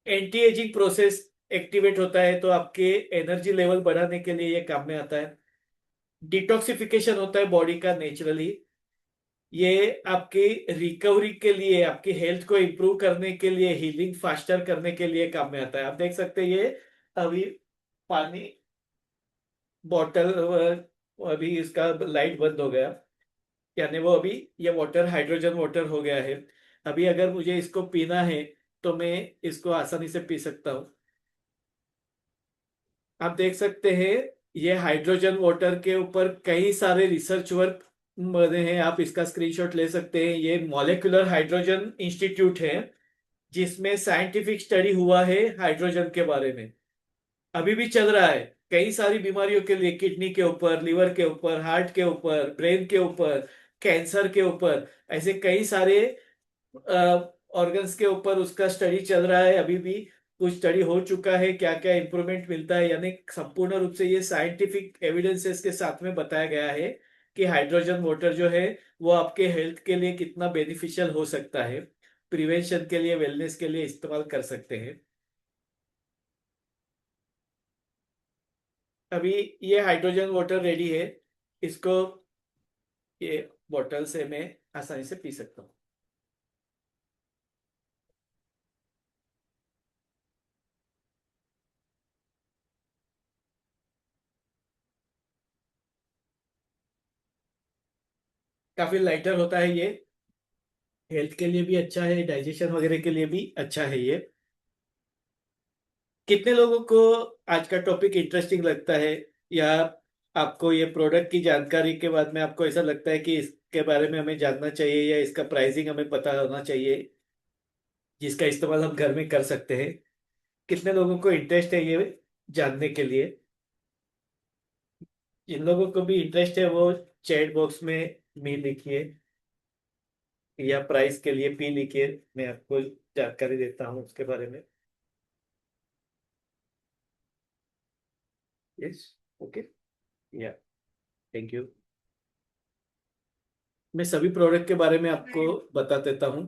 एंटी एजिंग प्रोसेस एक्टिवेट होता है, तो आपके एनर्जी लेवल बढ़ाने के लिए ये काम में आता है। डिटॉक्सिफिकेशन होता है बॉडी का नेचुरली। ये आपकी रिकवरी के लिए, आपकी हेल्थ को इंप्रूव करने के लिए, हीलिंग फास्टर करने के लिए काम में आता है। आप देख सकते हैं ये अभी पानी बॉटल, अभी इसका लाइट बंद हो गया, यानी वो अभी ये वाटर हाइड्रोजन वाटर हो गया है। अभी अगर मुझे इसको पीना है तो मैं इसको आसानी से पी सकता हूँ। आप देख सकते हैं ये हाइड्रोजन वाटर के ऊपर कई सारे रिसर्च वर्क बने हैं, आप इसका स्क्रीनशॉट ले सकते हैं। ये मॉलिक्यूलर हाइड्रोजन इंस्टीट्यूट है, जिसमें साइंटिफिक स्टडी हुआ है हाइड्रोजन के बारे में, अभी भी चल रहा है। कई सारी बीमारियों के लिए, किडनी के ऊपर, लिवर के ऊपर, हार्ट के ऊपर, ब्रेन के ऊपर, कैंसर के ऊपर, ऐसे कई सारे ऑर्गन्स के ऊपर उसका स्टडी चल रहा है अभी भी। कुछ स्टडी हो चुका है, क्या क्या इंप्रूवमेंट मिलता है, यानी संपूर्ण रूप से ये साइंटिफिक एविडेंसेस के साथ में बताया गया है कि हाइड्रोजन वाटर जो है वो आपके हेल्थ के लिए कितना बेनिफिशियल हो सकता है, प्रिवेंशन के लिए, वेलनेस के लिए इस्तेमाल कर सकते हैं। अभी ये हाइड्रोजन वाटर रेडी है, इसको ये बॉटल से मैं आसानी से पी सकता हूँ। काफी लाइटर होता है ये, हेल्थ के लिए भी अच्छा है, डाइजेशन वगैरह के लिए भी अच्छा है ये। कितने लोगों को आज का टॉपिक इंटरेस्टिंग लगता है, या आपको ये प्रोडक्ट की जानकारी के बाद में आपको ऐसा लगता है कि इसके बारे में हमें जानना चाहिए या इसका प्राइसिंग हमें पता होना चाहिए, जिसका इस्तेमाल हम घर में कर सकते हैं? कितने लोगों को इंटरेस्ट है ये जानने के लिए? जिन लोगों को भी इंटरेस्ट है वो चैट बॉक्स में मी लिखिए, या प्राइस के लिए पी लिखिए, मैं आपको जानकारी देता हूँ उसके बारे में। यस। ओके। या। Thank you. मैं सभी प्रोडक्ट के बारे में आपको बता देता हूँ,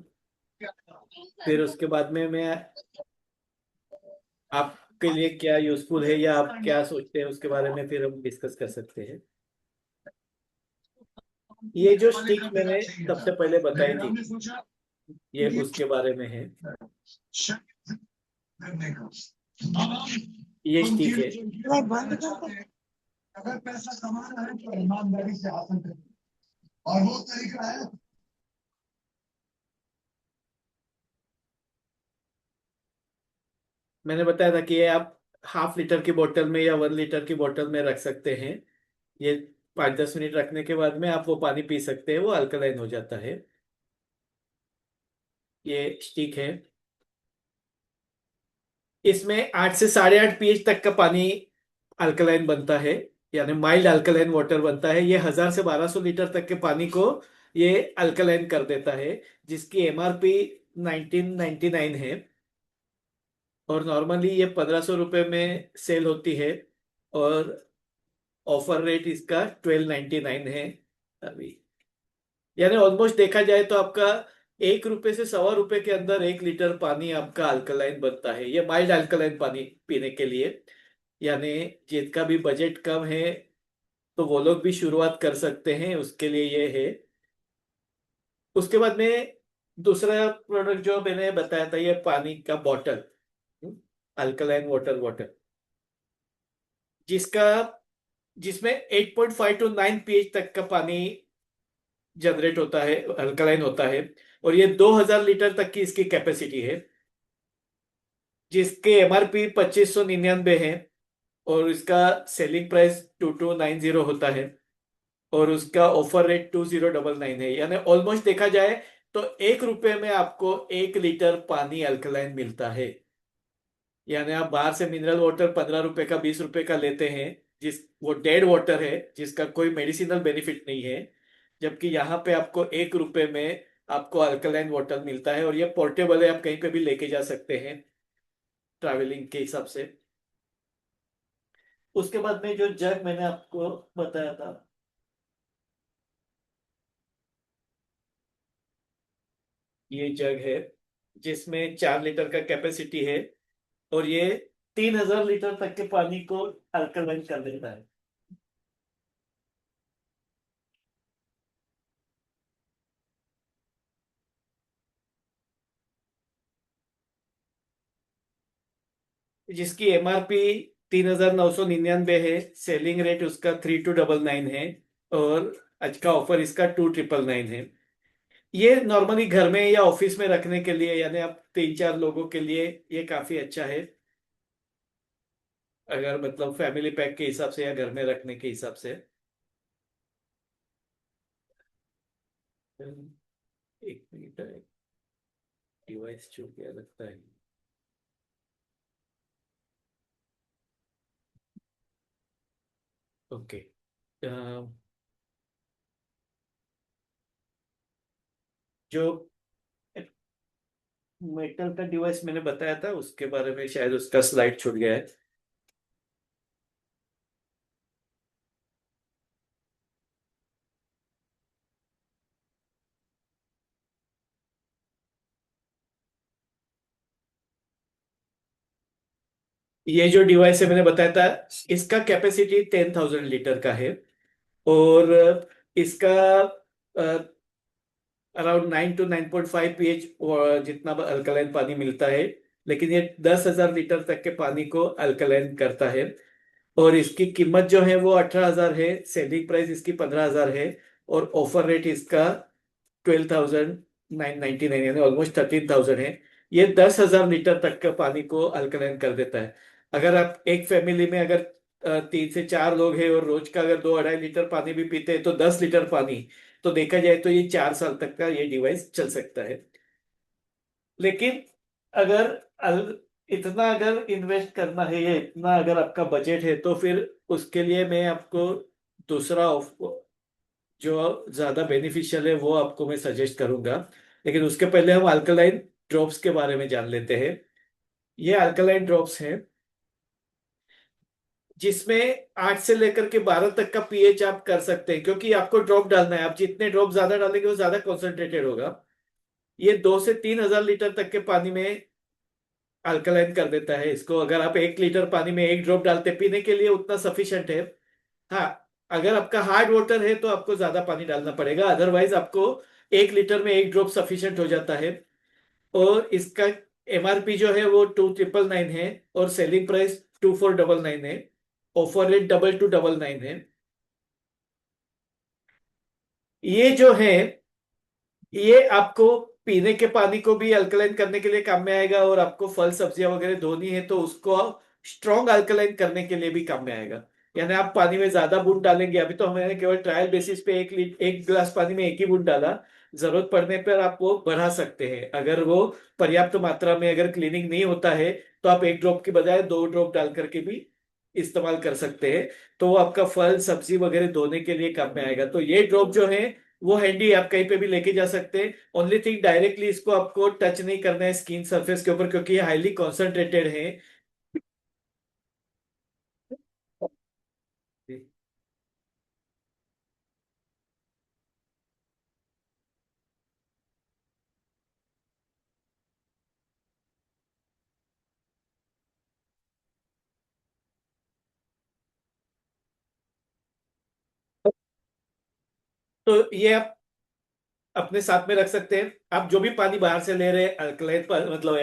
फिर उसके बाद में मैं आपके लिए क्या यूजफुल है या आप क्या सोचते हैं उसके बारे में फिर हम डिस्कस कर सकते हैं। ये जो स्टिक मैंने सबसे पहले बताई थी, ये उसके बारे में है। ये स्टिक है। अगर पैसा कमाना है तो ईमानदारी से हासिल करें, और वो तरीका है। मैंने बताया था कि ये आप हाफ लीटर की बोतल में या 1 लीटर की बोतल में रख सकते हैं। ये 5-10 मिनट रखने के बाद में आप वो पानी पी सकते हैं, वो अल्कलाइन हो जाता है। ये स्टिक है। इसमें 8 से 8.5 pH तक का पानी अल्कलाइन बनता है, यानी माइल्ड अल्कलाइन वाटर बनता है। ये 1000 से 1200 लीटर तक के पानी को ये अल्कलाइन कर देता है, जिसकी एमआरपी 1999 है। और नॉर्मली ये 1500 रुपये में सेल होती है, और ऑफर रेट इसका 1299 है अभी। यानी ऑलमोस्ट देखा जाए तो आपका 1 रुपये से ₹1.25 के अंदर 1 लीटर पानी आपका अल्कलाइन बनता है, ये माइल्ड अल्कलाइन पानी पीने के लिए। यानी जिनका भी बजट कम है तो वो लोग भी शुरुआत कर सकते हैं, उसके लिए ये है। उसके बाद में दूसरा प्रोडक्ट जो मैंने बताया था, ये पानी का बॉटल, अल्कलाइन वाटर बॉटल, जिसका जिसमें 8.5 to 9 pH तक का पानी जनरेट होता है, अल्कलाइन होता है। और ये 2000 लीटर तक की इसकी कैपेसिटी है, जिसके एमआरपी 2599 है। और इसका सेलिंग प्राइस 2290 होता है, और उसका ऑफर रेट 2099 है। यानी ऑलमोस्ट देखा जाए तो 1 रुपये में आपको 1 लीटर पानी अल्कलाइन मिलता है। यानी आप बाहर से मिनरल वाटर 15 रुपए का 20 रुपए का लेते हैं, जिस वो डेड वाटर है, जिसका कोई मेडिसिनल बेनिफिट नहीं है। जबकि यहाँ पे आपको 1 रुपए में आपको अल्कलाइन वाटर मिलता है, और ये पोर्टेबल है, आप कहीं पे भी लेके जा सकते हैं ट्रैवलिंग के हिसाब से। उसके बाद में जो जग मैंने आपको बताया था, ये जग है, जिसमें 4 लीटर का कैपेसिटी है, और ये 3000 लीटर तक के पानी को अल्कलाइन कर देता है। जिसकी एमआरपी 3999 है, सेलिंग रेट उसका 3299 है, और आज का ऑफर इसका 2999 है। ये नॉर्मली घर में या ऑफिस में रखने के लिए, यानी आप 3-4 लोगों के लिए ये काफी अच्छा है, अगर मतलब फैमिली पैक के हिसाब से या घर में रखने के हिसाब से। एक मिनट, डिवाइस छूट गया लगता है। ओके। जो मेटल का डिवाइस मैंने बताया था उसके बारे में शायद उसका स्लाइड छूट गया है। ये जो डिवाइस है मैंने बताया था, इसका कैपेसिटी 10,000 लीटर का है। और इसका अराउंड 9 to 9.5 pH जितना अल्कलाइन पानी मिलता है। लेकिन ये 10,000 लीटर तक के पानी को अल्कलाइन करता है। और इसकी कीमत जो है वो 18,000 है, सेलिंग प्राइस इसकी 15,000 है। और ऑफर रेट इसका 12,999 यानी ऑलमोस्ट 13,000 है। ये 10,000 लीटर तक का पानी को अल्कलाइन कर देता है। अगर आप एक फैमिली में अगर 3 से 4 लोग हैं और रोज का अगर 2-2.5 लीटर पानी भी पीते हैं तो 10 लीटर पानी, तो देखा जाए तो ये 4 साल तक का ये डिवाइस चल सकता है। लेकिन अगर इतना अगर इन्वेस्ट करना है, ये इतना अगर आपका बजट है, तो फिर उसके लिए मैं आपको दूसरा जो ज्यादा बेनिफिशियल है वो आपको मैं सजेस्ट करूंगा। लेकिन उसके पहले हम अल्कलाइन ड्रॉप्स के बारे में जान लेते हैं। ये अल्कलाइन ड्रॉप्स हैं जिसमें 8 से लेकर के 12 तक का पीएच आप कर सकते हैं, क्योंकि आपको ड्रॉप डालना है। आप जितने ड्रॉप ज्यादा डालेंगे वो ज्यादा कॉन्सेंट्रेटेड होगा। ये 2 से 3 हजार लीटर तक के पानी में अल्कलाइन कर देता है इसको। अगर आप 1 लीटर पानी में एक ड्रॉप डालते पीने के लिए उतना सफिशिएंट है। हाँ, अगर आपका हार्ड वाटर है तो आपको ज्यादा पानी डालना पड़ेगा, अदरवाइज आपको 1 लीटर में एक ड्रॉप सफिशिएंट हो जाता है। और इसका एमआरपी जो है वो 2,999 है और सेलिंग प्राइस 2,499 है। ऑफर रेट 2,299 है। ये जो है, ये आपको पीने के पानी को भी अल्कलाइन करने के लिए काम में आएगा, और आपको फल सब्जियां वगैरह धोनी है तो उसको स्ट्रॉन्ग अल्कलाइन करने के लिए भी काम में आएगा। यानी आप पानी में ज्यादा बूंद डालेंगे, अभी तो हमने केवल ट्रायल बेसिस पे एक गिलास पानी में एक ही बूंद डाला। जरूरत पड़ने पर आप वो बढ़ा सकते हैं। अगर वो पर्याप्त मात्रा में अगर क्लीनिंग नहीं होता है तो आप 1 ड्रॉप की बजाय 2 ड्रॉप डाल करके भी इस्तेमाल कर सकते हैं। तो वो आपका फल सब्जी वगैरह धोने के लिए काम में आएगा। तो ये ड्रॉप जो है वो हैंडी, आप कहीं पे भी लेके जा सकते हैं। ओनली थिंग, डायरेक्टली इसको आपको टच नहीं करना है स्किन सरफेस के ऊपर, क्योंकि ये हाईली कॉन्सेंट्रेटेड है। तो ये आप अपने साथ में रख सकते हैं। आप जो भी पानी बाहर से ले रहे हैं अल्कलाइन मतलब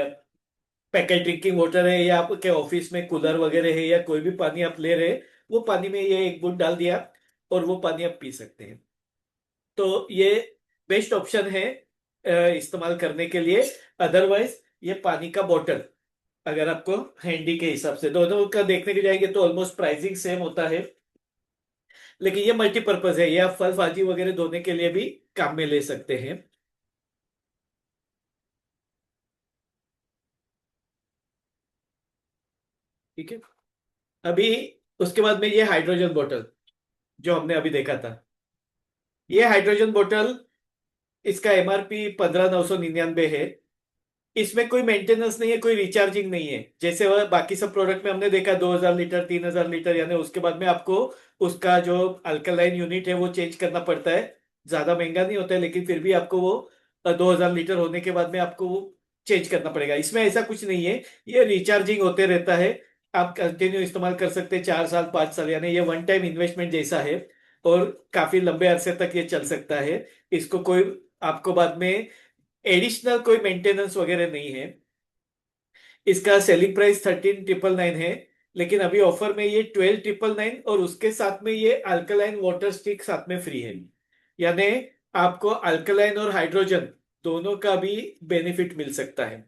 पैकेट ड्रिंकिंग वाटर है, या आपके ऑफिस में कूलर वगैरह है, या कोई भी पानी आप ले रहे हैं, वो पानी में ये एक बूंद डाल दिया और वो पानी आप पी सकते हैं। तो ये बेस्ट ऑप्शन है इस्तेमाल करने के लिए। अदरवाइज ये पानी का बोतल, अगर आपको हैंडी के हिसाब से दोनों का देखने के जाएंगे तो ऑलमोस्ट प्राइसिंग सेम होता है। लेकिन ये मल्टीपर्पज है, ये आप फल भाजी वगैरह धोने के लिए भी काम में ले सकते हैं। ठीक है। अभी उसके बाद में ये हाइड्रोजन बोतल जो हमने अभी देखा था, ये हाइड्रोजन बोतल, इसका एमआरपी 15,999 है। इसमें कोई मेंटेनेंस नहीं है, कोई रिचार्जिंग नहीं है। जैसे वह बाकी सब प्रोडक्ट में हमने देखा 2,000 लीटर 3,000 लीटर, यानी उसके बाद में आपको उसका जो अल्कलाइन यूनिट है वो चेंज करना पड़ता है। ज्यादा महंगा नहीं होता है, लेकिन फिर भी आपको वो 2,000 लीटर होने के बाद में आपको वो चेंज करना पड़ेगा। इसमें ऐसा कुछ नहीं है, ये रिचार्जिंग होते रहता है। आप कंटिन्यू इस्तेमाल कर सकते हैं 4 साल 5 साल, यानी ये वन टाइम इन्वेस्टमेंट जैसा है। और काफी लंबे अरसे तक ये चल सकता है। इसको कोई आपको बाद में एडिशनल कोई मेंटेनेंस वगैरह नहीं है। इसका सेलिंग प्राइस 13,999 है। लेकिन अभी ऑफर में ये 12,999 और उसके साथ में ये अल्कलाइन वाटर स्टिक साथ में फ्री है। यानी आपको अल्कलाइन और हाइड्रोजन दोनों का भी बेनिफिट मिल सकता है।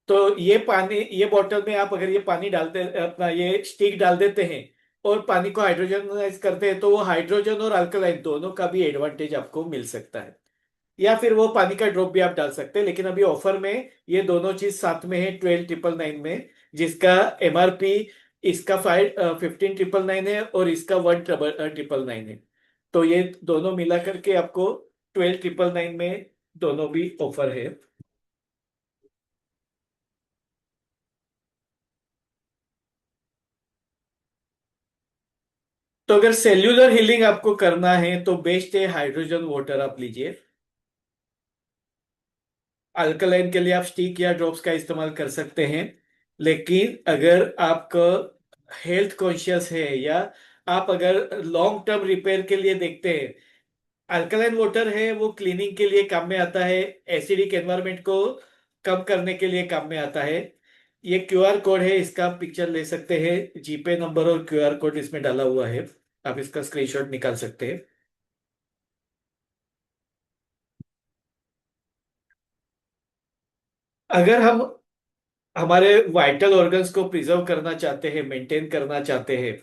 तो ये पानी, ये बॉटल में आप अगर ये पानी डालते, अपना ये स्टिक डाल देते हैं और पानी को हाइड्रोजनाइज करते हैं, तो वो हाइड्रोजन और अल्कलाइन दोनों का भी एडवांटेज आपको मिल सकता है। या फिर वो पानी का ड्रॉप भी आप डाल सकते हैं। लेकिन अभी ऑफर में ये दोनों चीज साथ में है 12,999 में, जिसका एमआरपी इसका 15,999 है और इसका 1,999 है। तो ये दोनों मिला करके आपको 12,999 में दोनों भी ऑफर है। तो अगर सेल्यूलर हीलिंग आपको करना है तो बेस्ट है हाइड्रोजन वाटर आप लीजिए। अल्कलाइन के लिए आप स्टिक या ड्रॉप्स का इस्तेमाल कर सकते हैं। लेकिन अगर आपका हेल्थ कॉन्शियस है, या आप अगर लॉन्ग टर्म रिपेयर के लिए देखते हैं, अल्कलाइन वाटर है वो क्लीनिंग के लिए काम में आता है, एसिडिक एनवायरनमेंट को कम करने के लिए काम में आता है। ये क्यूआर कोड है, इसका पिक्चर ले सकते हैं, जीपे नंबर और क्यूआर कोड इसमें डाला हुआ है, आप इसका स्क्रीनशॉट निकाल सकते हैं। अगर हम हमारे वाइटल ऑर्गन्स को प्रिजर्व करना चाहते हैं, मेंटेन करना चाहते हैं,